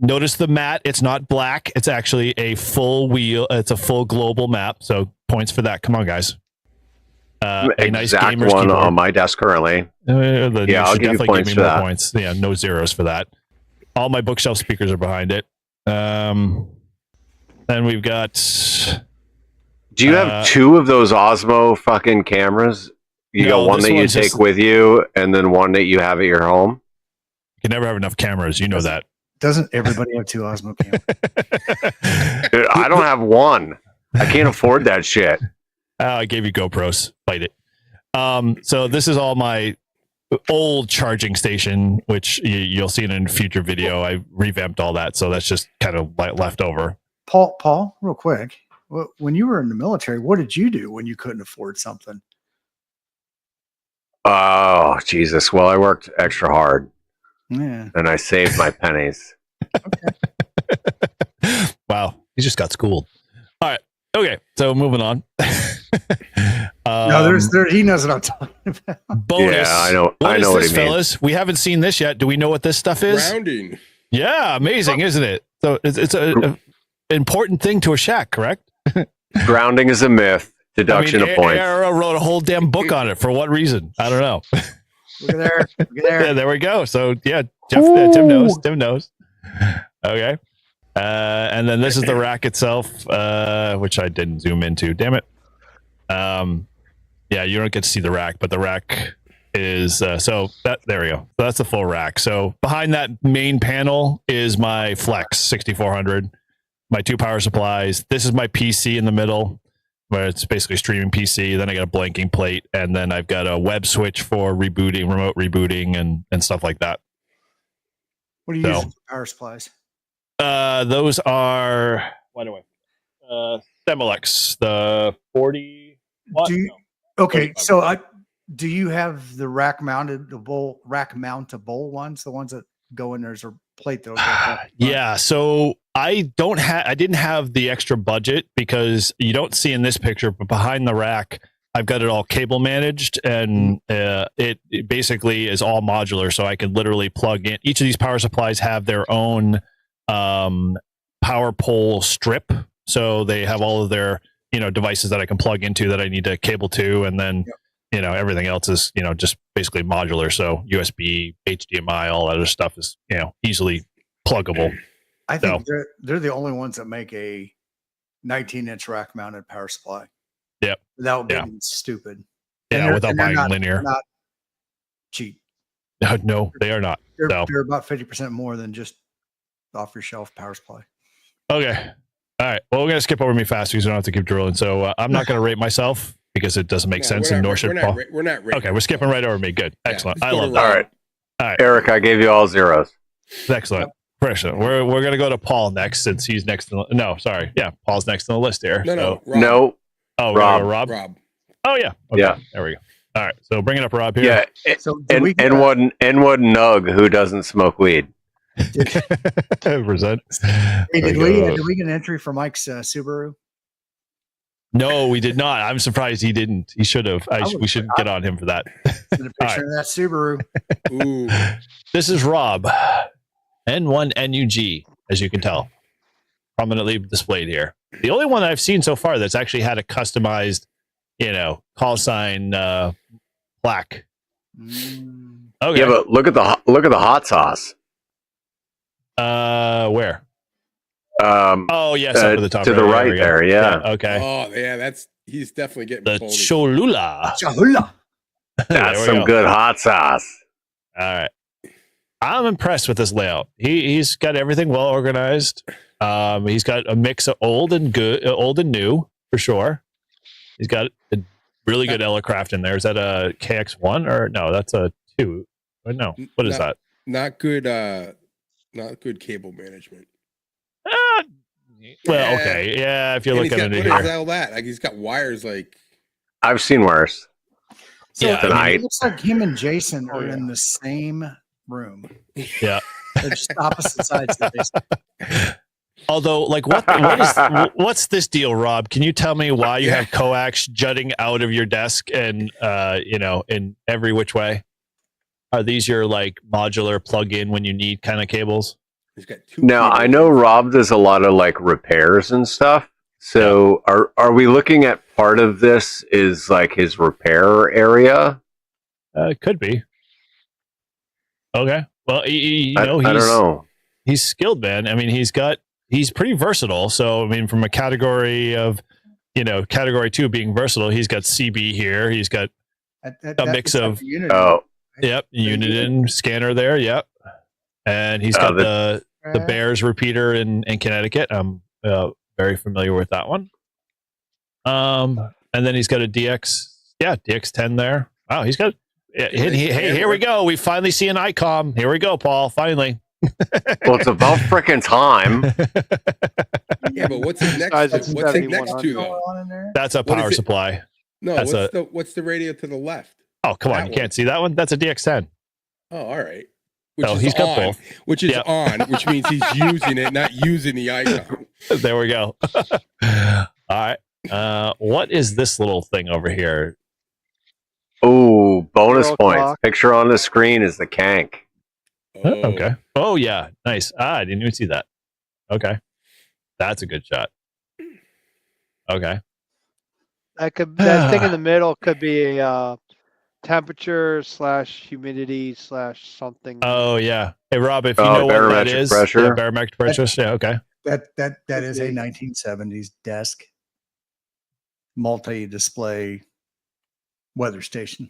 Notice the mat. It's not black. It's actually a full wheel. It's a full global map. So points for that. Come on, guys. a nice exact gamer's one keyboard. On my desk currently. Yeah, I'll give you points for more that. points. Yeah, no zeros for that. All my bookshelf speakers are behind it. Then we've got. Do you have two of those Osmo fucking cameras? You got one that you take with you, and then one that you have at your home. You can never have enough cameras. You know that. Doesn't everybody have two Osmo cameras? Dude, I don't have one. I can't afford that shit. I gave you GoPros. Fight it. So this is all my old charging station, which you'll see in a future video. I revamped all that, so that's just kind of left over. Paul, real quick. When you were in the military, what did you do when you couldn't afford something? Oh, Jesus. Well, I worked extra hard. Yeah. And I saved my pennies. Okay. Wow. He just got schooled. All right. Okay. So moving on. No, he knows what I'm talking about. Bonus. Yeah, I know. What I know is what this, he means. fellas? We haven't seen this yet. Do we know what this stuff is? Grounding. Yeah. Amazing, isn't it? So it's a important thing to a shack, correct? Grounding is a myth. Deduction of points. Era wrote a whole damn book on it. For what reason? I don't know. Look at there. Look at there. Yeah, there we go. So yeah, Tim knows. Tim knows. Okay. And then this is the rack itself, which I didn't zoom into. Damn it. Yeah, you don't get to see the rack, but the rack is so that there we go. So that's the full rack. So behind that main panel is my Flex 6400, my two power supplies. This is my PC in the middle, where it's basically streaming PC. Then I got a blanking plate, and then I've got a web switch for rebooting, remote rebooting, and stuff like that. What do you use for power supplies? Those are Semilex, the 40 watt. Okay, so do you have the rack mountable ones, the ones that go in there's a plate that goes Yeah, so I didn't have the extra budget because you don't see in this picture, but behind the rack I've got it all cable managed, and it basically is all modular, so I can literally plug in. Each of these power supplies have their own power pole strip, so they have all of their devices that I can plug into that I need to cable to, and then everything else is just basically modular. So USB, HDMI, all that other stuff is easily pluggable. I think they're the only ones that make a 19-inch rack mounted power supply. Yep. Without being stupid. Yeah, without buying linear. Not cheap. No, they are not. They're about 50% more than just off your shelf power supply. Okay. All right. Well, we're going to skip over me fast because we don't have to keep drilling. So I'm not going to rate myself because it doesn't make sense, and nor should Paul. We're not rating. Okay, we're skipping right over me. Good. Excellent. I love that. All right. Eric, I gave you all zeros. Excellent. Pressure. We're going to go to Paul next since he's next to the, no, sorry. Yeah, Paul's next on the list here. No. Oh, Rob. Rob. Oh, yeah. Okay. Yeah. There we go. All right. So bring it up, Rob, here. Yeah. N1 Nug who doesn't smoke weed. 100%. Hey, did we get an entry for Mike's Subaru? No, we did not. I'm surprised he didn't. He should have. We should get on him for that. Send a picture of that Subaru. Ooh. This is Rob. N1 NUG, as you can tell. Prominently displayed here. The only one that I've seen so far that's actually had a customized, call sign plaque. Okay. Yeah, but look at the hot sauce. Where? Oh yes, up at the top, to the right there. Yeah. Okay. Oh yeah, he's definitely getting the Cholula. That's some good hot sauce. All right. I'm impressed with this layout. He's got everything well organized. He's got a mix of old and new for sure. He's got a really good Elecraft in there. Is that a KX1 or no? That's a 2. Or no, what is that? Not good. Not good cable management. Well, okay, yeah. If you're looking at it here, what is all that? Like he's got wires. Like I've seen worse. So tonight. It looks like him and Jason are in the same room. Yeah, they're just opposite sides of this. Although, like, what's this deal, Rob? Can you tell me why you have coax jutting out of your desk and in every which way? Are these your like modular plug-in when you need kind of cables? He's got 2 Now I know Rob does a lot of like repairs and stuff. So are we looking at part of this is like his repair area? It could be. Okay. Well, I don't know. He's skilled, man. I mean, he's pretty versatile. So, I mean, from a category of, category 2 being versatile, he's got CB here. He's got a mix of, Uniden scanner there. Yep. And he's got the Bears repeater in Connecticut. I'm very familiar with that one. And then he's got a DX10 there. Wow, he's got. Hey, here we go. We finally see an ICOM. Here we go, Paul. Finally. Well, it's about freaking time. Yeah, but what's it next? What's it next to though? That's a power supply. No, what's the radio to the left? Oh, come on! You can't see that one. That's a DX10. Oh, all right. He's got both. Which is on, which means he's using it, not using the icon. There we go. All right. What is this little thing over here? Oh, bonus points. Clock. Picture on the screen is the Kank. Oh. Okay. Oh, yeah. Nice. I didn't even see that. Okay. That's a good shot. Okay. That thing in the middle could be a temperature / humidity / something. Oh, yeah. Hey, Rob, if you know what that is. Pressure. Barometric pressure. Yeah, okay. That is a 1970s desk multi-display weather station.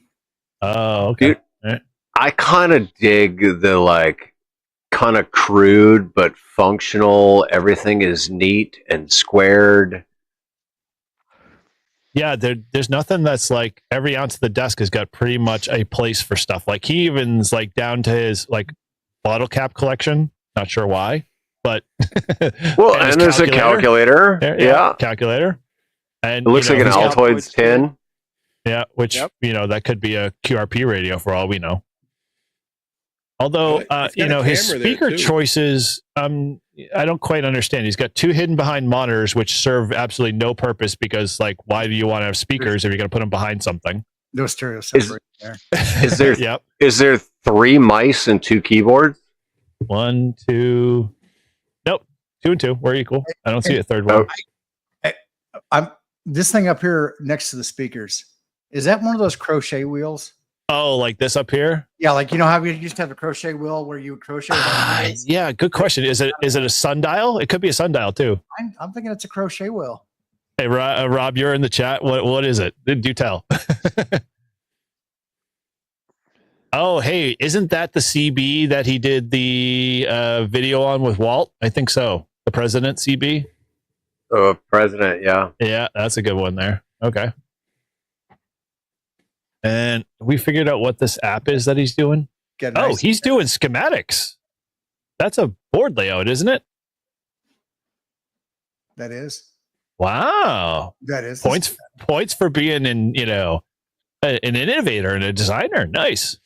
Oh, okay. Dude, I kind of dig the kind of crude but functional. Everything is neat and squared. Yeah, there's nothing that's like every ounce of the desk has got pretty much a place for stuff. Like he even's like down to his bottle cap collection. Not sure why, but well, and there's a calculator. Yeah, calculator. And it looks like an Altoids tin. Yeah, which that could be a QRP radio for all we know. Although his speaker choices, I don't quite understand. He's got 2 hidden behind monitors, which serve absolutely no purpose because, why do you want to have speakers if you're going to put them behind something? No stereo separation there. Is there? Yep. Is there 3 mice and 2 keyboards? 1, 2. Nope, 2 and 2. We're equal. I don't see a third one. I'm this thing up here next to the speakers. Is that one of those crochet wheels? Oh, like this up here? Yeah, how we used to have a crochet wheel where you would crochet. Yeah, good question. Is it a sundial? It could be a sundial too. I'm thinking it's a crochet wheel. Hey, Rob, you're in the chat. What is it? Do tell. Oh, hey, isn't that the CB that he did the video on with Walt? I think so. The President CB. Oh, President, yeah. Yeah, that's a good one there. Okay. And we figured out what this app is that he's doing. He's doing schematics. That's a board layout, isn't it? That is. Wow. That is. Points for being an innovator and a designer. Nice.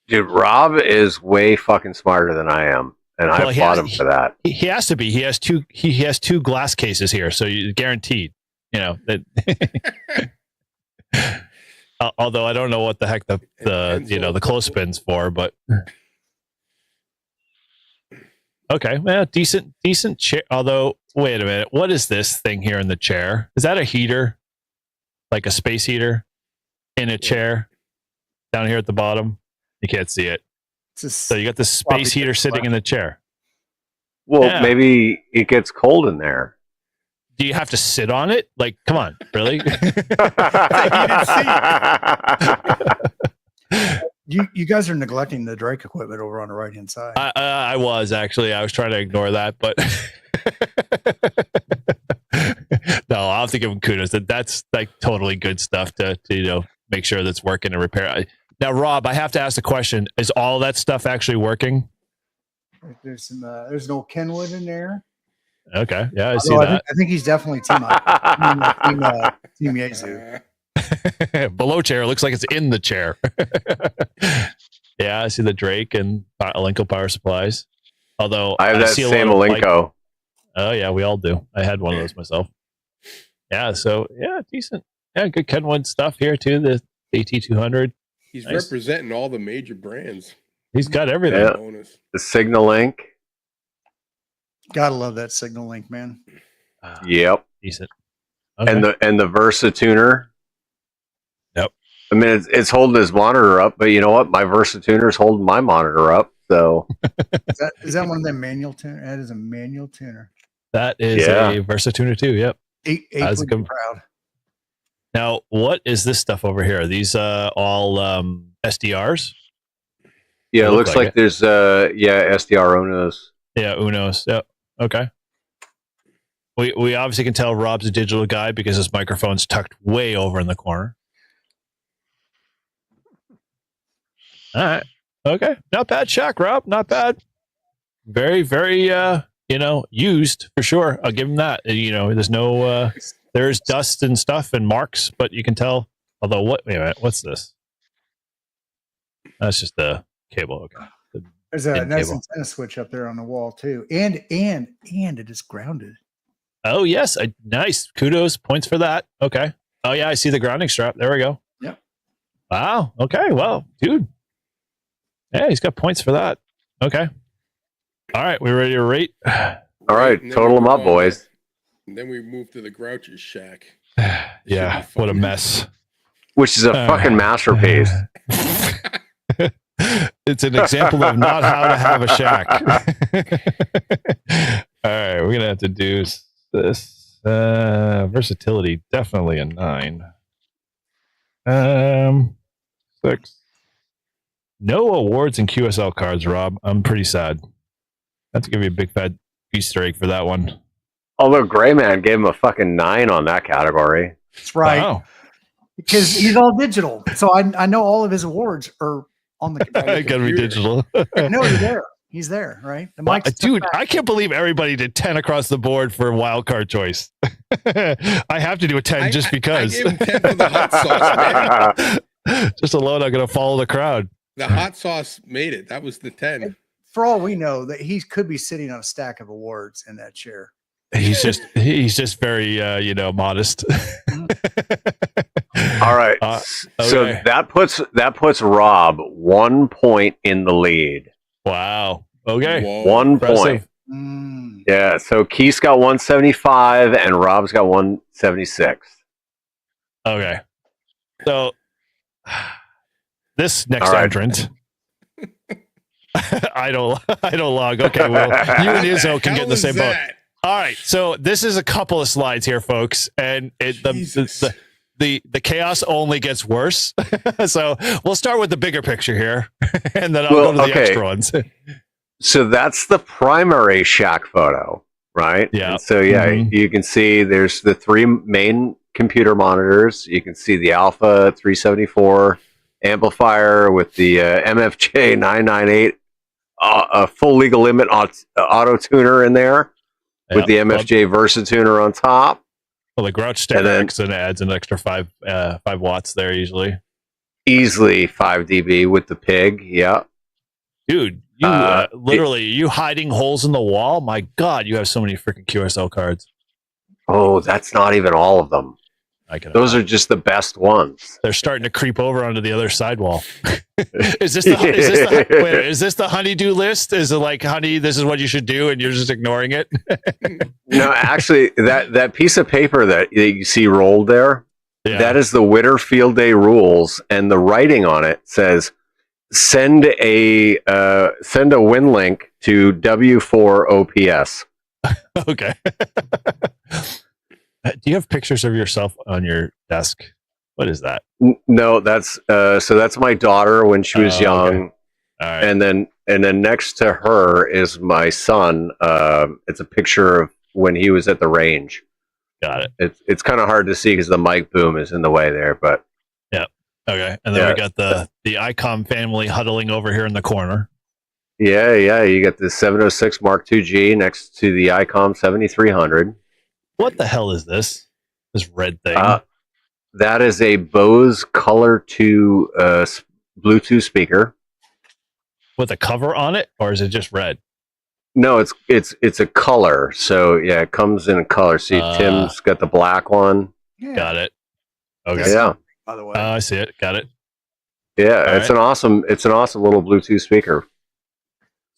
Dude, Rob is way fucking smarter than I am. And I applaud him for that. He has to be. He has two glass cases here, so you guaranteed. That. Although I don't know what the heck the clothespin's for, but okay, well, decent chair. Although, wait a minute, what is this thing here in the chair? Is that a heater, like a space heater, in a chair down here at the bottom? You can't see it. So you got the space heater sitting in the chair. Well, maybe it gets cold in there. Do you have to sit on it? Come on, really? You guys are neglecting the Drake equipment over on the right hand side. I was trying to ignore that, but no, I'll have to give him kudos. That's totally good stuff to make sure that's working and repair. Now, Rob, I have to ask the question: is all that stuff actually working? There's no Kenwood in there. Okay, yeah, I see that. I think he's definitely team Yazoo. Below chair looks like it's in the chair. Yeah, I see the Drake and Alinco power supplies. Although I have that same Alinco. Oh yeah, we all do. I had one of those myself. Yeah, so yeah, decent. Yeah, good Kenwood stuff here too. The AT200. He's representing all the major brands. He's got everything. Yeah. The Signal Link. Gotta love that Signal Link, man. Yep. Decent. Okay. and the Versa tuner. Yep. I mean, it's holding his monitor up, but you know what? My Versa tuner is holding my monitor up. So is that one of them manual tuner? That is a manual tuner. That is a Versa tuner too. Yep. Eight would be proud. Now, what is this stuff over here? Are these all SDRs? Yeah, it looks like there's SDR Unos. Yeah, Unos. Yep. Okay. We obviously can tell Rob's a digital guy because his microphone's tucked way over in the corner. All right. Okay. Not bad shack, Rob. Not bad. Very, very used for sure. I'll give him that. There's no there's dust and stuff and marks, but you can tell. Although wait a minute, what's this? That's just the cable. Okay. There's a nice antenna switch up there on the wall too. And it is grounded. Oh yes. Nice. Kudos. Points for that. Okay. Oh yeah, I see the grounding strap. There we go. Yep. Wow. Okay. Well, dude. Yeah, he's got points for that. Okay. All right, we ready to rate? All right, total them up, boys. And then we move to the Grouch's shack. Yeah, what a mess. Which is a fucking masterpiece. It's an example of not how to have a shack. All right, we're going to have to do this. Versatility, definitely a 9. 6. No awards in QSL cards, Rob. I'm pretty sad. I have to give you a big fat Easter egg for that one. Although Gray Man gave him a fucking 9 on that category. That's right. Wow. Because he's all digital. So I know all of his awards are on the computer. Gotta be digital. No, he's there. He's there, right? The mic's dude, I can't believe everybody did 10 across the board for wild card choice. I have to do a 10 just because. I gave him 10 for the hot sauce, man. Just alone, I'm going to follow the crowd. The hot sauce made it. That was the 10. For all we know, that he could be sitting on a stack of awards in that chair. He's just very modest. All right. Okay. So that puts Rob 1 point in the lead. Wow. Okay. Whoa. 1 point. Yeah. So Keith's got 175 and Rob's got 176. Okay. So this next entrant. I don't log. Okay, well, you and Izzo can get in the same boat. All right, so this is a couple of slides here, folks, and the chaos only gets worse. So we'll start with the bigger picture here, and then I'll go to the extra ones. So that's the primary shack photo, right? Yeah. And so you can see there's the 3 main computer monitors. You can see the Alpha 374 amplifier with the MFJ 998 a full legal limit auto tuner in there with the MFJ Versa tuner on top. Well, the Grouch Stereo adds an extra 5 watts there usually. Easily 5 dB with the pig. Yeah, dude, you literally you hiding holes in the wall. My God, you have so many freaking QSL cards. Oh, that's not even all of them. Those are just the best ones. They're starting to creep over onto the other sidewall. Is this the honeydew list? Is it like, honey, this is what you should do, and you're just ignoring it? No, actually, that piece of paper that you see rolled there, that is the Witter Field Day rules, and the writing on it says, send a win link to W4OPS. Okay. Do you have pictures of yourself on your desk? What is that? No, that's my daughter when she was young. Okay. All right. And then next to her is my son. It's a picture of when he was at the range. Got it. It's kind of hard to see because the mic boom is in the way there, but yeah. Okay. And then we got the ICOM family huddling over here in the corner. Yeah. You got the 706 Mark II-G next to the ICOM 7300. What the hell is this? This red thing? That is a Bose Color 2 Bluetooth speaker with a cover on it, or is it just red? No, it's a color. So yeah, it comes in a color. See, Tim's got the black one. Yeah. Got it. Okay. Yeah. By the way, I see it. Got it. Yeah, it's an awesome little Bluetooth speaker.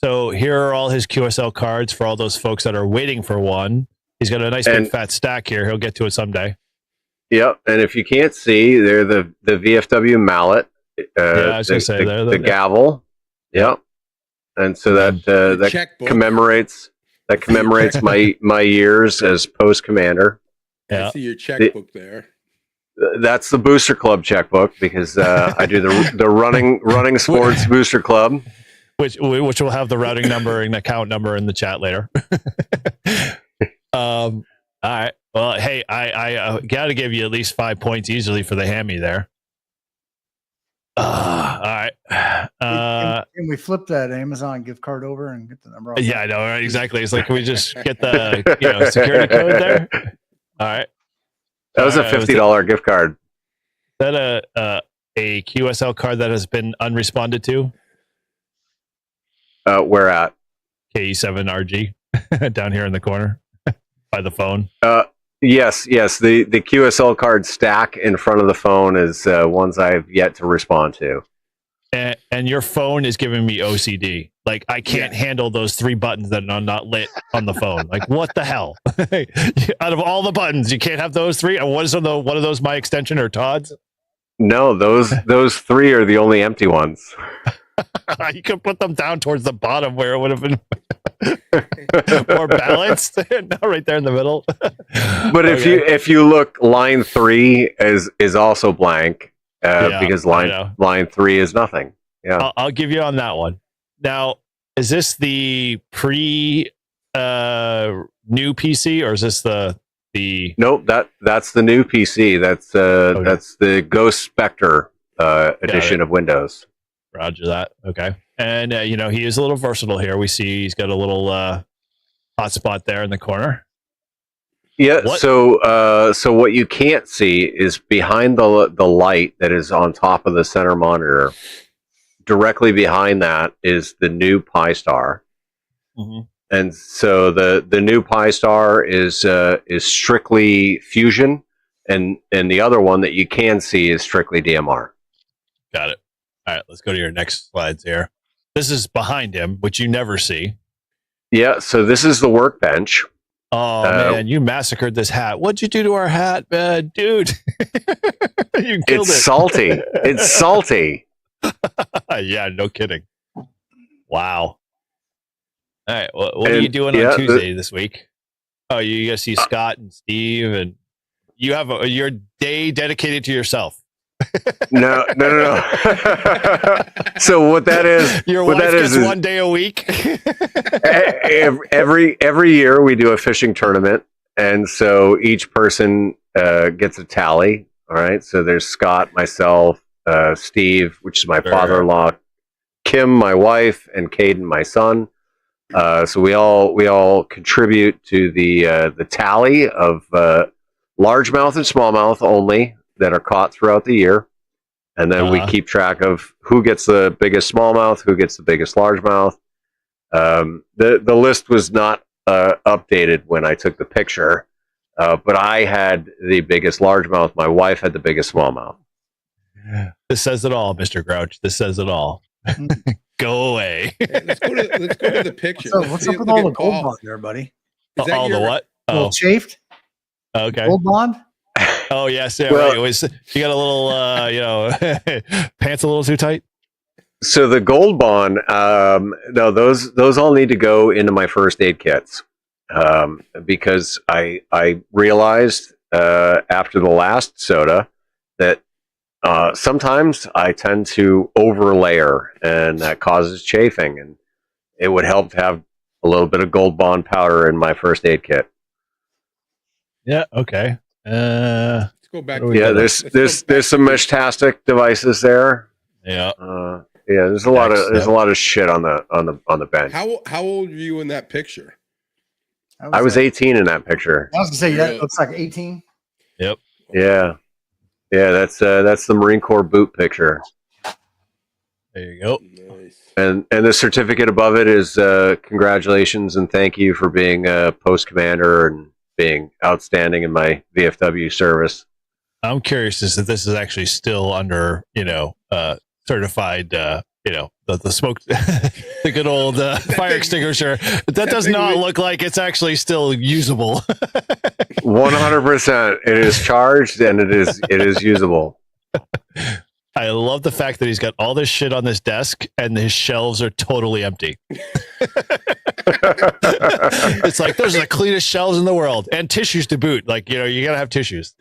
So here are all his QSL cards for all those folks that are waiting for one. He's got a nice big fat stack here. He'll get to it someday. Yep. And if you can't see, they're the VFW mallet. I was going to say the gavel. Yep. And so that checkbook. commemorates my years as post commander. I see your checkbook there. That's the Booster Club checkbook because I do the running sports Booster Club, which will have the routing number and account number in the chat later. All right. Well, hey, I got to give you at least 5 points easily for the hammy there. All right. Can we flip that Amazon gift card over and get the number off? Yeah, I know. Right? Exactly. It's like, can we just get the security code there? All right. That was a $50 gift card. Is that a QSL card that has been unresponded to? Where at? KE7RG down here in the corner by the phone. Yes. The QSL card stack in front of the phone is ones I've yet to respond to. And your phone is giving me OCD. Like, I can't handle those 3 buttons that are not lit on the phone. Like, what the hell? Out of all the buttons, you can't have those 3. And what is one of those my extension or Todd's? No, those 3 are the only empty ones. You could put them down towards the bottom where it would have been more balanced. Not right there in the middle. But if you look, line 3 is also blank because line 3 is nothing. Yeah, I'll give you on that one. Now, is this the pre new PC or is this the? Nope, that's the new PC. That's the Ghost Spectre edition of Windows. Roger that. Okay. And, he is a little versatile here. We see he's got a little hotspot there in the corner. Yeah. What? So what you can't see is behind the light that is on top of the center monitor. Directly behind that is the new Pi Star. Mm-hmm. And so the new Pi Star is strictly Fusion, and the other one that you can see is strictly DMR. Got it. All right, let's go to your next slides here. This is behind him, which you never see. Yeah, so this is the workbench. Oh, man, you massacred this hat. What'd you do to our hat, man? Dude? You killed it. It's salty. It's salty. Yeah, no kidding. Wow. All right, what are you doing on Tuesday this week? Oh, you going to see Scott and Steve, and you have your day dedicated to yourself. No. So what that is, your wife gets 1 day a week. every year we do a fishing tournament, and so each person gets a tally. All right, so there's Scott, myself, Steve, which is my father-in-law, Kim, my wife, and Caden, my son. So we all contribute to the tally of largemouth and smallmouth only that are caught throughout the year, and then we keep track of who gets the biggest smallmouth, who gets the biggest largemouth. The list was not updated when I took the picture, but I had the biggest largemouth. My wife had the biggest smallmouth. This says it all, Mr. Grouch. This says it all. Go away. Let's go to the picture. So what's up with all the gold bond there, buddy? All the what? Little chafed. Okay. Gold bond. Oh yes, yeah. Well, right. You got a little, pants a little too tight. So the gold bond, no, those all need to go into my first aid kits because I realized after the last soda that sometimes I tend to overlayer, and that causes chafing, and it would help to have a little bit of gold bond powder in my first aid kit. Yeah. Okay. Let's go back. There's some Meshtastic devices there. Yeah. There's a lot of shit on the bench. How old were you in that picture? I was 18 in that picture. I was gonna say that looks like 18. Yep. Yeah. That's the Marine Corps boot picture. There you go. Nice. And the certificate above it is congratulations and thank you for being a post commander and being outstanding in my VFW service. I'm curious as if this is actually still under, certified, the smoke, the good old fire extinguisher. That does not look like it's actually still usable. 100%. It is charged and it is usable. I love the fact that he's got all this shit on this desk and his shelves are totally empty. It's like those are the cleanest shelves in the world, and tissues to boot. Like, you know, you gotta have tissues.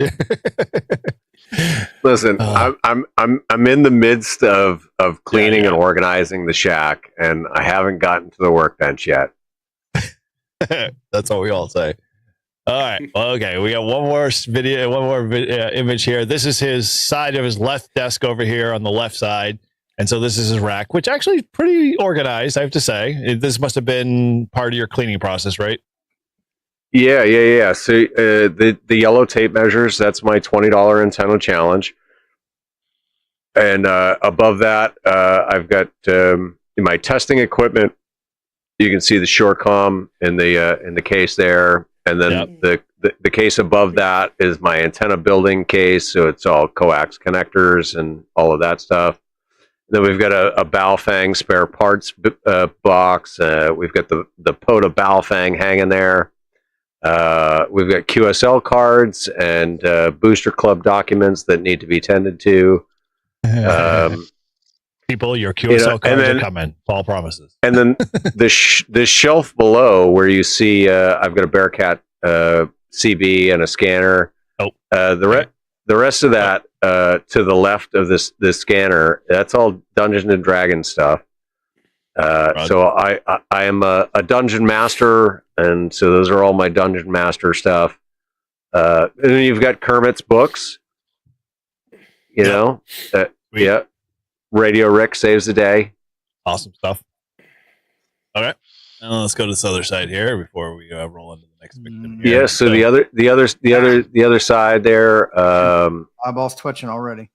Listen, I'm in the midst of cleaning and organizing the shack, and I haven't gotten to the workbench yet. That's what we all say. All right. Well, okay. We got one more image here. This is his side of his left desk over here on the left side. And so this is his rack, which actually is pretty organized, I have to say. This must have been part of your cleaning process, right? Yeah. So the yellow tape measures, that's my $20 antenna challenge. And above that, I've got my testing equipment. You can see the Shorecom in the case there. And then the case above that is my antenna building case. So it's all coax connectors and all of that stuff. Then we've got a Baofeng spare parts box. We've got the POTA Baofeng hanging there. We've got QSL cards and Booster Club documents that need to be tended to. People, your QSL cards are coming. Paul promises. And then the shelf below where you see I've got a Bearcat CB and a scanner. The rest of that to the left of this scanner, that's all Dungeons and Dragons stuff. So I am a dungeon master, and so those are all my dungeon master stuff. And then you've got Kermit's books. You know, Radio Rick saves the day. Awesome stuff. Okay, and let's go to this other side here before we roll into the next victim. Yeah. So the other side there. Eyeballs twitching already.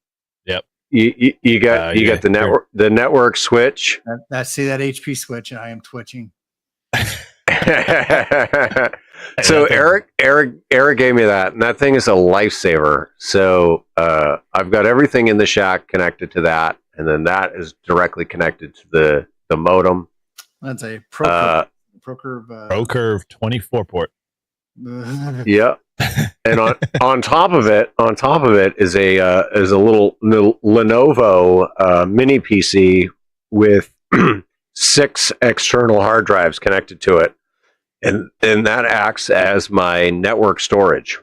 Yep. You got the network switch. See that HP switch, and I am twitching. So Eric gave me that, and that thing is a lifesaver. So I've got everything in the shack connected to that, and then that is directly connected to the modem. That's a ProCurve 24 port. Yeah. And on top of it is a little Lenovo mini PC with 6 external hard drives connected to it, and that acts as my network storage.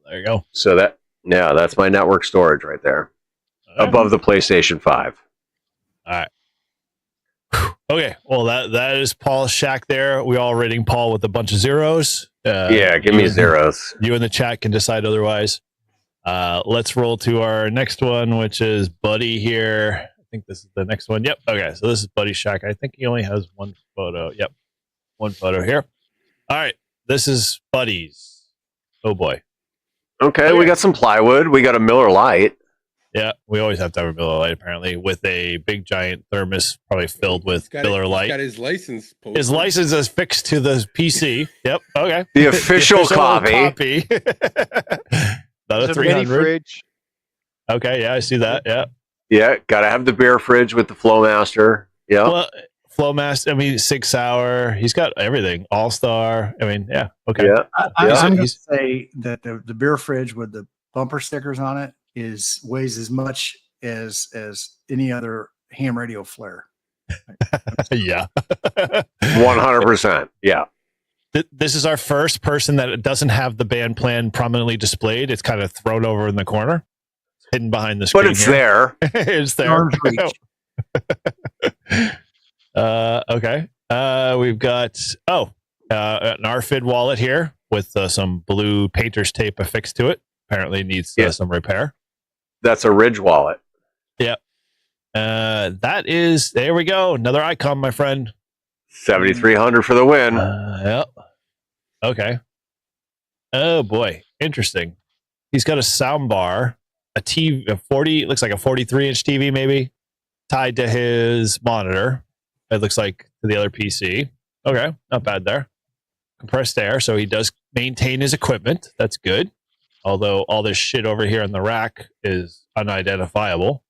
There you go. So that's my network storage right there, above the PlayStation 5. All right. Okay, well that is Paul's shack there. We all rating Paul with a bunch of zeros. Give me zeros. You in the chat can decide otherwise. Let's roll to our next one, which is Buddy here. I think this is the next one. Yep. Okay, so this is Buddy's shack. I think he only has one photo. Yep, one photo here. All right, this is Buddy's. Oh boy. Okay, we got some plywood. We got a Miller Lite. Yeah, we always have to have a Miller Lite, apparently, with a big giant thermos, probably filled with Miller Lite. He's got his license posted. His license is fixed to the PC. Yep, okay. The official copy. Not a 300. Mini fridge. Okay, yeah, I see that. Yeah. Yeah, got to have the beer fridge with the Flowmaster. Yeah. Well, Flowmaster, I mean, 6 Hour. He's got everything. All-Star. I mean, yeah, okay. Yeah. I'm going to say that the beer fridge with the bumper stickers on it weighs as much as any other ham radio flare. Yeah. 100%. Yeah. This is our first person that doesn't have the band plan prominently displayed. It's kind of thrown over in the corner, hidden behind the screen. But it's there. It's there. Okay. We've got an RFID wallet here with some blue painter's tape affixed to it. Apparently needs some repair. That's a Ridge wallet. Yeah. That is, there we go. Another icon, my friend. 7,300 for the win. Yep. Okay. Oh boy. Interesting. He's got a sound bar, a TV, looks like a 43-inch TV maybe, tied to his monitor. It looks like to the other PC. Okay. Not bad there. Compressed air. So he does maintain his equipment. That's good. Although all this shit over here in the rack is unidentifiable.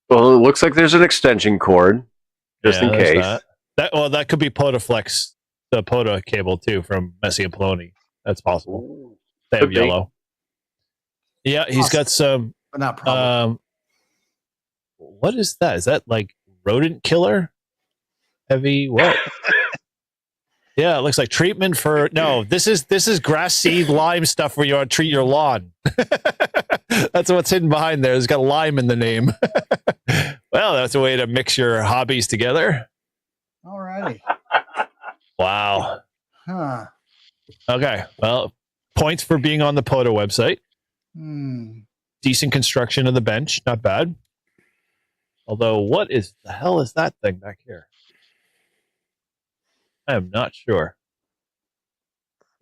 Well, it looks like there's an extension cord, just in case. That could be Potaflex the POTA cable too from Messi and Poloni. That's possible. They have Could be. yellow. Yeah, he's got some. But not probably. What is that? Is that like rodent killer? Heavy what? Yeah, it looks like treatment for no. This is grass seed lime stuff where you want to treat your lawn. That's what's hidden behind there. It's got lime in the name. Well, that's a way to mix your hobbies together. All righty. Wow. Huh. Okay. Well, points for being on the POTA website. Decent construction of the bench. Not bad. Although, what is the hell is that thing back here? I am not sure.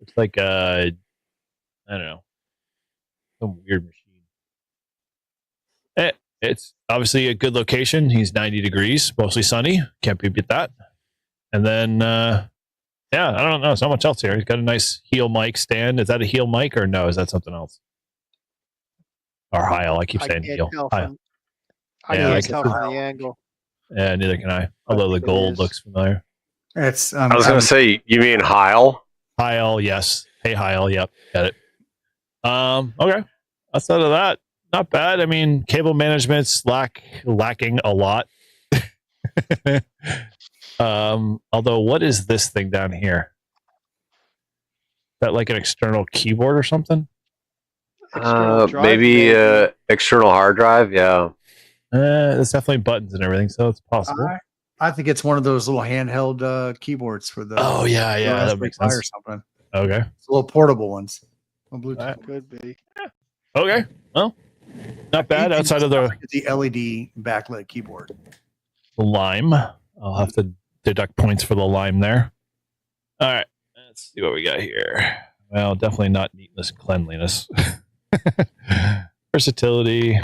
It's like I don't know, some weird machine. It's obviously a good location. He's 90 degrees, mostly sunny. Can't beat that. And then, yeah, I don't know. So much else here. He's got a nice heel mic stand. Is that a heel mic or no? Is that something else? Or Heil. I keep saying heel. I can't tell from the angle. Yeah, neither can I. Although the gold looks familiar. It's. I was going to say, you mean Heil? Heil, yes. Hey, Heil. Yep, got it. Okay. Outside of that, not bad. I mean, cable management's lacking a lot. Although, what is this thing down here? Is that like an external keyboard or something? Maybe external hard drive. Yeah. There's definitely buttons and everything, so it's possible. I think it's one of those little handheld keyboards for the. Oh yeah, that makes sense. Or something. Okay. It's little portable ones. Bluetooth. Could be. Yeah. Okay. Well, not bad. Outside of the LED backlit keyboard. Lime. I'll have to deduct points for the lime there. All right. Let's see what we got here. Well, definitely not neatness and cleanliness. Versatility.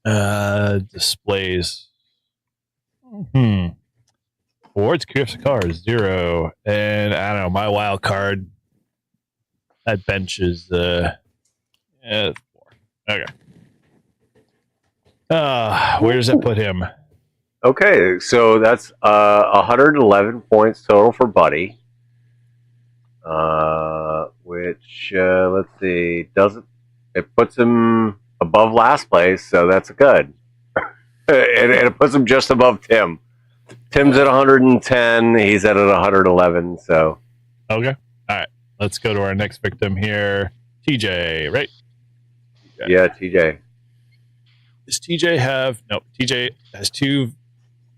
Displays. Awards, curious cars, 0. And I don't know, my wild card. That bench is 4. Okay. Where does that put him? Okay, so that's 111 points total for Buddy. Which let's see, it puts him above last place, so that's good. and it puts him just above Tim. Tim's at 110, he's at 111, so. Okay. All right. Let's go to our next victim here. TJ, right? TJ. Yeah, TJ. Does TJ have... No, TJ has 2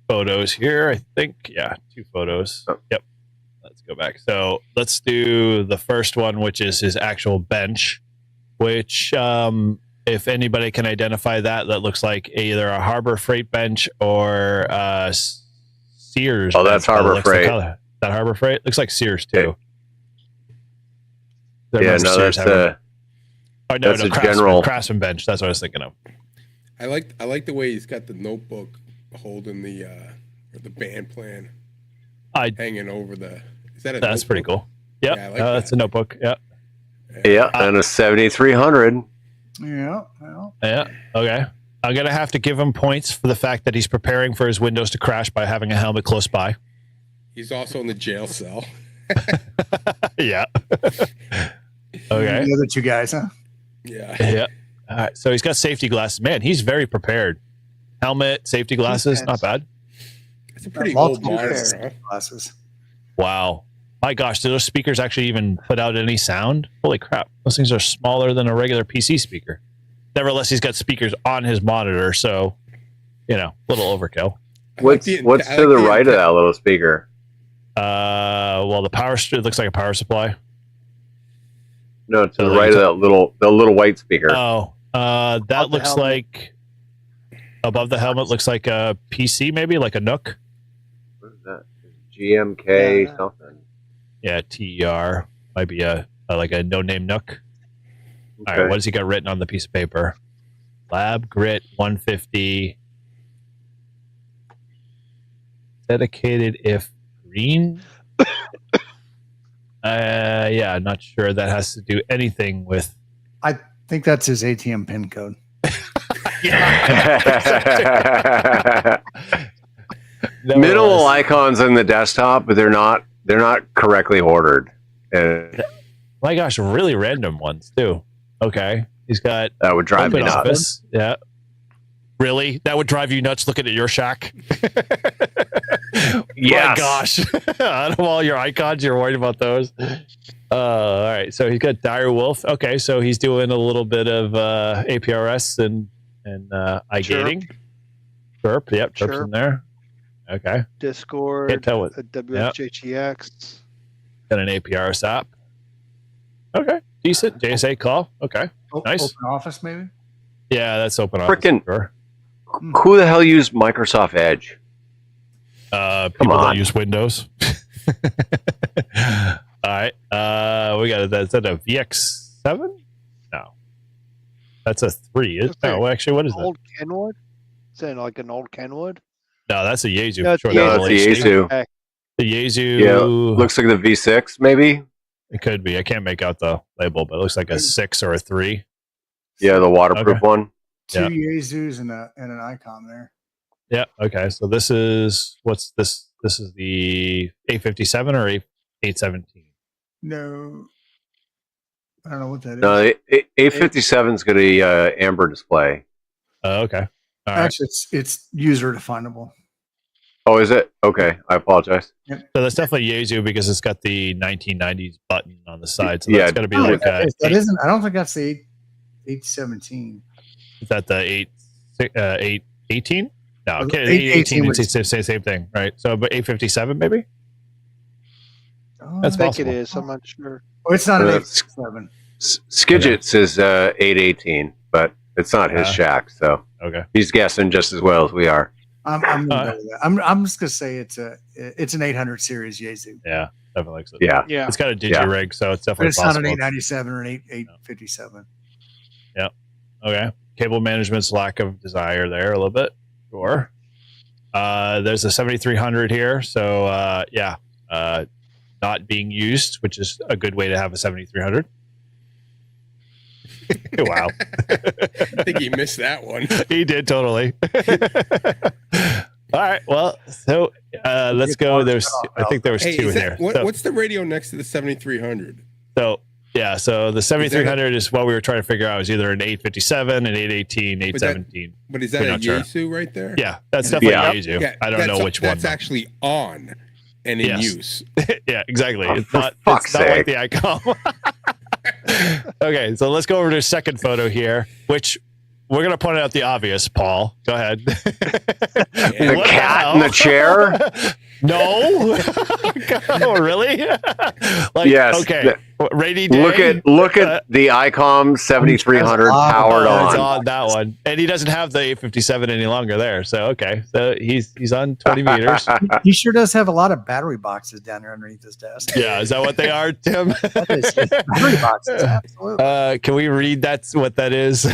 photos here, I think. Yeah, 2 photos. Oh. Yep. Let's go back. So let's do the first one, which is his actual bench, which, if anybody can identify that looks like either a Harbor Freight bench or Sears. Oh, that's Harbor Freight. That Harbor Freight? Looks like Sears, too. Yeah, no, that's a general Craftsman bench. That's what I was thinking of. I like the way he's got the notebook holding the band plan hanging over the. Is that a That's notebook? pretty cool. Yep. Yeah, I like that's a notebook. Yeah. Yeah, and a 7300. Yeah. Yeah. Okay. I'm gonna have to give him points for the fact that he's preparing for his windows to crash by having a helmet close by. He's also in the jail cell. Yeah. Okay. The other 2 guys, huh? Yeah. Yeah. All right. So he's got safety glasses. Man, he's very prepared. Helmet, safety glasses, not bad. It's a pretty old monitor, huh? Glasses. Wow. My gosh, do those speakers actually even put out any sound? Holy crap. Those things are smaller than a regular PC speaker. Nevertheless, he's got speakers on his monitor, so, little overkill. What's to the right of that little speaker? Well, it looks like a power supply. No, to the right of the little white speaker. Oh, that looks like above the helmet looks like a PC, maybe like a Nook. What is that? GMK something. Yeah, TER might be like a no-name Nook. Okay. All right, what has he got written on the piece of paper? Lab Grit 150. Dedicated if green. Yeah, not sure that has to do anything with. I think that's his ATM PIN code. minimal icons in the desktop, but they're not correctly ordered. And my gosh, really random ones too. Okay, he's got that would drive me open nuts. office. Yeah, really, that would drive you nuts looking at your shack. Yes. My gosh, out of all your icons, you're worried about those. All right, so he's got Dire Wolf. Okay, so he's doing a little bit of APRS and iGating. Chirp, yep, Chirp's Chirp. in there. Okay. Discord. Can't tell what. WFJTX. Got an APRS app. Okay, decent. JSA call. Okay, nice. Open Office, maybe. Yeah, that's open office. Frickin' Sure. Who the hell used Microsoft Edge? People that use Windows. All right. We got is that a VX7? No. That's a 3. No, actually, what is that? Old Kenwood? Is that like an old Kenwood? No, that's a Yaesu. No, Sure, No, it's the Yaesu. Okay. The Yaesu. Yeah, looks like the V6, maybe. It could be. I can't make out the label, but it looks like a 6 or a 3. Yeah, the waterproof one. Two Yeah. Yezus and an icon there. Yeah. Okay. So this is what's this? This is the 857 or 817. No, I don't know what that is. No, the 857's got a amber display. Okay. All right. Actually, it's user definable. Oh, is it? Okay, I apologize. So that's definitely Yaesu because it's got the 1990s button on the side. So Yeah. that's got to be Oh, like that isn't. I don't think that's the 817. is that the 818? No, okay. 818 818 was- it's the same thing, right? So, but 857 maybe? Oh, That's I think possible. it is. I'm not sure. Oh, it's not an Uh, 867. Skidget's is 818, but it's not his shack, so Okay. he's guessing just as well as we are. I'm gonna go with that. I'm just gonna say it's an 800 series Yaesu, Yeah, definitely. So. Yeah. Yeah. It's got a digi-rig, so it's but definitely it's not possible. an 897 or an 857. Okay. Cable management's lack of desire there a little bit. Sure. There's a 7300 here. So, not being used, which is a good way to have a 7300. Wow. I think he missed that one. He did totally. All right. Well, so let's go. I think there was Hey, two is in that, there. what's the radio next to the 7300? So the 7300 is what we were trying to figure out. Is either an 857, an 818, 817. But is that We're a not sure. Yaesu right there? Yeah, that's definitely Yeah. Yaesu. Yeah, I don't know which one. That's actually on and in Yes. use. Yeah, exactly. Oh, It's for not fuck's like sake. the icon. Okay, so let's go over to the second photo here, which we're going to point out the obvious, Paul. Go ahead. The What cat in the hell? chair? No. Oh, really? Yes. Okay. Rainy day. Look at the ICOM 7300 powered It's on. on that one, and he doesn't have the 857 any longer there. So okay, so he's on 20 meters. He sure does have a lot of battery boxes down there underneath his desk. Yeah, is that what they are, Tim? That is battery boxes, absolutely. Can we read that's what that is?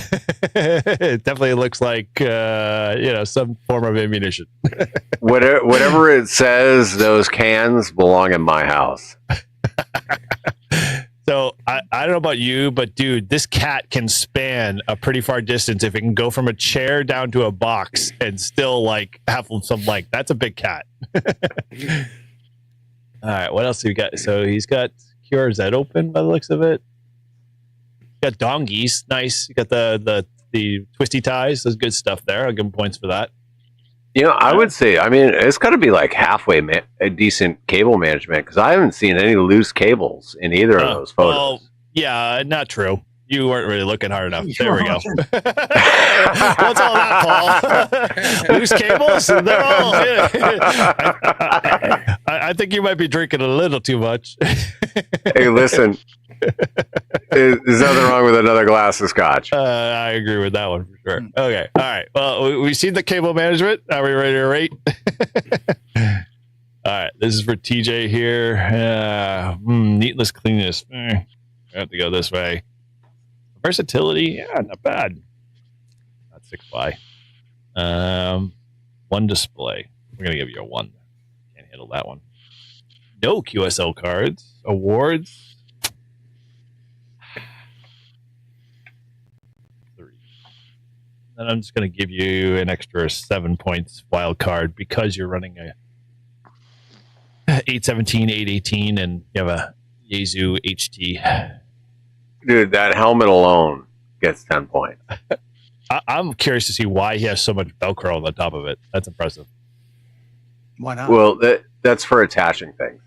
It definitely looks like some form of ammunition. Whatever it says, those cans belong in my house. So I don't know about you, but dude, this cat can span a pretty far distance if it can go from a chair down to a box and still like have some like that's a big cat. All right, what else do we got? So he's got QRZ open by the looks of it. Got dongies, nice. You got the twisty ties. There's good stuff there. I'll give him points for that. I would say, it's got to be like halfway a decent cable management because I haven't seen any loose cables in either of those photos. Well, yeah, not true. You weren't really looking hard enough. There we go. What's all that, Paul? Loose cables? They're all. I think you might be drinking a little too much. Hey, listen. There's nothing wrong with another glass of scotch. I agree with that one for sure. Okay. All right. Well, we've seen the cable management. Are we ready to rate? All right. This is for TJ here. Neatness, cleanness. I have to go this way. Versatility. Yeah, not bad. Not 6x. One display. We're going to give you a 1. Can't handle that one. No QSL cards. Awards. 3. Then I'm just going to give you an extra 7 points wild card because you're running 817, 818, and you have a Yaesu HT. Dude, that helmet alone gets 10 points. I'm curious to see why he has so much Velcro on the top of it. That's impressive. Why not? Well, that's for attaching things.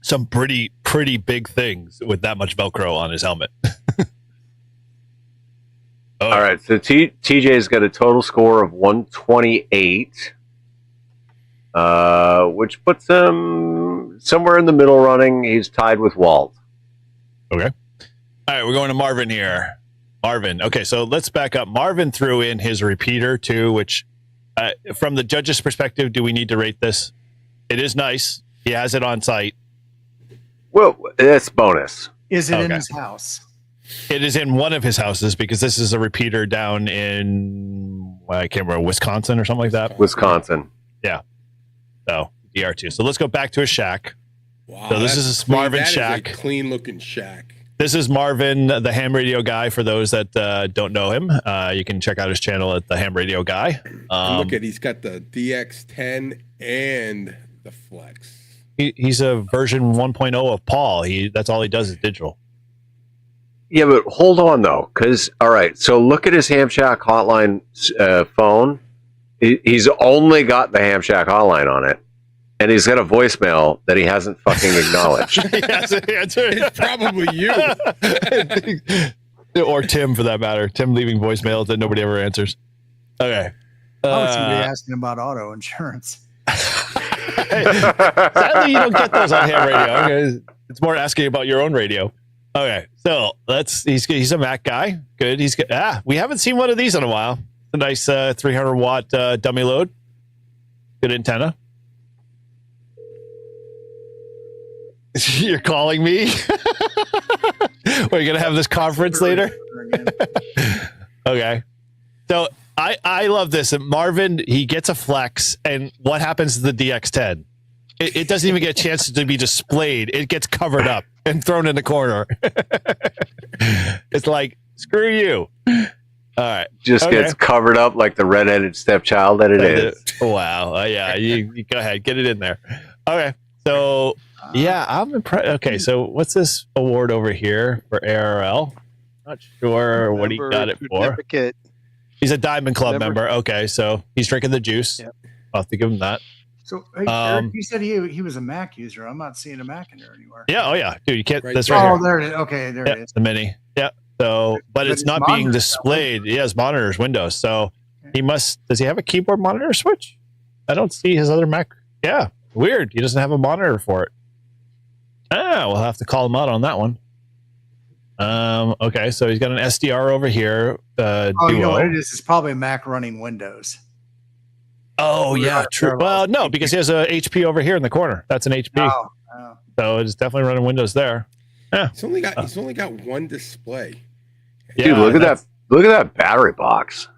Some pretty big things with that much Velcro on his helmet. All right, so TJ's got a total score of 128, which puts him somewhere in the middle running. He's tied with Walt. Okay. All right, we're going to Marvin here. Marvin. Okay, so let's back up. Marvin threw in his repeater too, which from the judge's perspective, do we need to rate this? It is nice. He has it on site. Well, that's bonus. Is it in his house? It is in one of his houses because this is a repeater down in, I can't remember, Wisconsin or something like that. Wisconsin. Yeah. So, DR2. So let's go back to his shack. Wow, so this is Marvin shack. Clean looking shack. This is Marvin, the ham radio guy. For those that don't know him, you can check out his channel at the ham radio guy. And look at, he's got the DX10 and the Flex. He's a version 1.0 of Paul. That's all he does is digital. Yeah, but hold on though, because all right. So look at his Ham Shack hotline phone. He's only got the Ham Shack hotline on it, and he's got a voicemail that he hasn't fucking acknowledged. It's probably you, or Tim for that matter. Tim leaving voicemails that nobody ever answers. Okay. Oh, somebody asking about auto insurance. Sadly, you don't get those on ham radio. Okay. It's more asking about your own radio. Okay, so he's a Mac guy. Good. He's good. We haven't seen one of these in a while. A nice 300 watt dummy load. Good antenna. You're calling me? We're gonna have this conference later. Okay. So I love this. And Marvin, he gets a Flex, and what happens to the DX10? It doesn't even get a chance to be displayed. It gets covered up and thrown in the corner. It's like, screw you. All right. Just gets covered up like the redheaded stepchild that it is. Wow. Yeah, you go ahead. Get it in there. Okay. So, yeah, I'm impressed. Okay, so what's this award over here for ARL? Not sure what he got it for. He's a Diamond Club member. Okay, so he's drinking the juice. Yep. I'll have to give him that. So Eric, you said he was a Mac user. I'm not seeing a Mac in there anywhere. Yeah. Oh yeah, dude. You can't. Right that's there. right. Oh, Here. there it is. Okay, there it is. The mini. Yeah. So, but it's not being displayed. He has monitors, Windows. So he must. Does he have a keyboard monitor switch? I don't see his other Mac. Yeah. Weird. He doesn't have a monitor for it. We'll have to call him out on that one. Okay. So he's got an SDR over here. You know what it is? It's probably a Mac running Windows. Oh yeah, true. Well, no, because he has a HP over here in the corner. That's an HP. Oh. So it's definitely running Windows there. Yeah. He's only got one display. Dude, look at that! Look at that battery box.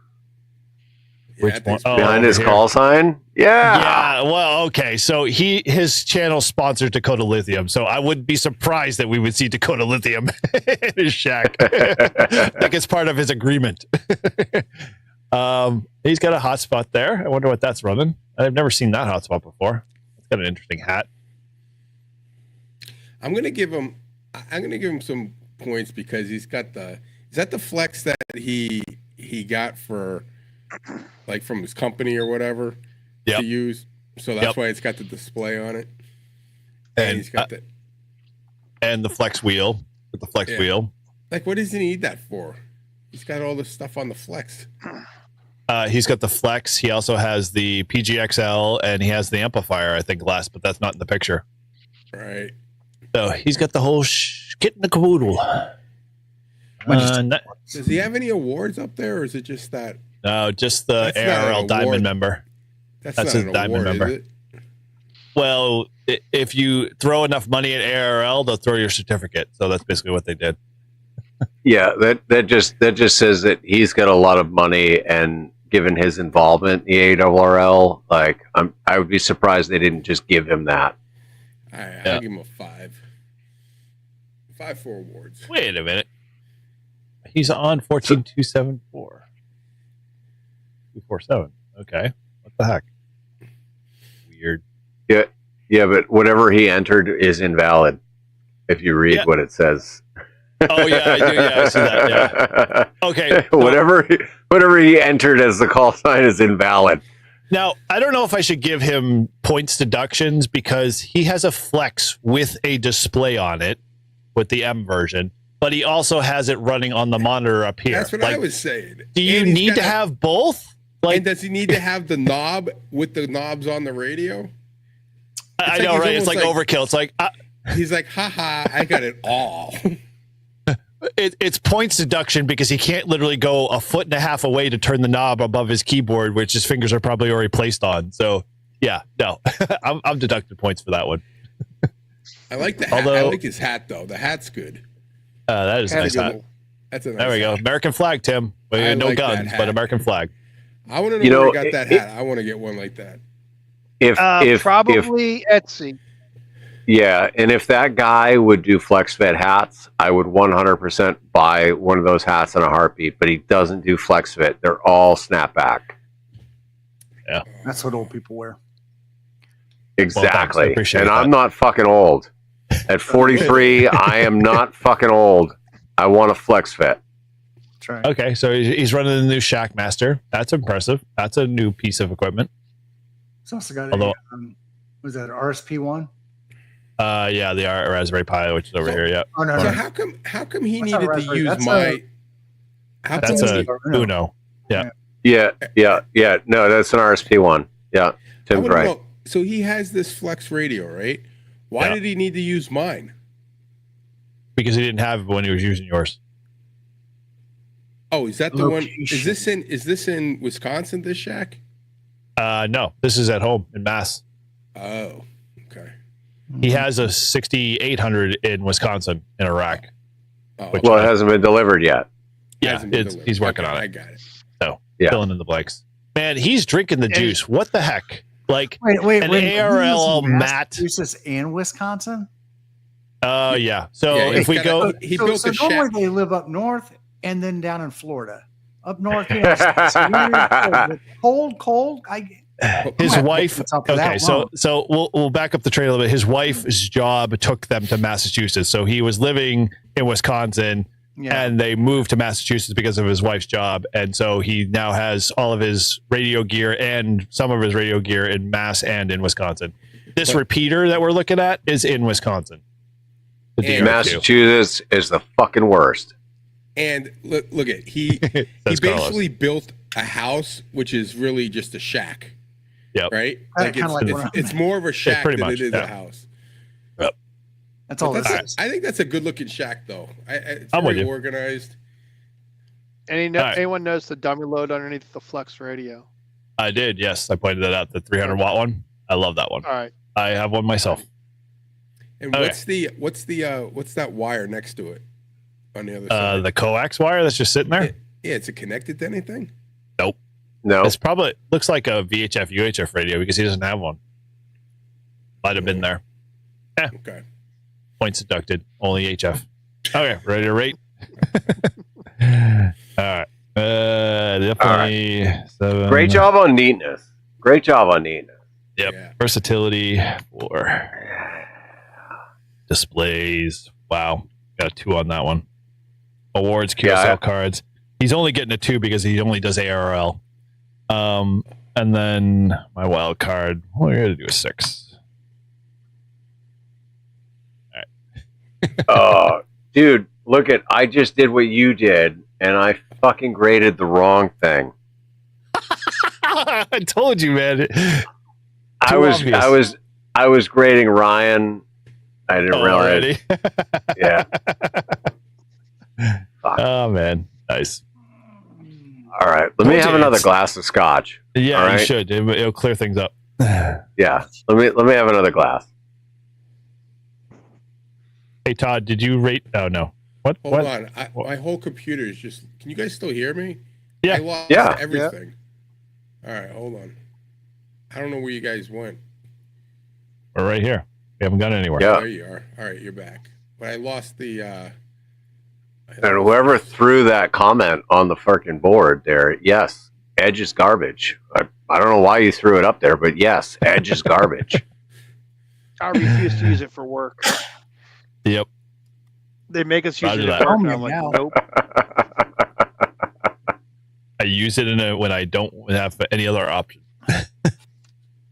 Which one? Behind his call sign. Yeah. Yeah. Well, okay. So his channel sponsors Dakota Lithium. So I wouldn't be surprised that we would see Dakota Lithium in his shack. I think it's part of his agreement. He's got a hotspot there. I wonder what that's running. I've never seen that hotspot before. It's got an interesting hat. I'm gonna give him some points because he's got is that the Flex that he got for like from his company or whatever to use. So that's why it's got the display on it. And he's got the Flex wheel with the Flex wheel. Like, what does he need that for? He's got all this stuff on the Flex. He's got the Flex. He also has the PGXL, and he has the amplifier, I think, last, but that's not in the picture. Right. So he's got the whole kit in the caboodle. Does he have any awards up there, or is it just that? No, just the ARL Diamond member. That's his Diamond member. Is it? Well, if you throw enough money at ARL, they'll throw your certificate. So that's basically what they did. Yeah, that just says that he's got a lot of money, and given his involvement in the ARL, like I would be surprised they didn't just give him that. All right, I'll give him a 5. 5 for awards. Wait a minute. He's on 14274. 247. Okay. What the heck? Weird. Yeah, but whatever he entered is invalid if you read what it says. Oh yeah, I do. Yeah, I see that. Yeah. Okay. Whatever he entered as the call sign is invalid. Now, I don't know if I should give him points deductions because he has a Flex with a display on it with the M version, but he also has it running on the monitor up here. That's what I was saying. Do you need to have both? And does he need to have the knob with the knobs on the radio? I know, right? It's like overkill. It's like he's like, haha, I got it all. It's points deduction because he can't literally go a foot and a half away to turn the knob above his keyboard, which his fingers are probably already placed on. So, yeah, no, I'm deducting points for that one. I like the hat. I like his hat, though. The hat's good. That is a nice hat. That's a nice there we go. hat. American flag, Tim. No like guns, but American flag. I want to know where he got that hat. I want to get one like that. Probably Etsy. Yeah, and if that guy would do FlexFit hats, I would 100% buy one of those hats in a heartbeat, but he doesn't do FlexFit. They're all snapback. Yeah. That's what old people wear. Exactly. Well, and I'm not fucking old. At 43, I am not fucking old. I want a FlexFit. That's right. Okay, so he's running the new Shackmaster. That's impressive. That's a new piece of equipment. He's also got was that an RSP one? Yeah, the Raspberry Pi, which is over here. Yeah. Oh, no, so how come he needed to use my? That's a Uno. Yeah. Yeah. No, that's an RSP one. Yeah, Tim's right. So he has this Flex radio, right? Why did he need to use mine? Because he didn't have it when he was using yours. Oh, is that the one? Is this in Wisconsin? This shack? No, this is at home in Mass. Oh, okay. He has a 6800 in Wisconsin in a rack. Oh. Well, it hasn't been delivered yet. Yeah, he's working on it. I got it. So, filling in the blanks. Man, he's drinking the juice. What the heck? Like, wait, an ARL mat. Massachusetts and Wisconsin? Yeah. So if we go... He built a shack. Normally they live up north and then down in Florida. Up north, cold. His wife. Okay, so we'll back up the trail a bit. His wife's job took them to Massachusetts, so he was living in Wisconsin, and they moved to Massachusetts because of his wife's job, and so he now has all of his radio gear and some of his radio gear in Mass and in Wisconsin. This repeater that we're looking at is in Wisconsin. Massachusetts is the fucking worst. And look at he basically built a house, which is really just a shack. Yep. Right? Like it's more of a shack than it is a house. Yep. That's all. I think that's a good looking shack, though. It's very organized. Anyone knows the dummy load underneath the Flex radio? I did. Yes, I pointed that out. The 300 watt one. I love that one. All right. I have one myself. And what's that wire next to it on the other side? The coax wire that's just sitting there. Yeah, is it connected to anything? Nope. No. It's probably looks like a VHF UHF radio because he doesn't have one. Might have been there. Okay. Points deducted. Only HF. Okay, ready to rate? All right. Definitely. All right. 7. Great job on neatness. Yep. Yeah. Versatility for displays. Wow. Got a 2 on that one. Awards, QSL cards. He's only getting a 2 because he only does ARL. And then my wild card, we're going to do a 6. All right. Dude, look at, I just did what you did, and I fucking graded the wrong thing. I told you, man. I was grading Ryan. I didn't realize. Yeah. Oh man, nice. All right, let me have another glass of scotch. Yeah, right? You should. It'll clear things up. Yeah, let me have another glass. Hey Todd, did you rate? Oh no. What? Hold on. My whole computer is just. Can you guys still hear me? Yeah. I lost everything. Yeah. All right, hold on. I don't know where you guys went. We're right here. We haven't gone anywhere. Yeah. There you are. All right, you're back. But I lost the. And whoever threw that comment on the freaking board there, yes, Edge is garbage. I don't know why you threw it up there, but yes, Edge is garbage. I refuse to use it for work. Yep. They make us use Roger it that. at work, and I'm like, Now. nope. I use it when I don't have any other option.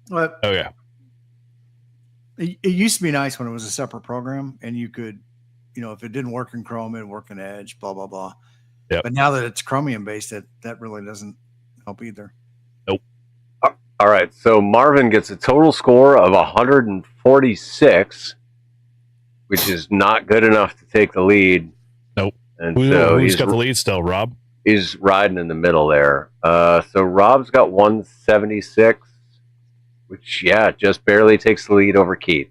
But Okay. it used to be nice when it was a separate program and you could, if it didn't work in Chrome, it'd work in Edge, blah, blah, blah. Yep. But now that it's Chromium based, that really doesn't help either. Nope. All right. So Marvin gets a total score of 146, which is not good enough to take the lead. Nope. And Who's got the lead still, Rob? He's riding in the middle there. So Rob's got 176, which, just barely takes the lead over Keith.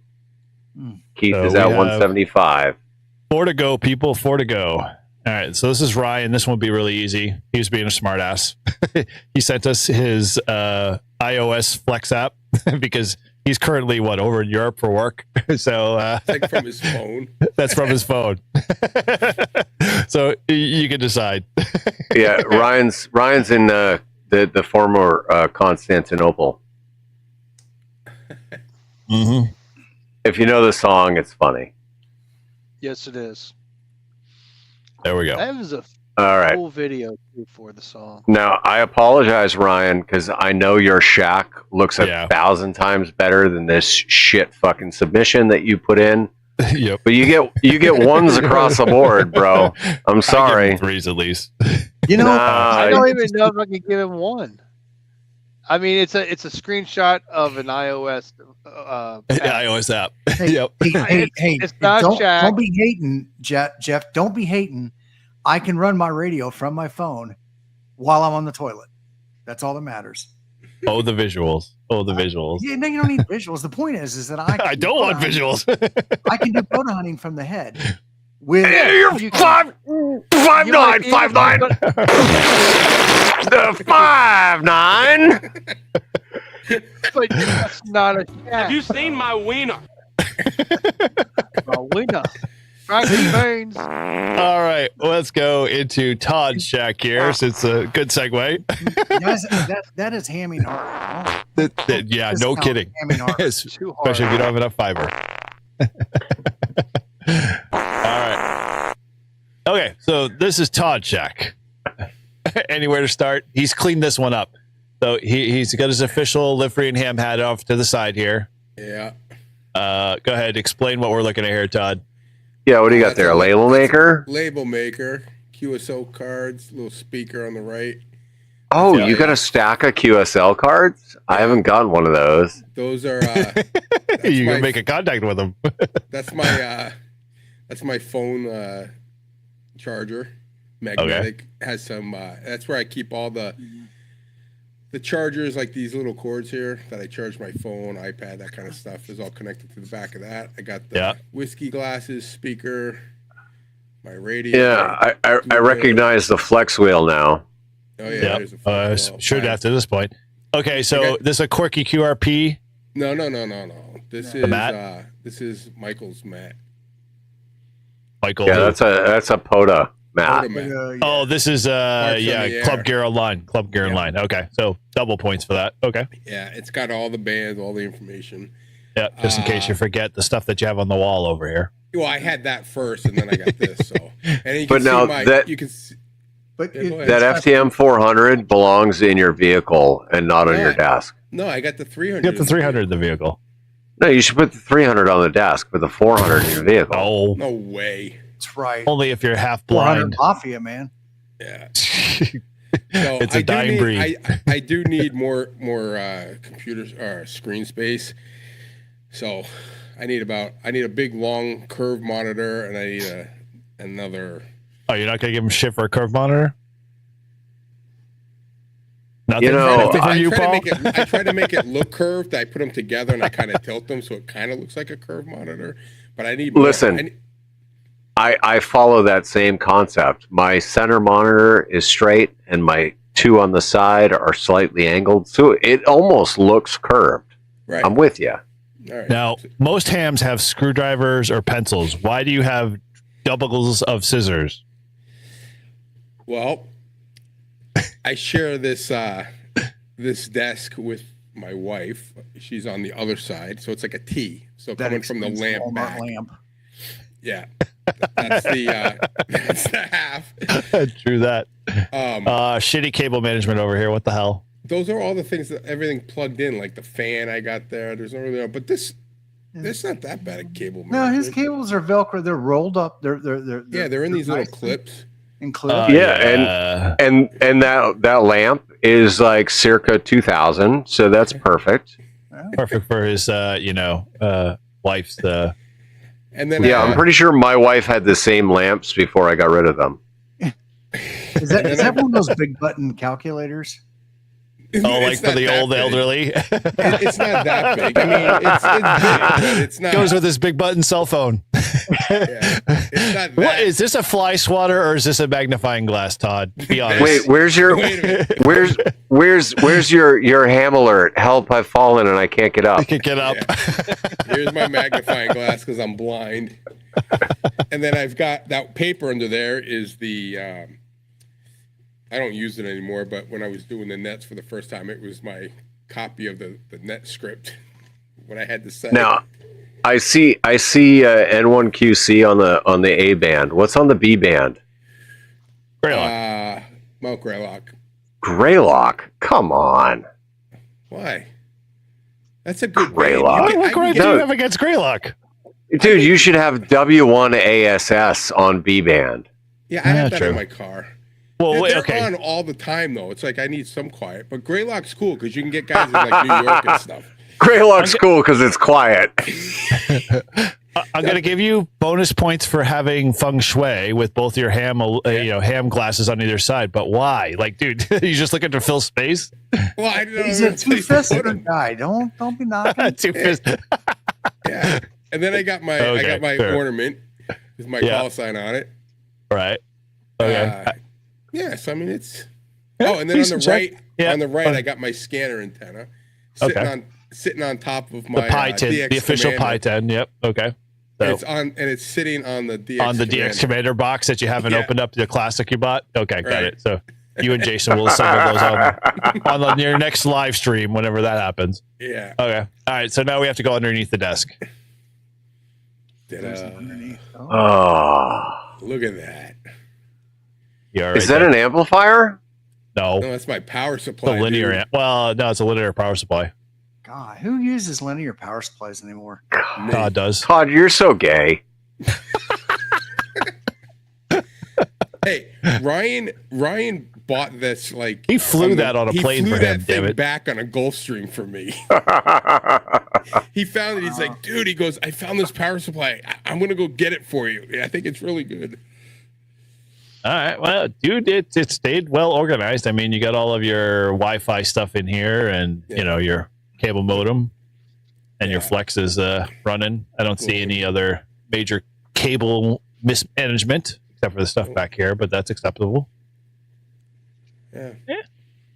Keith is at 175. 4 to go, people. 4 to go. All right. So this is Ryan. This one will be really easy. He was being a smartass. He sent us his iOS Flex app because he's currently over in Europe for work. So It's like from his phone. that's from his phone. So you can decide. Yeah, Ryan's in the former Constantinople. Mm-hmm. If you know the song, it's funny. Yes, it is. There we go. That was a All right. full video for the song. Now, I apologize, Ryan, because I know your shack looks 1,000 times better than this shit fucking submission that you put in. Yep. But you get ones across the board, bro. I'm sorry. I give him 3s at least. I don't even know if I can give him 1. I mean, it's a screenshot of an iOS iOS app. Hey, Yep. hey, it's not don't be hating, Jeff. Don't be hating. I can run my radio from my phone while I'm on the toilet. That's all that matters. Oh, the visuals. Yeah, no, you don't need visuals. The point is that I don't want visuals. I can do photo hunting from the head. With You're 5'9", 5'9". But that's not a shack. Have you seen my wiener? A winner. Frankie Baines. All right, let's go into Todd's shack here. Since a good segue. Guys, that is hamming hard. Yeah, no kidding. Too hard. Especially if you don't have enough fiber. All right. Okay, so this is Todd's shack. Anywhere to start? He's cleaned this one up. So he's got his official Live Free and Ham hat off to the side here. Yeah. Go ahead, explain what we're looking at here, Todd. Yeah, what do you got there? A label maker? Label maker, QSO cards, little speaker on the right. Oh, you got a stack of QSL cards? I haven't gotten one of those. Those are. You can make a contact with them. That's my phone charger. Magnetic has some. That's where I keep all the chargers, like these little cords here that I charge my phone, iPad, that kind of stuff is all connected to the back of that. I got the whiskey glasses, speaker, my radio. Yeah, I recognize the flex wheel now. Oh yeah, there's a flex wheel. Should after this point. Okay, so this is a quirky QRP. No. This is Michael's mat. Michael. Yeah, that's a POTA mat. Oh, this is Club Gear Online. Club Gear Online. Okay, so double points for that. Okay. Yeah, it's got all the bands, all the information. Yeah, just in case you forget the stuff that you have on the wall over here. Well, I had that first, and then I got this. So, and you can But now that you can. But that FTM 400 belongs in your vehicle and not on your desk. No, I got the 300. You got the 300 in the vehicle. No, you should put the 300 on the desk, but the 400 in your vehicle. Oh, no way. That's right. Only if you're half blind. Mafia, man. Yeah. So it's a dying breed. I do need more computers or screen space. So I need a big long curved monitor, and I need another. Oh, you're not gonna give him shit for a curve monitor? Nothing. I try to make it look curved. I put them together and I kind of tilt them so it kind of looks like a curved monitor. But I need more. Listen. I follow that same concept. My center monitor is straight and my two on the side are slightly angled. So it almost looks curved. Right. I'm with you. All right. Now, most hams have screwdrivers or pencils. Why do you have doubles of scissors? Well, I share this this desk with my wife. She's on the other side, so it's like a T. So That coming from the explains lamp Walmart back. lamp. Yeah. That's the half. True that. Shitty cable management over here. What the hell? Those are all the things that everything plugged in, like the fan I got there. There's no really, but this not that bad a cable No, management. his cables are Velcro. They're rolled up. They're in these little nice clips. and clips. And that lamp is like circa 2000, so that's perfect. Perfect for his wife's And then I'm pretty sure my wife had the same lamps before I got rid of them. Is that one of those big button calculators? Oh, like for the old elderly? It's not that big. I mean, it's big, but it's not. Goes with his big button cell phone. Yeah, it's not that. What is this, a fly swatter or is this a magnifying glass, Todd? Be honest. Wait, where's your ham alert? Help! I've fallen and I can't get up. I can't get up. Yeah. Here's my magnifying glass because I'm blind. And then I've got that paper under there is the. I don't use it anymore, but when I was doing the nets for the first time, it was my copy of the net script. What I had to say. Now, I see N1QC on the A band. What's on the B band? Greylock. Mount Greylock. Greylock. Come on. Why? That's a good Greylock. What grade do you have against Greylock? Dude, you should have W1ASS on B band. Yeah, I have that in my car. Well, they're on all the time, though. It's like I need some quiet. But Greylock's cool because you can get guys in like New York and stuff. Greylock's cool because it's quiet. I'm going to give you bonus points for having feng shui with both your ham glasses on either side. But why? Like, dude, you just looking to fill space? Well, I don't know. He's a two-fisted guy. Don't be knocking. Two-fisted. Yeah. And then I got my ornament with my call sign on it. Right. Okay. Yes, I mean it's. Oh, and then on the right, I got my scanner antenna sitting on top of my the official Pi 10. Yep. Okay. So it's sitting on the DX DX Commander box that you haven't opened up, the classic you bought. Okay, got it. So you and Jason will assemble those on your next live stream whenever that happens. Yeah. Okay. All right. So now we have to go underneath the desk. Look at that. Is that an amplifier? No, that's my power supply. It's a linear. Well, no, it's a linear power supply. God, who uses linear power supplies anymore? Todd does. Todd, you're so gay. Hey, Ryan bought this like he flew that on a plane for him. Damn it! Back on a Gulfstream for me. He found it. He's like, dude. He goes, I found this power supply. I'm gonna go get it for you. Yeah, I think it's really good. All right, well, dude, it stayed well organized. I mean, you got all of your Wi-Fi stuff in here, and your cable modem, and your Flex is running. I don't see any other major cable mismanagement except for the stuff back here, but that's acceptable. Yeah,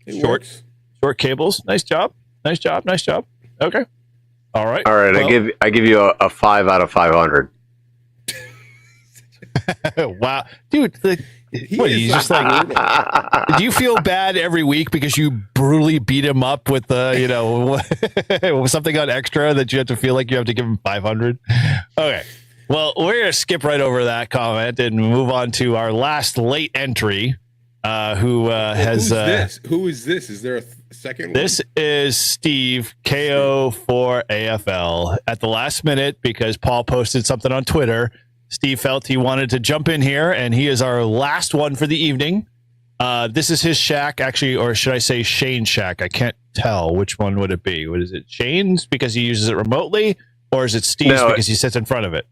it works. Short cables. Nice job. Okay. All right. Well, I give you a 5 out of 500. Wow, dude. What, you just like? Do you feel bad every week because you brutally beat him up with something on extra that you have to feel like you have to give him 500? Okay, well, we're gonna skip right over that comment and move on to our last late entry. Who's this? Who is this? Is there a second one? This is Steve KO4AFL at the last minute because Paul posted something on Twitter. Steve felt he wanted to jump in here, and he is our last one for the evening. This is his shack, actually, or should I say Shane's shack? I can't tell. Which one would it be? What is it? Shane's because he uses it remotely, or is it Steve's because he sits in front of it?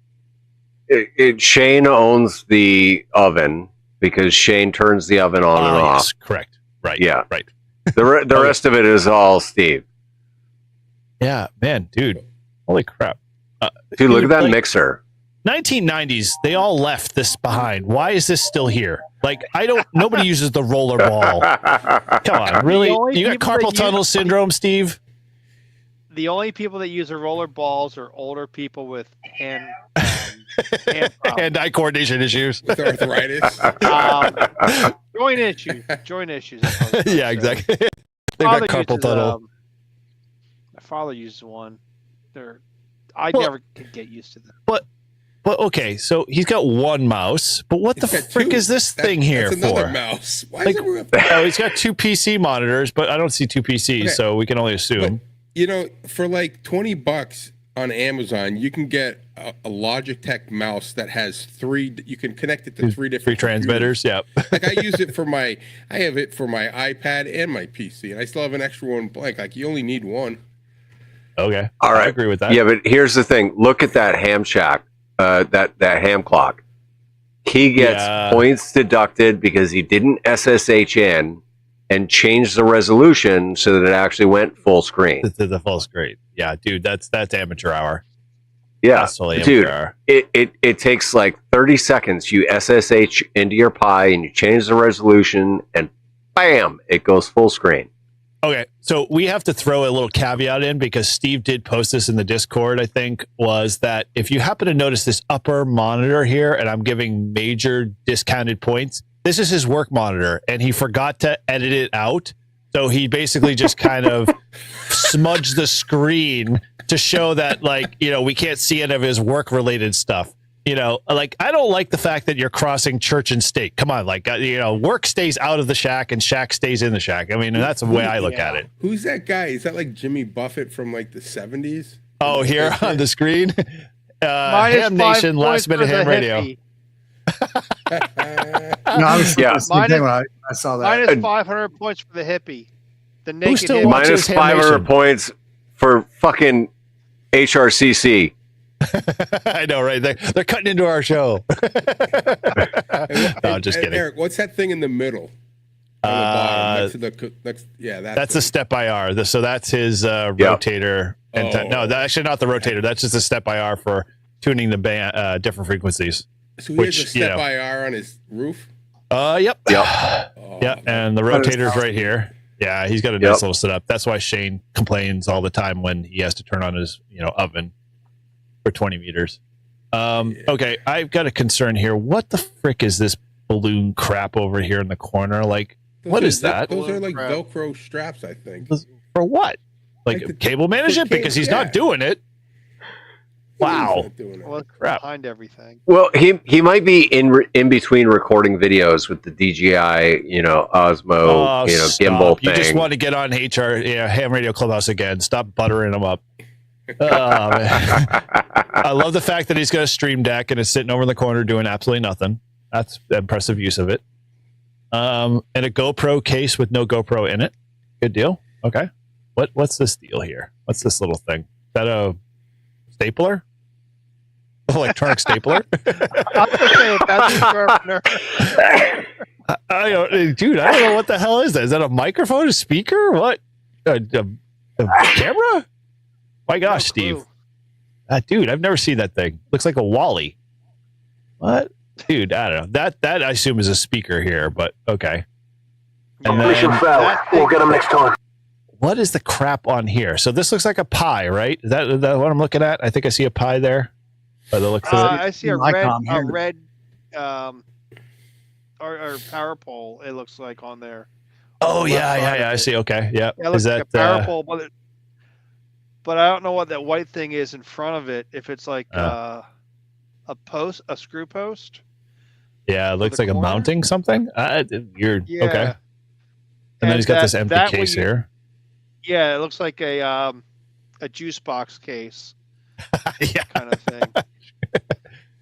Shane owns the oven because Shane turns the oven on and off. Yes, correct. Right. Yeah. Right. The rest of it is all Steve. Yeah, man, dude. Holy crap. Dude, look at that mixer. 1990s, they all left this behind. Why is this still here? Like, nobody uses the roller ball. Come on, really? You got carpal tunnel syndrome, Steve? The only people that use the roller balls are older people with hand-eye coordination issues. With arthritis. Joint issues. Yeah, exactly. They got carpal tunnel. My father uses one. I never could get used to that. But okay, so he's got one mouse, but what the frick is this thing here that's another for? mouse. Why is it Oh, he's got two PC monitors, but I don't see two PCs, so we can only assume. But, for like $20 on Amazon, you can get a Logitech mouse that has you can connect it to three different transmitters. Yeah. Like I use it I have it for my iPad and my PC, and I still have an extra one blank. Like you only need one. Okay. All right. I agree with that. Yeah, but here's the thing. Look at that ham shack, that ham clock. He gets points deducted because he didn't SSH in and change the resolution so that it actually went full screen. To the full screen. Yeah, dude, that's amateur hour. Yeah, that's totally dude, amateur hour. It takes like 30 seconds. You SSH into your Pi and you change the resolution and bam, it goes full screen. Okay, so we have to throw a little caveat in because Steve did post this in the Discord, I think, was that if you happen to notice this upper monitor here, and I'm giving major discounted points, this is his work monitor, and he forgot to edit it out. So he basically just kind of smudged the screen to show that, like, we can't see any of his work-related stuff. Like, I don't like the fact that you're crossing church and state. Come on, like, work stays out of the shack and shack stays in the shack. I mean, that's the way I look at it. Who's that guy? Is that like Jimmy Buffett from like the 70s? Oh, here on the screen? Ham Nation, last minute ham radio. No, I was the same thing when I saw that. Minus 500 points for the hippie. The naked still hippie. Minus 500 points for fucking HRCC. I know, right? They're cutting into our show. No, just kidding. Eric, what's that thing in the middle? On the bottom, that's a step IR. So that's his rotator. And no, that's actually not the rotator. That's just a step IR for tuning the band, different frequencies. So he has a step IR on his roof? Yep. And the rotator's right here. Yeah, he's got a nice little setup. That's why Shane complains all the time when he has to turn on his oven for 20 meters. Okay, I've got a concern here. What the frick is this balloon crap over here in the corner? Like, what is that? Those are like Velcro straps, I think. For what? Like cable management? Because he's not doing it. Wow. Well, behind everything. Well, he might be in between recording videos with the DJI, Osmo, gimbal thing. You just want to get on Ham Radio Clubhouse again. Stop buttering them up. Oh, man. I love the fact that he's got a Stream Deck and is sitting over in the corner doing absolutely nothing. That's impressive use of it. And a GoPro case with no GoPro in it. Good deal. Okay. What's this deal here? What's this little thing? Is that a stapler? Electronic stapler? I'm gonna say that's a sharpener. Dude, I don't know what the hell is that. Is that a microphone, a speaker? What? A camera? My gosh, Steve. Dude, I've never seen that thing. Looks like a Wally. What? Dude, I don't know. That I assume is a speaker here, but okay. And then, we'll get them next time. What is the crap on here? So this looks like a pie, right? Is that what I'm looking at? I think I see a pie there. By the looks of it. I see a red or power pole. It looks like on there. Oh yeah. I see. Okay, yeah. It looks like a power pole, but I don't know what that white thing is in front of it. If it's like a screw post. Yeah, it looks like a mounting something. You're okay. And then he's got this empty case here. Yeah, it looks like a juice box case. Yeah, kind of thing.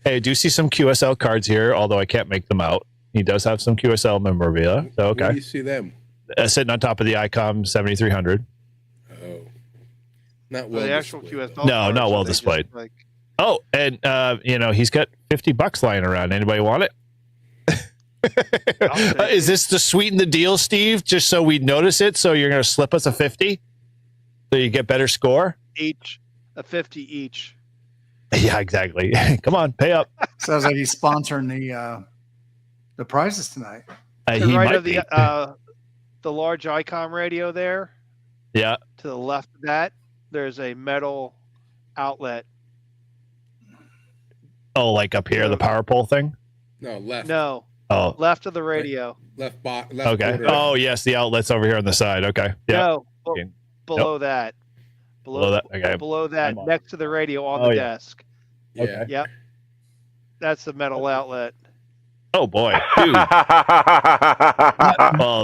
Hey, I do see some QSL cards here, although I can't make them out. He does have some QSL memorabilia. So okay. Where do you see them? Sitting on top of the ICOM 7300. Oh, not well. The actual displayed. QSL. No, not well displayed. Oh, and he's got $50 lying around. Anybody want it? Is this to sweeten the deal, Steve? Just so we notice it, so you're going to slip us a 50, so you get better score. Each, a 50 each. Yeah, exactly. Come on, pay up. Sounds like he's sponsoring the prizes tonight. To the right of the large ICOM radio there. Yeah. To the left of that, there's a metal outlet. Oh, like up here, the power pole thing? No, left. No. Oh, left of the radio. Left. Okay. Oh, yes, the outlet's over here on the side. Okay. Yeah. No, below that. Below that. Okay. Below that, I'm on. next to the radio on Oh, the yeah. desk. Yeah. Okay. Yep. That's the metal outlet. Oh boy, dude. Well,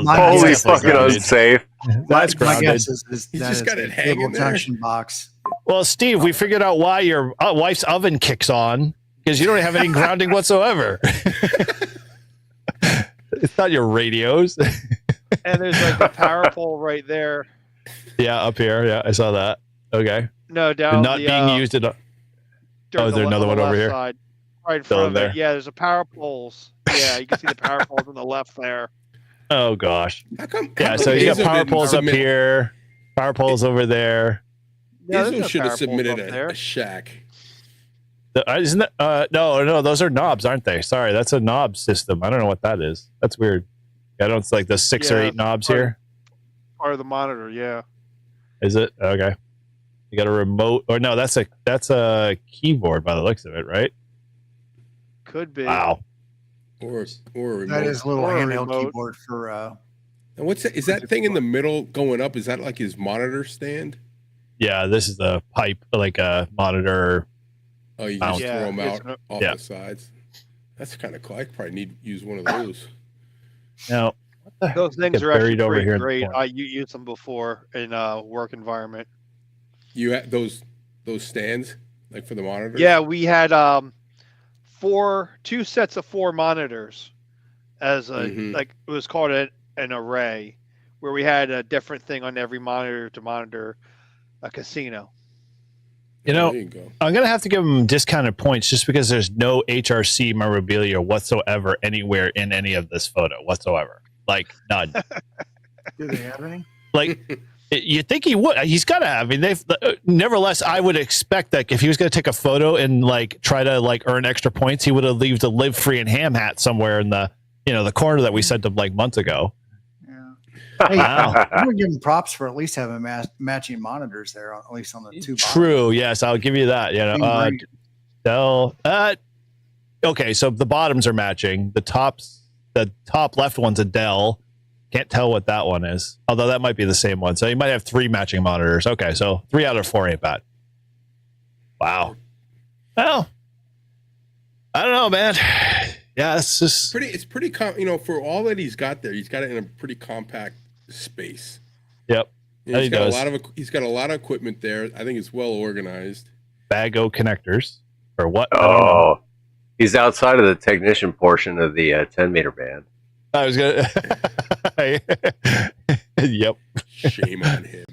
My Holy guess fucking is grounded. unsafe. That's my grounded. guess is He's that just is got a it hanging cable there. junction box. Well, Steve, we figured out why your wife's oven kicks on because you don't have any grounding whatsoever. It's not your radios. And there's like the power pole right there. Yeah, up here. Yeah, I saw that. Okay. No, down And not the, being used at. during is there the another on the one over left here? Side, right in Still front of there? it. Yeah, there's a power poles. Yeah, you can see the power poles on the left there. Oh gosh. How come? Yeah. So you got power poles up here, power poles over there. Yeah, there's Izzo no should power have poles submitted up there. a shack. Isn't that? No, those are knobs, aren't they? Sorry, that's a knob system. I don't know what that is. That's weird. I don't. It's like the 6 or Yeah, 8 knobs part of- here. Part of the monitor, yeah. Is it? Okay. You got a remote, or no? That's a keyboard by the looks of it, right? Could be. Wow. Or a remote. That is a little Or a handheld remote. keyboard for. And what's that? Is that thing in the middle going up? Is that like his monitor stand? Yeah, this is the pipe, like a monitor. Oh, you just Yeah, throw them it's out off yeah. the sides. That's kind of cool. I probably need to use one of those. Now, what the heck Those things get are actually buried over pretty here in the great. corner? I used them before in a work environment. You have those stands like for the monitors? Yeah, we had 2 sets of 4 monitors as a Mhm. like it was called an array, where we had a different thing on every monitor to monitor a casino. You know, There you go. I'm gonna have to give them discounted points just because there's no HRC memorabilia whatsoever anywhere in any of this photo whatsoever. Like none. Do they have any? Like you think he would? He's got to have. I mean, they've. Nevertheless, I would expect that if he was going to take a photo and like try to like earn extra points, he would have left the "Live Free and Ham" hat somewhere in the the corner that we sent him like months ago. Yeah. Hey, Wow. I'm gonna give them props for at least having matching monitors there, at least on the 2. True. Yes, I'll give you that. Dell. Okay, so the bottoms are matching. The top left one's a Dell. Can't tell what that one is. Although that might be the same one. So you might have 3 matching monitors. Okay, so 3 out of 4 ain't bad. Wow. Well, I don't know, man. Yeah, it's just It's pretty for all that he's got there, he's got it in a pretty compact space. Yep. You know, He does. he's got a lot of equipment there. I think it's well organized. Bago connectors or what? I don't know. Oh, he's outside of the technician portion of the 10-meter band. I was gonna. Yep, Shame on him.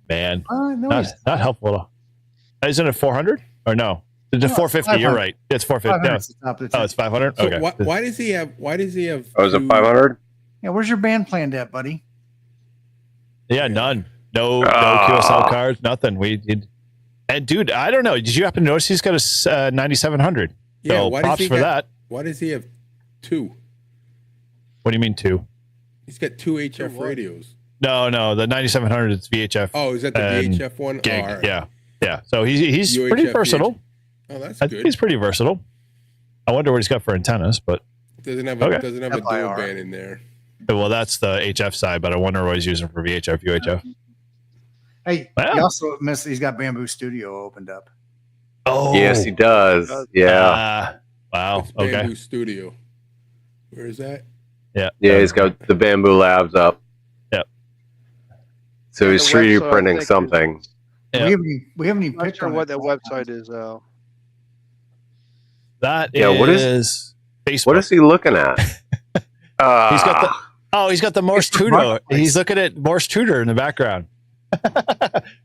man. No, Not helpful at all. Isn't it 400 or no? It's No, 450. You're 500. right. It's 450. No. At the top of the Oh, it's 500. So Okay. why does he have? Why does he have? Oh, is it two- 500? Yeah, where's your band planned at, buddy? Yeah, none. No Ah. QSL cards. Nothing. We did. And dude, I don't know. Did you happen to notice he's got a 9700? Yeah, So why does props he for got- that. Why does he have 2? What do you mean 2? He's got 2 HF what? radios. No. The 9700 is VHF. Oh, is that the And VHF one? gig. Oh, all right. Yeah. So he's UHF, pretty versatile. Oh, that's I good. think he's pretty versatile. I wonder what he's got for antennas, but Doesn't have Okay. a dual FIR. band in there. well, that's the HF side. But I wonder what he's using for VHF, UHF. Hey, Wow. he also missed. He's got Bamboo Studio opened up. Oh, Yes, he does. Yeah. Wow. It's Okay. Bamboo Studio. Where is that? Yeah. Yeah, he's got the Bamboo Labs up. Yep. So And he's the 3D website, I printing think, something. Yeah. We haven't even I'm not picked sure on what it. that website is. That Yeah, what is- is Facebook. What is he looking at? He's got the he's got the Morse Facebook tutor. Marketplace. He's looking at Morse tutor in the background.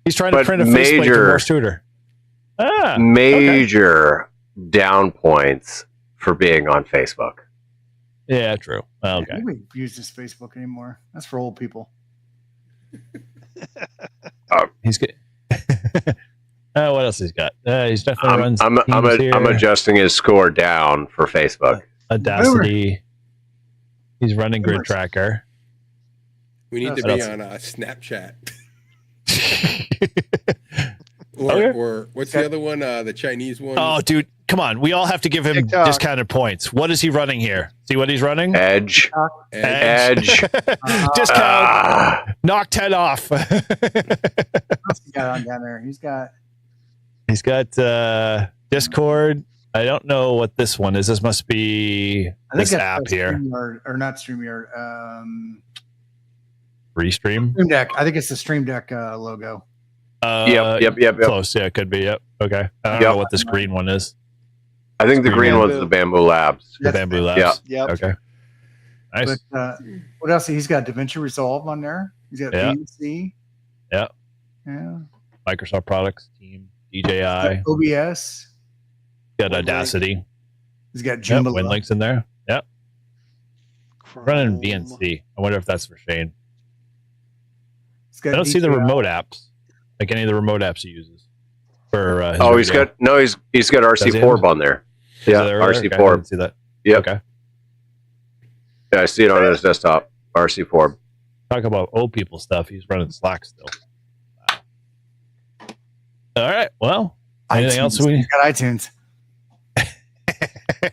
He's trying to But print a faceplate to major- Morse tutor. Ah, major down points for being on Facebook. yeah, true. Okay. Nobody uses Facebook anymore. That's for old people. He's good. What else he's got? He's definitely runs. I'm Teams here. adjusting his score down for Facebook. Audacity. He's running Grid Tracker. We need to What be else? on Snapchat. Okay. Or what's the other one? The Chinese one? Oh, dude, come on. We all have to give him TikTok. discounted points. What is he running here? See what he's running? Edge. Edge. Discount. Ah, Knock 10 off. What's he got on down there? He's got Discord. I don't know what this one is. This must be this app here. StreamYard, or not StreamYard. Restream? Stream Deck. I think it's the Stream Deck logo. Yep. Close. Yeah, it could be. Yep. Okay. I don't know what this green one is. I think the green one's the Bamboo Labs. The Bamboo Labs. Yeah. Yep. Okay. Nice. But what else? He's got DaVinci Resolve on there. He's got VNC. Yeah. Yeah. Microsoft products, Team, DJI. OBS. Got Audacity. He's got Joomla. WinLinks in there. Yep. Running VNC. I wonder if that's for Shane. I don't see the remote apps, like any of the remote apps he uses. For he's got RC Forb on there. Yeah, RC Forb. Okay, see that. Yeah. Okay. Yeah, I see it on his desktop. RC Forb. Talk about old people stuff. He's running Slack still. Wow. All right. Well, anything else? He's got iTunes.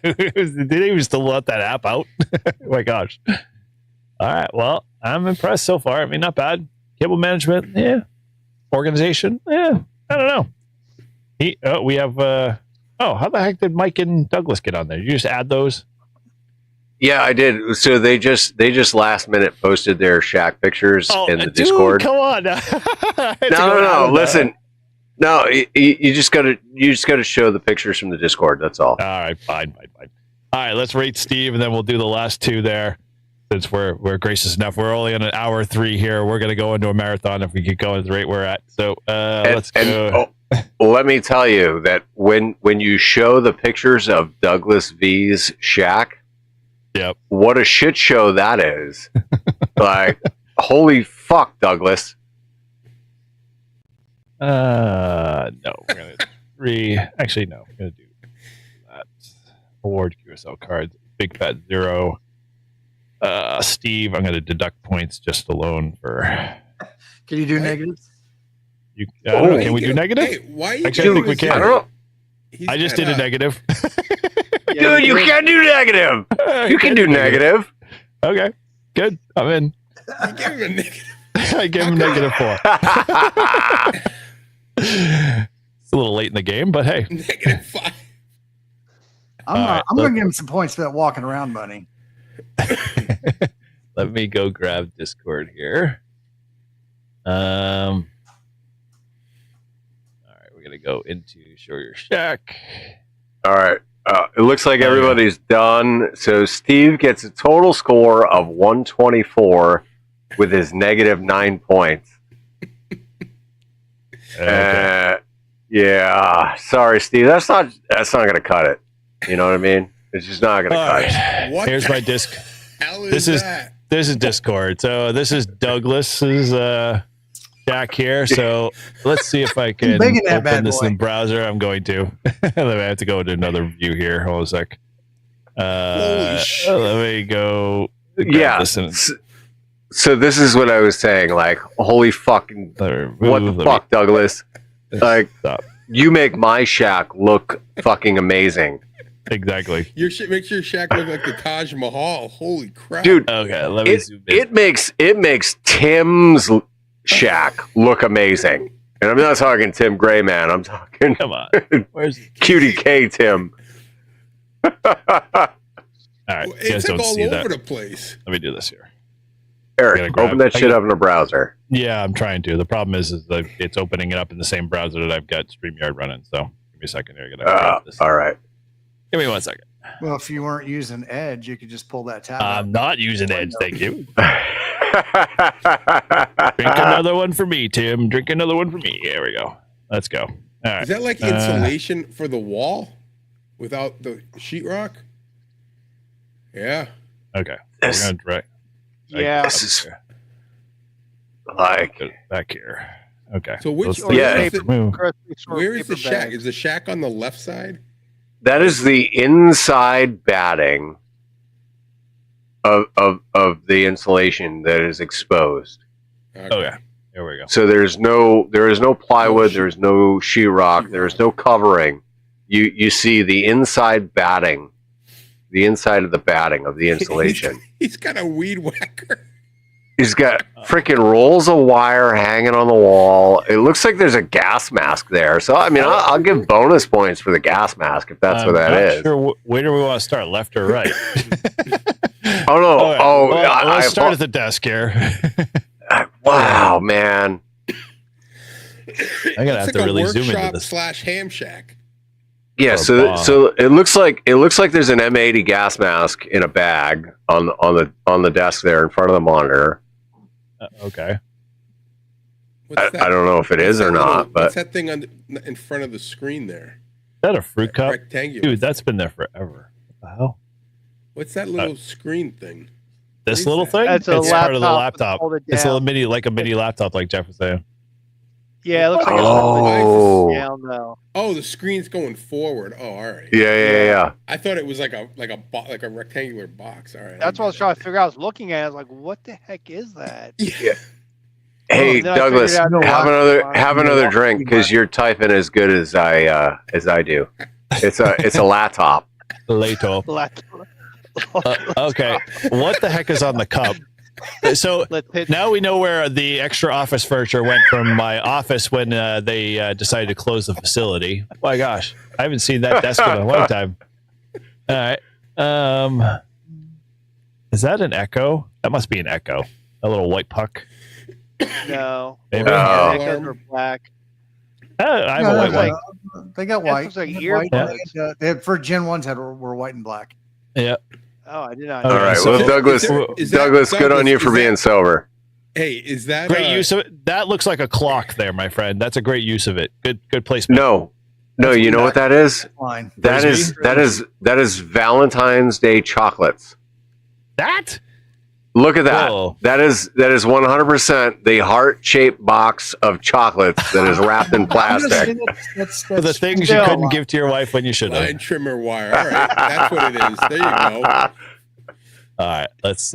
Did they even still let that app out? Oh my gosh. All right. Well, I'm impressed so far. I mean, not bad. Cable management, yeah. Organization, yeah. I don't know. We have. How the heck did Mike and Douglas get on there? Did you just add those? Yeah, I did. So they just last minute posted their shack pictures in the Discord. Come on. No. Listen. No, you just gotta show the pictures from the Discord. That's all. All right, fine. All right, let's rate Steve, and then we'll do the last two there. Since we're gracious enough, we're only on an hour 3 here. We're going to go into a marathon if we keep going at the rate we're at. So let's go. Let me tell you that when you show the pictures of Douglas V's shack, yep, what a shit show that is! Like, holy fuck, Douglas. No, we're going to 3. Actually, no, we're going to do that. Award QSL cards, Big Fat 0. Steve, I'm going to deduct points just alone for. Can you do negatives? Can we do negative? Hey, why? Actually, I think we can. I don't know. I just did a negative. Dude, you can do negative. You can do negative. Okay, good. I'm in. You give him a negative. I gave him -4. It's a little late in the game, but hey. -5. I'm going to give him some points for that walking around money. Let me go grab Discord here. All right, we're gonna go into Show Your Shack. All right, it looks like everybody's done. So Steve gets a total score of 124 with his -9 points. Okay. Yeah, sorry, Steve. That's not gonna cut it. You know what I mean? It's just not gonna cut it. What Here's the my disc. hell is This is that? this is Discord. So this is Douglas's Jack here. So let's see if I can Big in that open bad this boy. in browser. I'm going to. I have to go to another view here. Hold on a sec. Holy shit. Let me go. grab Yeah. this in- So this is what I was saying. Like, holy fucking, what the fuck, Douglas? Like, Stop. you make my shack look fucking amazing. Exactly. Your shit makes your shack look like the Taj Mahal. Holy crap. Dude, Okay, let me zoom in. it makes Tim's shack look amazing. And I'm not talking Tim Gray, man. I'm talking Come on. Where's Cutie K Tim. all right? You It's guys like don't all see over that. the place. Let me do this here. Eric, grab- open that I shit gotta- up in a browser. Yeah, I'm trying to. The problem is that it's opening it up in the same browser that I've got StreamYard running. So give me a second here. I gotta grab this. All right. Give me 1 second. Well, if you weren't using Edge, you could just pull that tab. I'm up. not using Edge. Thank you. Drink another one for me, Tim. Drink another one for me. Here we go. Let's go. All right. Is that like insulation for the wall without the sheetrock? Yeah. Okay. This- We're gonna drag. Yeah. This is like, Go back here. Okay. So which- Let's or see yeah. if I can move. Where is the shack? Is the shack on the left side? that is the inside batting of the insulation that is exposed. Oh yeah. Here we go. So there is no plywood, there is no sheetrock, there is no covering. You see the inside batting, the inside of the batting of the insulation. He's got a weed whacker. He's got freaking rolls of wire hanging on the wall. It looks like there's a gas mask there. So, I mean, I'll give bonus points for the gas mask if that's what that is. Sure. Where do we want to start, left or right? Oh, no. Right. Oh, well, let's start at the desk here. Wow, man. I'm gonna have to really zoom into this. / ham shack. Yeah, so it looks like there's an M80 gas mask in a bag on the desk there in front of the monitor. Okay. I don't know if it is or not, but what's that thing in front of the screen there? Is that a fruit cup? Rectangular. Dude, that's been there forever. What the hell? What's that little screen thing? This little thing? That's it's part of the laptop. Hold it It's a down. little mini laptop, like Jeff was saying. Yeah, it looks like Oh. it's down though. Oh, the screen's going forward. Oh, all right. Yeah. I thought it was like a rectangular box. All right. That's what I was trying to figure out. I was looking at it. I was like, what the heck is that? Yeah. Hey, then I Douglas, figured out- have another drink because you're typing as good as I do. It's a laptop. Lato. Okay. What the heck is on the cup? So now we know where the extra office furniture went from my office when they decided to close the facility. My gosh, I haven't seen that desk in a long time. All right. Is that an Echo? That must be an Echo. A little white puck. No. Maybe. No. Echoes are black. I have No, a white one. They got white. looks like They had earbuds. white. They had, for Gen 1s were white and black. Yeah. Oh, I did not. All know All right, that. so- well, Douglas, is that- Douglas, good on you for is being that- sober. Hey, is that Great use of it. That looks like a clock there, my friend. That's a great use of it. Good placement. No, you know what that is? Fine. That is Valentine's Day chocolates. That? Look at that. Whoa. That is 100% the heart-shaped box of chocolates that is wrapped in plastic. For the things you couldn't give to your wife when you should have. line trimmer wire? All right, that's what it is. There you go. All right, let's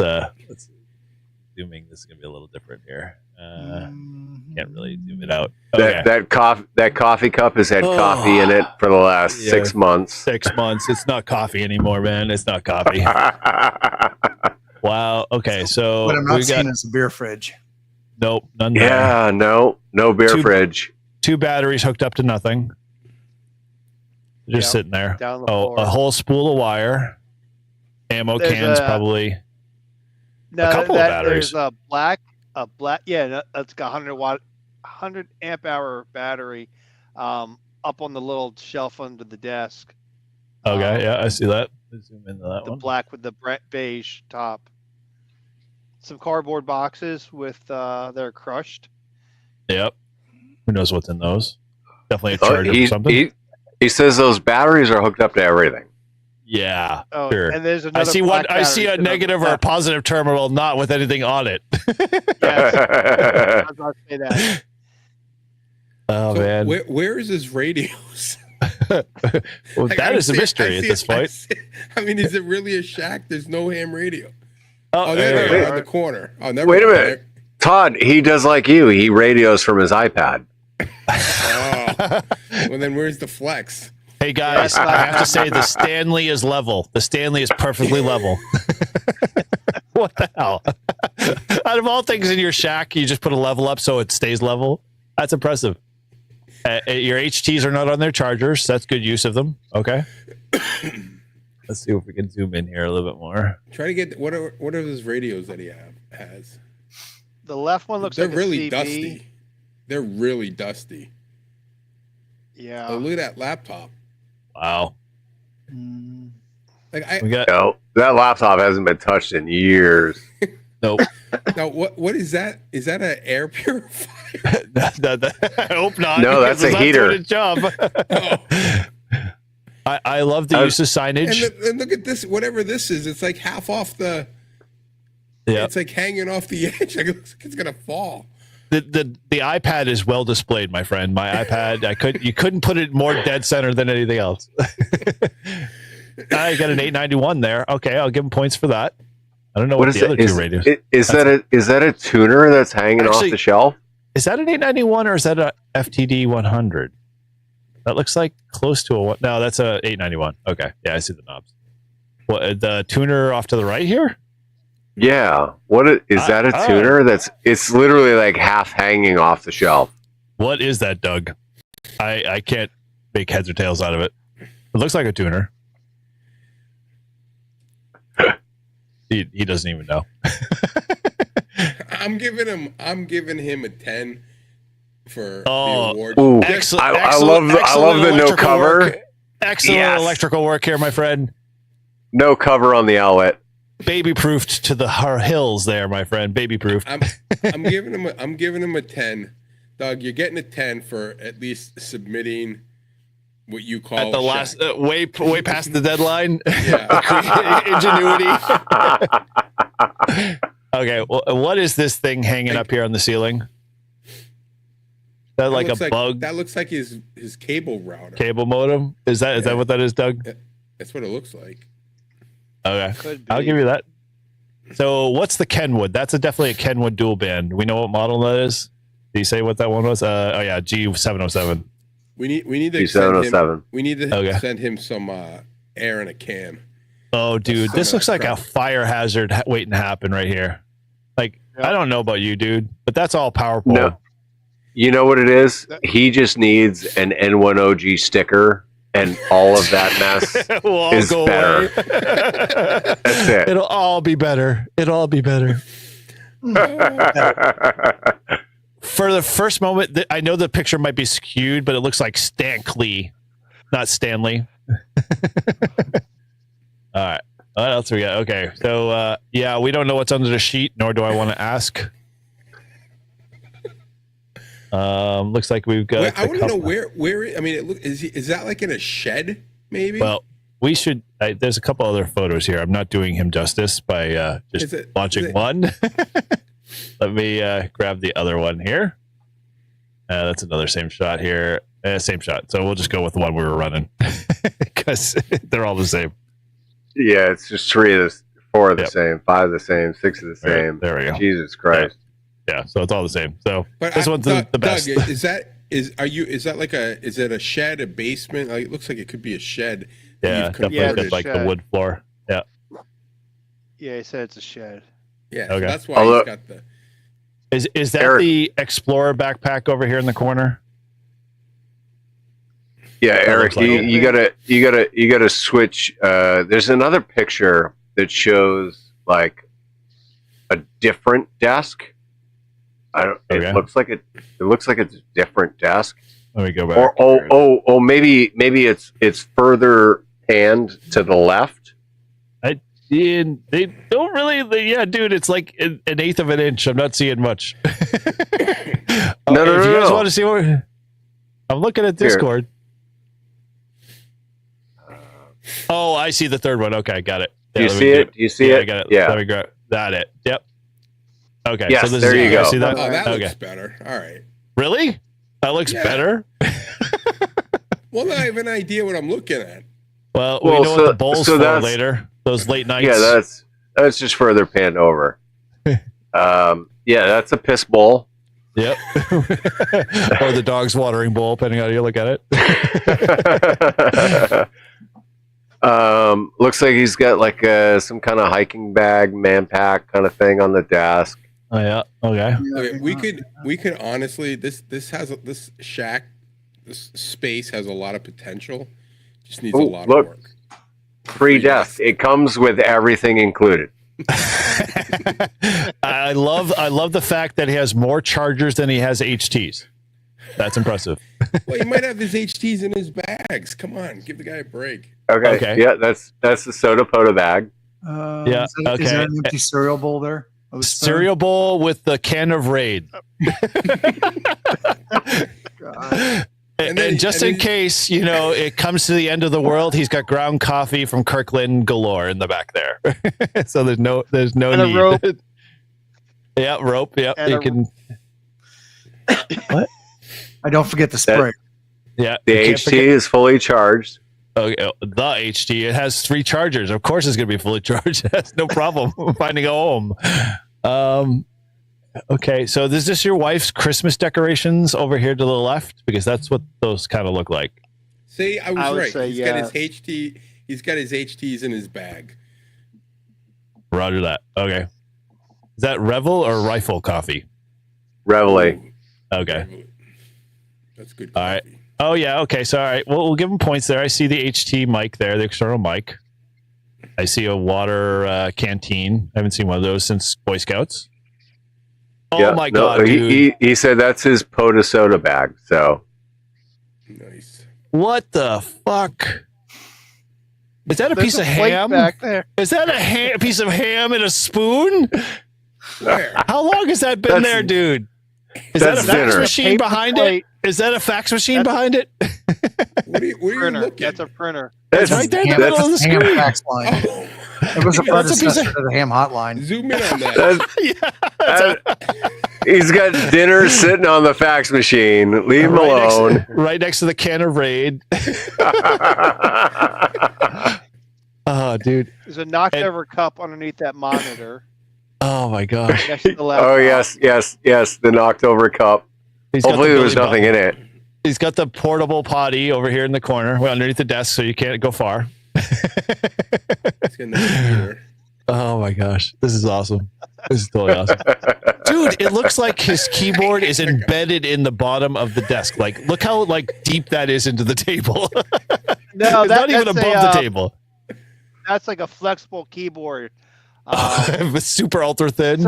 zooming. This is gonna be a little different here. Can't really zoom it out. Okay. That coffee cup has had coffee in it for the last 6 months. 6 months. It's not coffee anymore, man. It's not coffee. Wow. Okay, so What I'm not we seeing got is a beer fridge. nope, none there. Yeah, no beer Two- fridge. 2 batteries hooked up to nothing. Just Yep, sitting there. down the Oh, floor. a whole spool of wire. Ammo There's cans, a- probably. No, couple of batteries. There's a black. Yeah, that's got 100 amp hour battery, up on the little shelf under the desk. Okay, yeah, I see that. Let's zoom into that The one. black with the beige top. Some cardboard boxes with they're crushed. Yep. Who knows what's in those? Definitely a Oh, charger or something. he says those batteries are hooked up to everything. Yeah. Oh, Sure. and there's I another. see one. black I see a battery sitting on negative the or a left. positive terminal, not with anything on it. Yes, I was about to say that. Oh So man, where is his radios? well, Like, that I is a see- mystery I at see- this point. I mean, is it really a shack? There's no ham radio. Oh, There there they we are go. in the corner. Oh, never Wait a mind. minute. Todd, he does like you. He radios from his iPad. Oh, well, then where's the flex? Hey guys, I have to say the Stanley is level. The Stanley is perfectly level. What the hell? Out of all things in your shack, you just put a level up so it stays level. That's impressive. Your HTs are not on their chargers. That's good use of them. Okay. Let's see if we can zoom in here a little bit more. Try to get what are those radios that he has? The left one looks They're like really a CB. dusty. They're really dusty. Yeah. Oh, look at that laptop. Wow. Like We got No, that laptop hasn't been touched in years. nope. now what is that? Is that an air purifier? I hope not. No, that's because a it's not heater. doing its job. Oh. I love the use of signage. And look at this. Whatever this is, it's like half off the. Yeah. It's like hanging off the edge. Like it looks like it's gonna fall. The iPad is well displayed, my friend. My iPad, you couldn't put it more dead center than anything else. I got an 891 there. Okay, I'll give him points for that. I don't know what, What is the other that? two radios. Is that a tuner that's hanging Actually- off the shelf? Is that an 891 or is that a FTD 100? That looks like close to a one. No, that's a 891. Okay, yeah, I see the knobs. What the tuner off to the right here? Yeah. Is that a tuner? It's literally like half hanging off the shelf. What is that, Doug? I can't make heads or tails out of it. It looks like a tuner. He doesn't even know. I'm giving him a 10 for the award. Ooh, Excellent, I love the no cover. Work. Excellent electrical work here, my friend. No cover on the outlet. Baby proofed to the hills there, my friend. Baby proofed. I'm giving him a 10. Doug, you're getting a 10 for at least submitting what you call at the last way past the deadline. Yeah. Ingenuity. Okay, well, what is this thing hanging up here on the ceiling? That like a bug? That looks like his cable router. Cable modem? Is that what that is, Doug? That's what it looks like. Okay, I'll give you that. So what's the Kenwood? That's definitely a Kenwood dual band. We know what model that is? Did you say what that one was? G707. We need to G707. We need to send him some air in a can. Oh, dude, this looks like a fire hazard waiting to happen right here. Like, I don't know about you, dude, but that's all power pole. No. You know what it is? He just needs an N1OG sticker, and all of that mess is better. That's it. It'll all be better. For the first moment, I know the picture might be skewed, but it looks like Stanley, not Stanley. All right. What else we got? Okay. So, we don't know what's under the sheet, nor do I want to ask. Looks like we've got. I want to know where. I mean, is that like in a shed? Maybe. Well, we should. There's a couple other photos here. I'm not doing him justice by just launching one. Let me grab the other one here. That's another same shot here. Same shot. So we'll just go with the one we were running because they're all the same. Yeah, it's just 4 of the same, 5 of the same, 6 of the same. Right, there we go. Jesus Christ. Yeah, so it's all the same. So but this one's the best. Doug, is that like is it a shed, a basement? Like, it looks like it could be a shed. Yeah, definitely got like the wood floor. Yeah. Yeah, he said it's a shed. Yeah, okay. So that's why he's got the. Is that the Explorer backpack over here in the corner? Yeah, Eric, you gotta switch. There's another picture that shows like a different desk. It looks like it's a different desk. Let me go back. Or maybe it's further panned to the left. They don't really. Dude, it's like an eighth of an inch. I'm not seeing much. No. If you guys want to see what I'm looking at Discord. Oh, I see the third one. Okay, got it. Do you see it? Do you see it? I got it. Yeah. Let me grab that. Yep. Okay. Yes, so there you go. See that? Oh, that looks better. All right. Really? That looks better? Well, I have an idea what I'm looking at. Well, we know what the bowl's for later. Those late nights. Yeah, that's just further panned over. That's a piss bowl. Yep. Or the dog's watering bowl, depending on how you look at it. Looks like he's got like some kind of hiking bag, man pack kind of thing on the desk. Oh yeah. Okay. We could honestly this shack, this space has a lot of potential. Just needs a lot of work. Free desk. It comes with everything included. I love the fact that he has more chargers than he has HTs. That's impressive. Well, he might have his HTs in his bags. Come on, give the guy a break. Okay. Yeah, that's the soda pota bag. Yeah. Is there an empty cereal bowl there? Cereal bowl with the can of Raid. And just in case, it comes to the end of the world, he's got ground coffee from Kirkland galore in the back there. So there's no need. Rope. Yeah, rope. Yep. You can. What? I don't forget the spray. Yeah. The HT is fully charged. Okay, the HT. It has 3 chargers. Of course, it's going to be fully charged. That's no problem finding a home. Okay, so is this your wife's Christmas decorations over here to the left? Because that's what those kind of look like. See, I was right. He's got his HT. He's got his HTs in his bag. Roger that. Okay. Is that Revel or Rifle Coffee? Reveille. Okay. That's good. All right. Oh yeah. Okay. So all right. Well, we'll give them points there. I see the HT mic there, the external mic. I see a water canteen. I haven't seen one of those since Boy Scouts. Oh my God, dude. He said that's his Poda soda bag. So Nice. What the fuck? Is that a piece of ham? Back there. Is that a piece of ham and a spoon? Where? How long has that been there, dude? Is that a fax dinner. machine behind it? Is that a fax machine behind it? What are you looking? That's a printer. That's right there in the middle of the ham screen. fax line. Oh, It was a That's a piece predecessor to the ham hotline. zoom in on that. He's got dinner sitting on the fax machine. Leave him alone. Right next to the can of Raid. Oh, dude. There's a knocked over cup underneath that monitor. Oh my gosh. Next to the laptop. Oh yes. The knocked over cup. Hopefully there was nothing in it. He's got the portable potty over here in the corner, underneath the desk, so you can't go far. Oh my gosh, this is awesome. This is totally awesome, dude. It looks like his keyboard is embedded in the bottom of the desk. Like, look how deep that is into the table. No, it's not even above the table. That's like a flexible keyboard. Super ultra thin.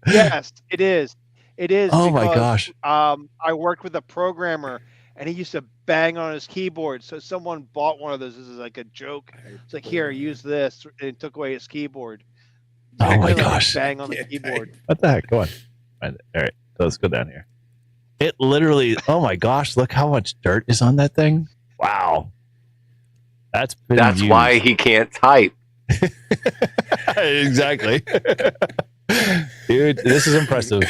Yes, it is. It is. Oh my gosh. I worked with a programmer, and he used to bang on his keyboard. So someone bought one of those. This is like a joke. It's like, here, use this, and it took away his keyboard. Oh my gosh. Bang on the keyboard. What the heck? Go on. All right, so let's go down here. It literally. Oh my gosh! Look how much dirt is on that thing. Wow. That's why he can't type. Exactly. Dude, this is impressive.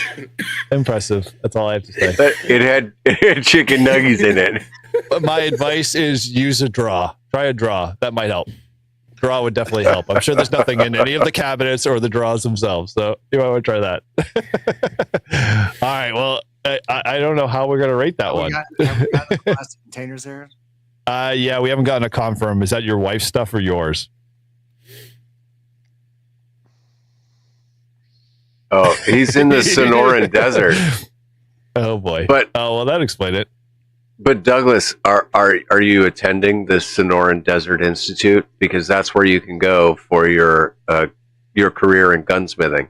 Impressive. That's all I have to say. It had chicken nuggies in it. But my advice is use a draw. Try a draw. That might help. Draw would definitely help. I'm sure there's nothing in any of the cabinets or the drawers themselves. So you might want to try that. All right. Well, I don't know how we're going to rate that one. Have we got the plastic containers there? Yeah, we haven't gotten a confirm. Is that your wife's stuff or yours? Oh, he's in the Sonoran Desert. Oh boy. But well, that explained it. But Douglas, are you attending the Sonoran Desert Institute? Because that's where you can go for your career in gunsmithing.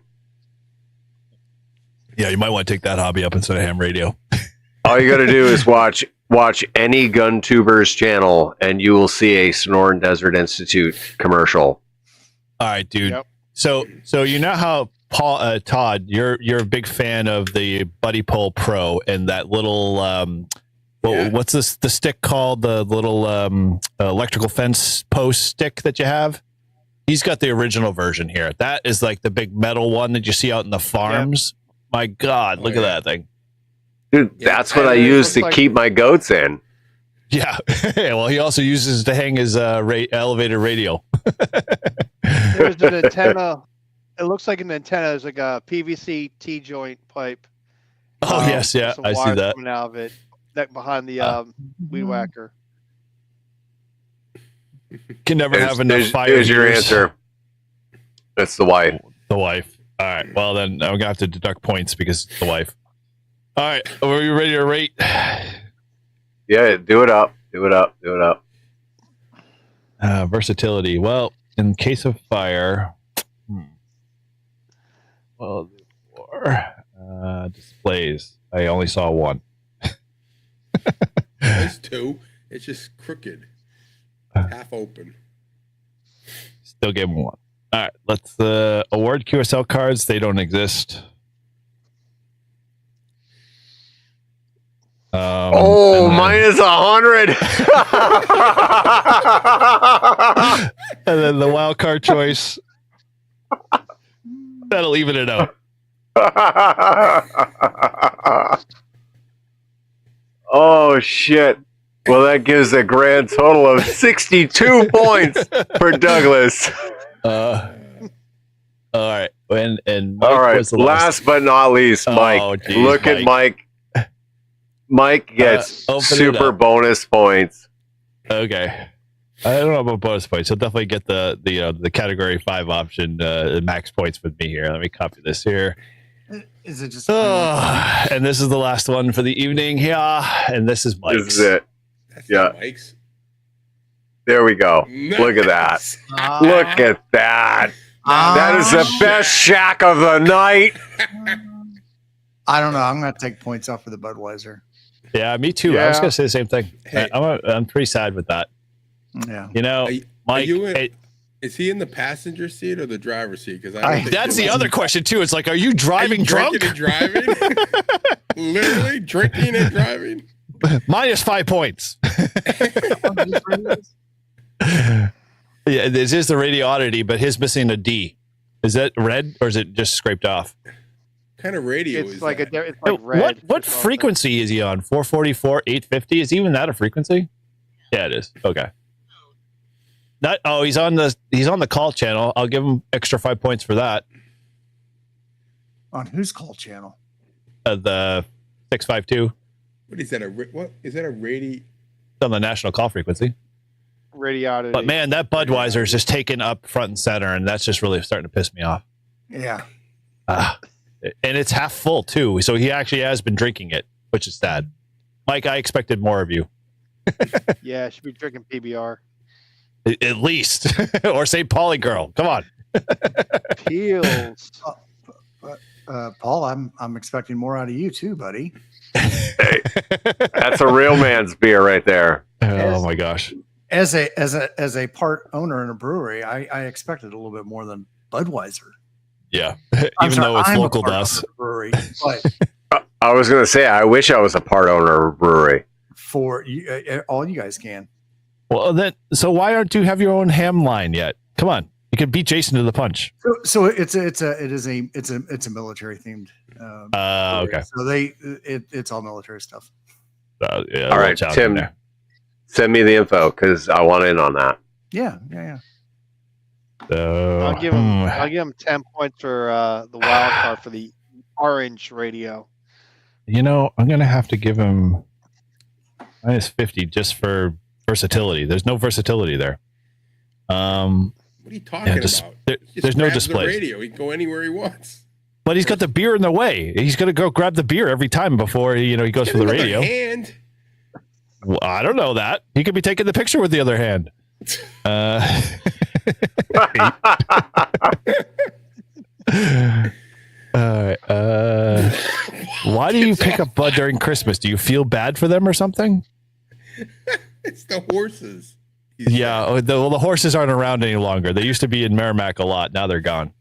Yeah, you might want to take that hobby up instead of ham radio. All you got to do is watch any GunTubers channel, and you will see a Sonoran Desert Institute commercial. All right, dude. Yep. So you know how Todd, you're a big fan of the Buddy Pole Pro and that little what's this the stick called, the little electrical fence post stick that you have? He's got the original version here. That is like the big metal one that you see out in the farms. Yep. My God, look at that thing. Dude, that's what I use to keep my goats in. Yeah. Well, he also uses to hang his elevator radio. There's an antenna. It looks like an antenna. There's like a PVC T-joint pipe. Oh, yes. Yeah, I see that. Coming out of it, behind the weed whacker. Can never have enough fire. Here's your answer. That's the wife. The wife. All right. Well, then I'm going to have to deduct points because it's the wife. All right. Are you ready to rate? Yeah, do it up. Do it up. Do it up. Versatility. Well, in case of fire, well, displays. I only saw one. There's two. It's just crooked, half open. Still give him one. All right. Let's award QSL cards. They don't exist. Minus 100. And then the wild card choice. That'll even it out. Oh, shit. Well, that gives a grand total of 62 points for Douglas. All right. And Mike all right. was the last but not least, Mike. Oh, geez, look at Mike. Mike gets super bonus points. Okay. I don't know about bonus points. He'll definitely get the category 5 option max points with me here. Let me copy this here. Is it just? And this is the last one for the evening. Yeah, and this is Mike's. This is it. That's Yeah. not Mike's. There we go. Nice. Look at that. Look at that. That is the best shack of the night. I don't know. I'm going to take points off for the Budweiser. Yeah, me too. I was going to say the same thing. Hey. I'm pretty sad with that. Yeah. You know, Mike. Is he in the passenger seat or the driver's seat? Because that's the other question too. It's like, are you driving drunk? Drinking and driving? Literally drinking and driving. Minus 5 points. Yeah, this is the radio oddity, but his missing a D. Is that red or is it just scraped off? What kind of radio It's is like that? it's like red. What frequency is he on? 444, 850? Is even that a frequency? Yeah, it is. Okay. He's on the call channel. I'll give him extra 5 points for that. On whose call channel? The 652. What is that? What is that? A radio? It's on the national call frequency. Radiolity. But man, that Budweiser is just taken up front and center, and that's just really starting to piss me off. Yeah. And it's half full too, so he actually has been drinking it, which is sad. Mike, I expected more of you. Yeah, should be drinking PBR. At least, or St. Pauli girl. Come on. Peels. Paul, I'm expecting more out of you too, buddy. Hey, that's a real man's beer right there. Oh my gosh. As a part owner in a brewery, I expected a little bit more than Budweiser. Yeah, even though it's local to us. Brewery, but I was going to say, I wish I was a part owner of a brewery. For you, all you guys can. Well, so why aren't you have your own ham line yet? Come on, you can beat Jason to the punch. So it's a military themed. Okay. So it's all military stuff. Yeah, all right, Tim, send me the info because I want in on that. Yeah. I'll give him 10 points for the wild card for the orange radio. You know, I'm gonna have to give him minus 50 just for versatility. There's no versatility there. What are you talking about? There's no display. Radio. He can go anywhere he wants. But he's got the beer in the way. He's gonna go grab the beer every time before he goes for the radio. Hand. Well, I don't know that. He could be taking the picture with the other hand. Why do you pick up Bud during Christmas? Do you feel bad for them or something? It's the horses. Yeah, the horses aren't around any longer. They used to be in Merrimack a lot. Now they're gone.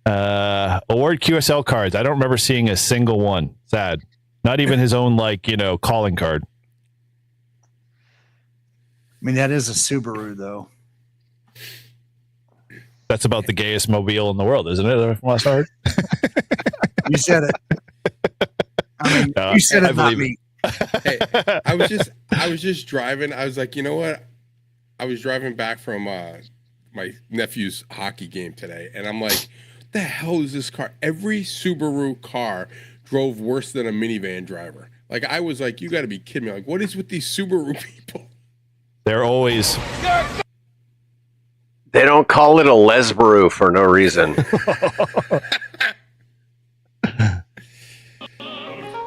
Award QSL cards. I don't remember seeing a single one. Sad. Not even his own calling card. I mean, that is a Subaru, though. That's about the gayest mobile in the world, isn't it? From last I heard. You said it. I mean, you said it, not me. Hey, I was just driving. I was like, you know what? I was driving back from my nephew's hockey game today, and I'm like, what the hell is this car? Every Subaru car drove worse than a minivan driver. Like, I was like, you got to be kidding me. Like, what is with these Subaru people? They're always... They don't call it a Lesbaru for no reason.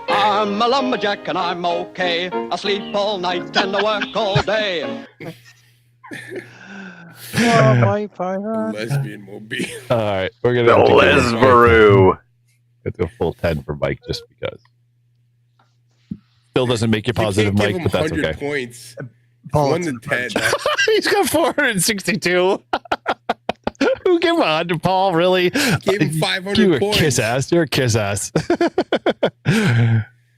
I'm a lumberjack and I'm okay. I sleep all night and I work all day. Lesbian mobile. All right, we're gonna the Lesbaru. Get to a full 10 for Mike just because. Still doesn't make you positive, Mike, but that's okay. Points. Paul, 1 to 10. He's got 462. Who gave 100, Paul? Really? Gave him 500 points. Kiss ass. You're a kiss ass.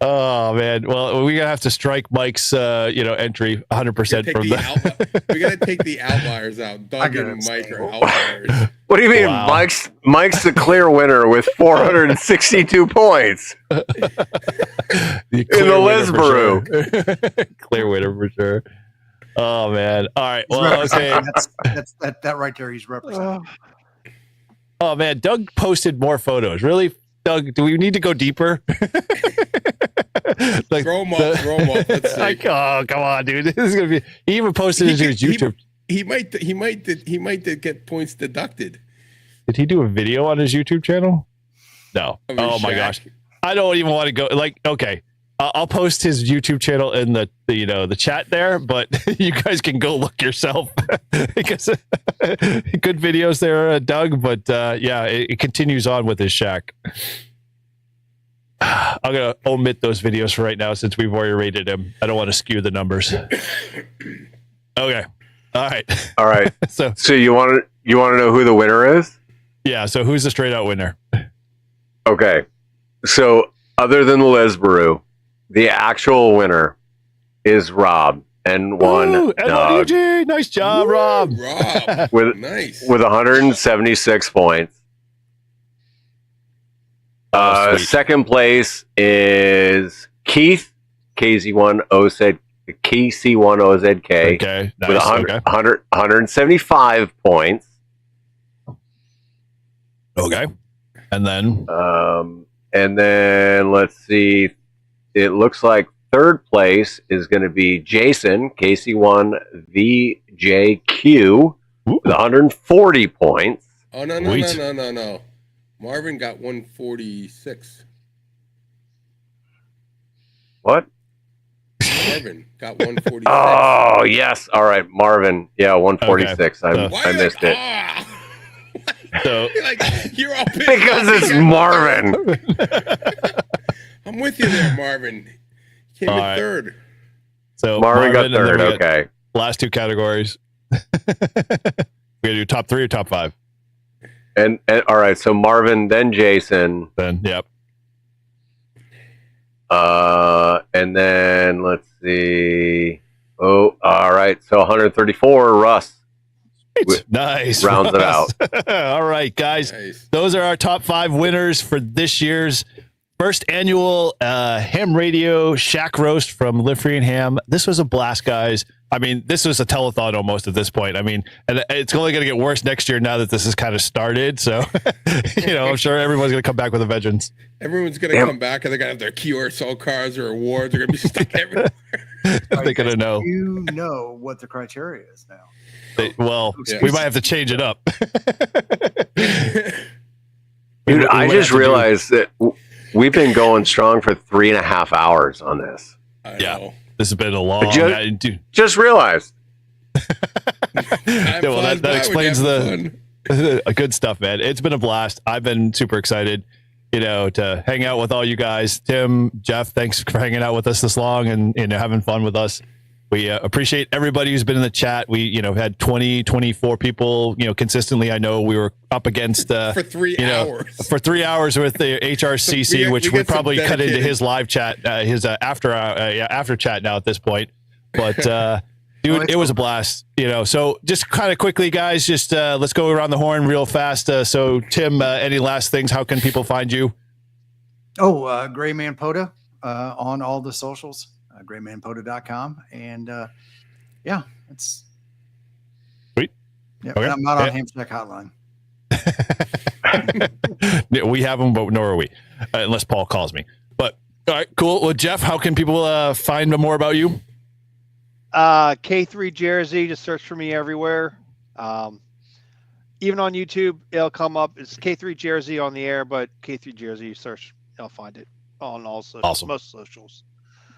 Oh man. Well, we're gonna have to strike Mike's entry 100% from that. We gotta take the outliers out. Doug and Mike are outliers. What do you mean? Wow. Mike's the clear winner with 462 points. In the Lesbaru. Clear winner for sure. Oh man. All right. Well, okay. That's that right there. He's representing. Oh man, Doug posted more photos. Really, Doug? Do we need to go deeper? Like throw him up. Let's see. like, oh, come on, dude. This is gonna be. He even posted it to his YouTube. He might get points deducted. Did he do a video on his YouTube channel? No. Of his Oh my shack? gosh. I don't even want to go. Like, okay, I'll post his YouTube channel in the the chat there, but you guys can go look yourself because good videos there, Doug. But yeah, it continues on with his shack. I'm gonna omit those videos for right now since we've already rated him. I don't want to skew the numbers. Okay. All right. So you want to know who the winner is? Yeah. So who's the straight out winner? Okay. So other than Lesbaru, the actual winner is Rob and one Doug. NYDG. Nice job, Rob. Rob. Nice. With 176 points. Second place is Keith, KC1OZK. Okay, nice. With 175 points. Okay. And then let's see. It looks like third place is going to be Jason, KC1VJQ, with 140 points. Oh, no. Marvin got 146. What? Marvin got 146. Oh, yes. All right, Marvin. Yeah, 146. Okay. I missed it. So You're all pissed because off. it's Marvin. I'm with you there, Marvin. Came in third. So Marvin got third. Okay. Last two categories. We gotta do top 3 or top 5. And all right, so Marvin, then Jason. Then yep. And then let's see. Oh, all right. So 134, Russ. Nice. Rounds it out. All right, guys. Nice. Those are our top 5 winners for this year's first annual ham radio shack roast from Live Free and Ham. This was a blast, guys. I mean, this was a telethon almost at this point. I mean, and it's only going to get worse next year now that this has kind of started. So, I'm sure everyone's going to come back with a vengeance. Everyone's going to come back and they're going to have their QRSO cards or awards. They're going to be stuck everywhere. They're going to know. You know what the criteria is now. We might have to change it up. Dude, I just realized that we've been going strong for 3.5 hours on this. I Yeah. know. This has been a long. Just realized. That explains the good stuff, man. It's been a blast. I've been super excited, to hang out with all you guys. Tim, Jeff, thanks for hanging out with us this long and having fun with us. We appreciate everybody who's been in the chat. We, had 20, 24 people, consistently. I know we were up against for 3 hours. For 3 hours with the HRCC, which we probably cut into his live chat, his after chat now at this point. But dude, it was a blast. So just kind of quickly, guys, just let's go around the horn real fast. So Tim, any last things? How can people find you? Oh, Gray Man Poda on all the socials. GrayManPoda.com, and it's sweet. Yeah, okay. I'm not on Hamstack Hotline. We have them, but nor are we, unless Paul calls me. But all right, cool. Well, Jeff, how can people find more about you? K3 Jersey, just search for me everywhere. Even on YouTube, it'll come up. It's K3 Jersey on the air, but K3 Jersey, search, I'll find it on all socials, awesome. Most socials.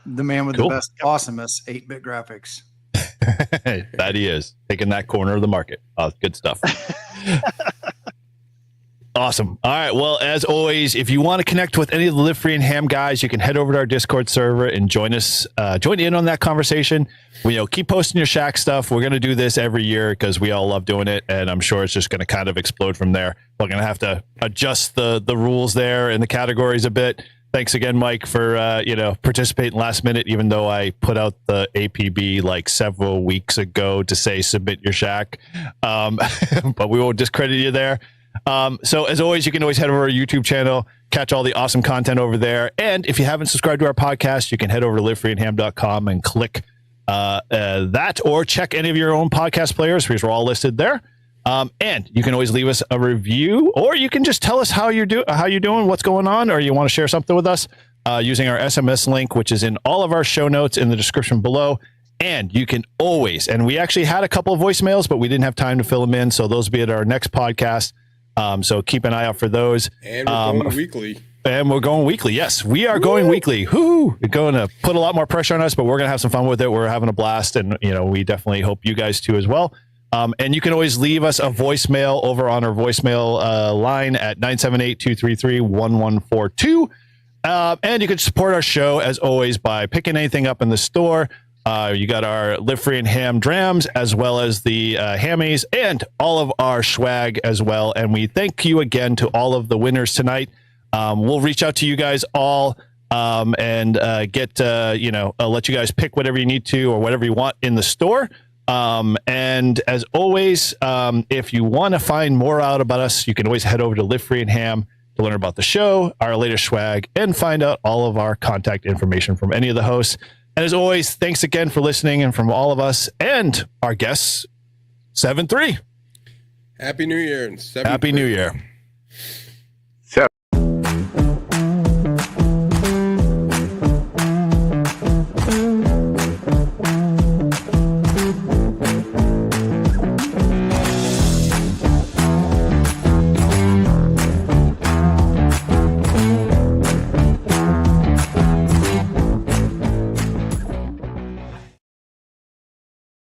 The man with the best, awesomest 8-bit graphics. That he is, taking that corner of the market. Good stuff. Awesome. All right. Well, as always, if you want to connect with any of the Live Free and Ham guys, you can head over to our Discord server and join in on that conversation. Keep posting your shack stuff. We're going to do this every year because we all love doing it, and I'm sure it's just going to kind of explode from there. We're going to have to adjust the rules there and the categories a bit. Thanks again, Mike, for participating last minute, even though I put out the APB like several weeks ago to say submit your shack. But we won't discredit you there. So as always, you can always head over to our YouTube channel, catch all the awesome content over there. And if you haven't subscribed to our podcast, you can head over to livefreeandham.com and click that, or check any of your own podcast players because we're all listed there. And you can always leave us a review, or you can just tell us how you're doing, what's going on, or you want to share something with us. using our SMS link, which is in all of our show notes in the description below. And you can always, and we actually had a couple of voicemails, but we didn't have time to fill them in. So those will be at our next podcast. So keep an eye out for those. And we're going weekly. And we're going weekly. Yes, we are going weekly. Woo! It's going to put a lot more pressure on us, but we're going to have some fun with it. We're having a blast. And, we definitely hope you guys too as well. And you can always leave us a voicemail over on our voicemail line at 978-233-1142. And you can support our show, as always, by picking anything up in the store. You got our Live Free and Ham drams, as well as the hammies, and all of our swag as well. And we thank you again to all of the winners tonight. We'll reach out to you guys all and let you guys pick whatever you need to or whatever you want in the store. And as always, if you want to find more out about us, you can always head over to Live Free and Ham to learn about the show, our latest swag, and find out all of our contact information from any of the hosts. And as always, thanks again for listening, and from all of us and our guests, 7-3. Happy New Year. Happy New Year.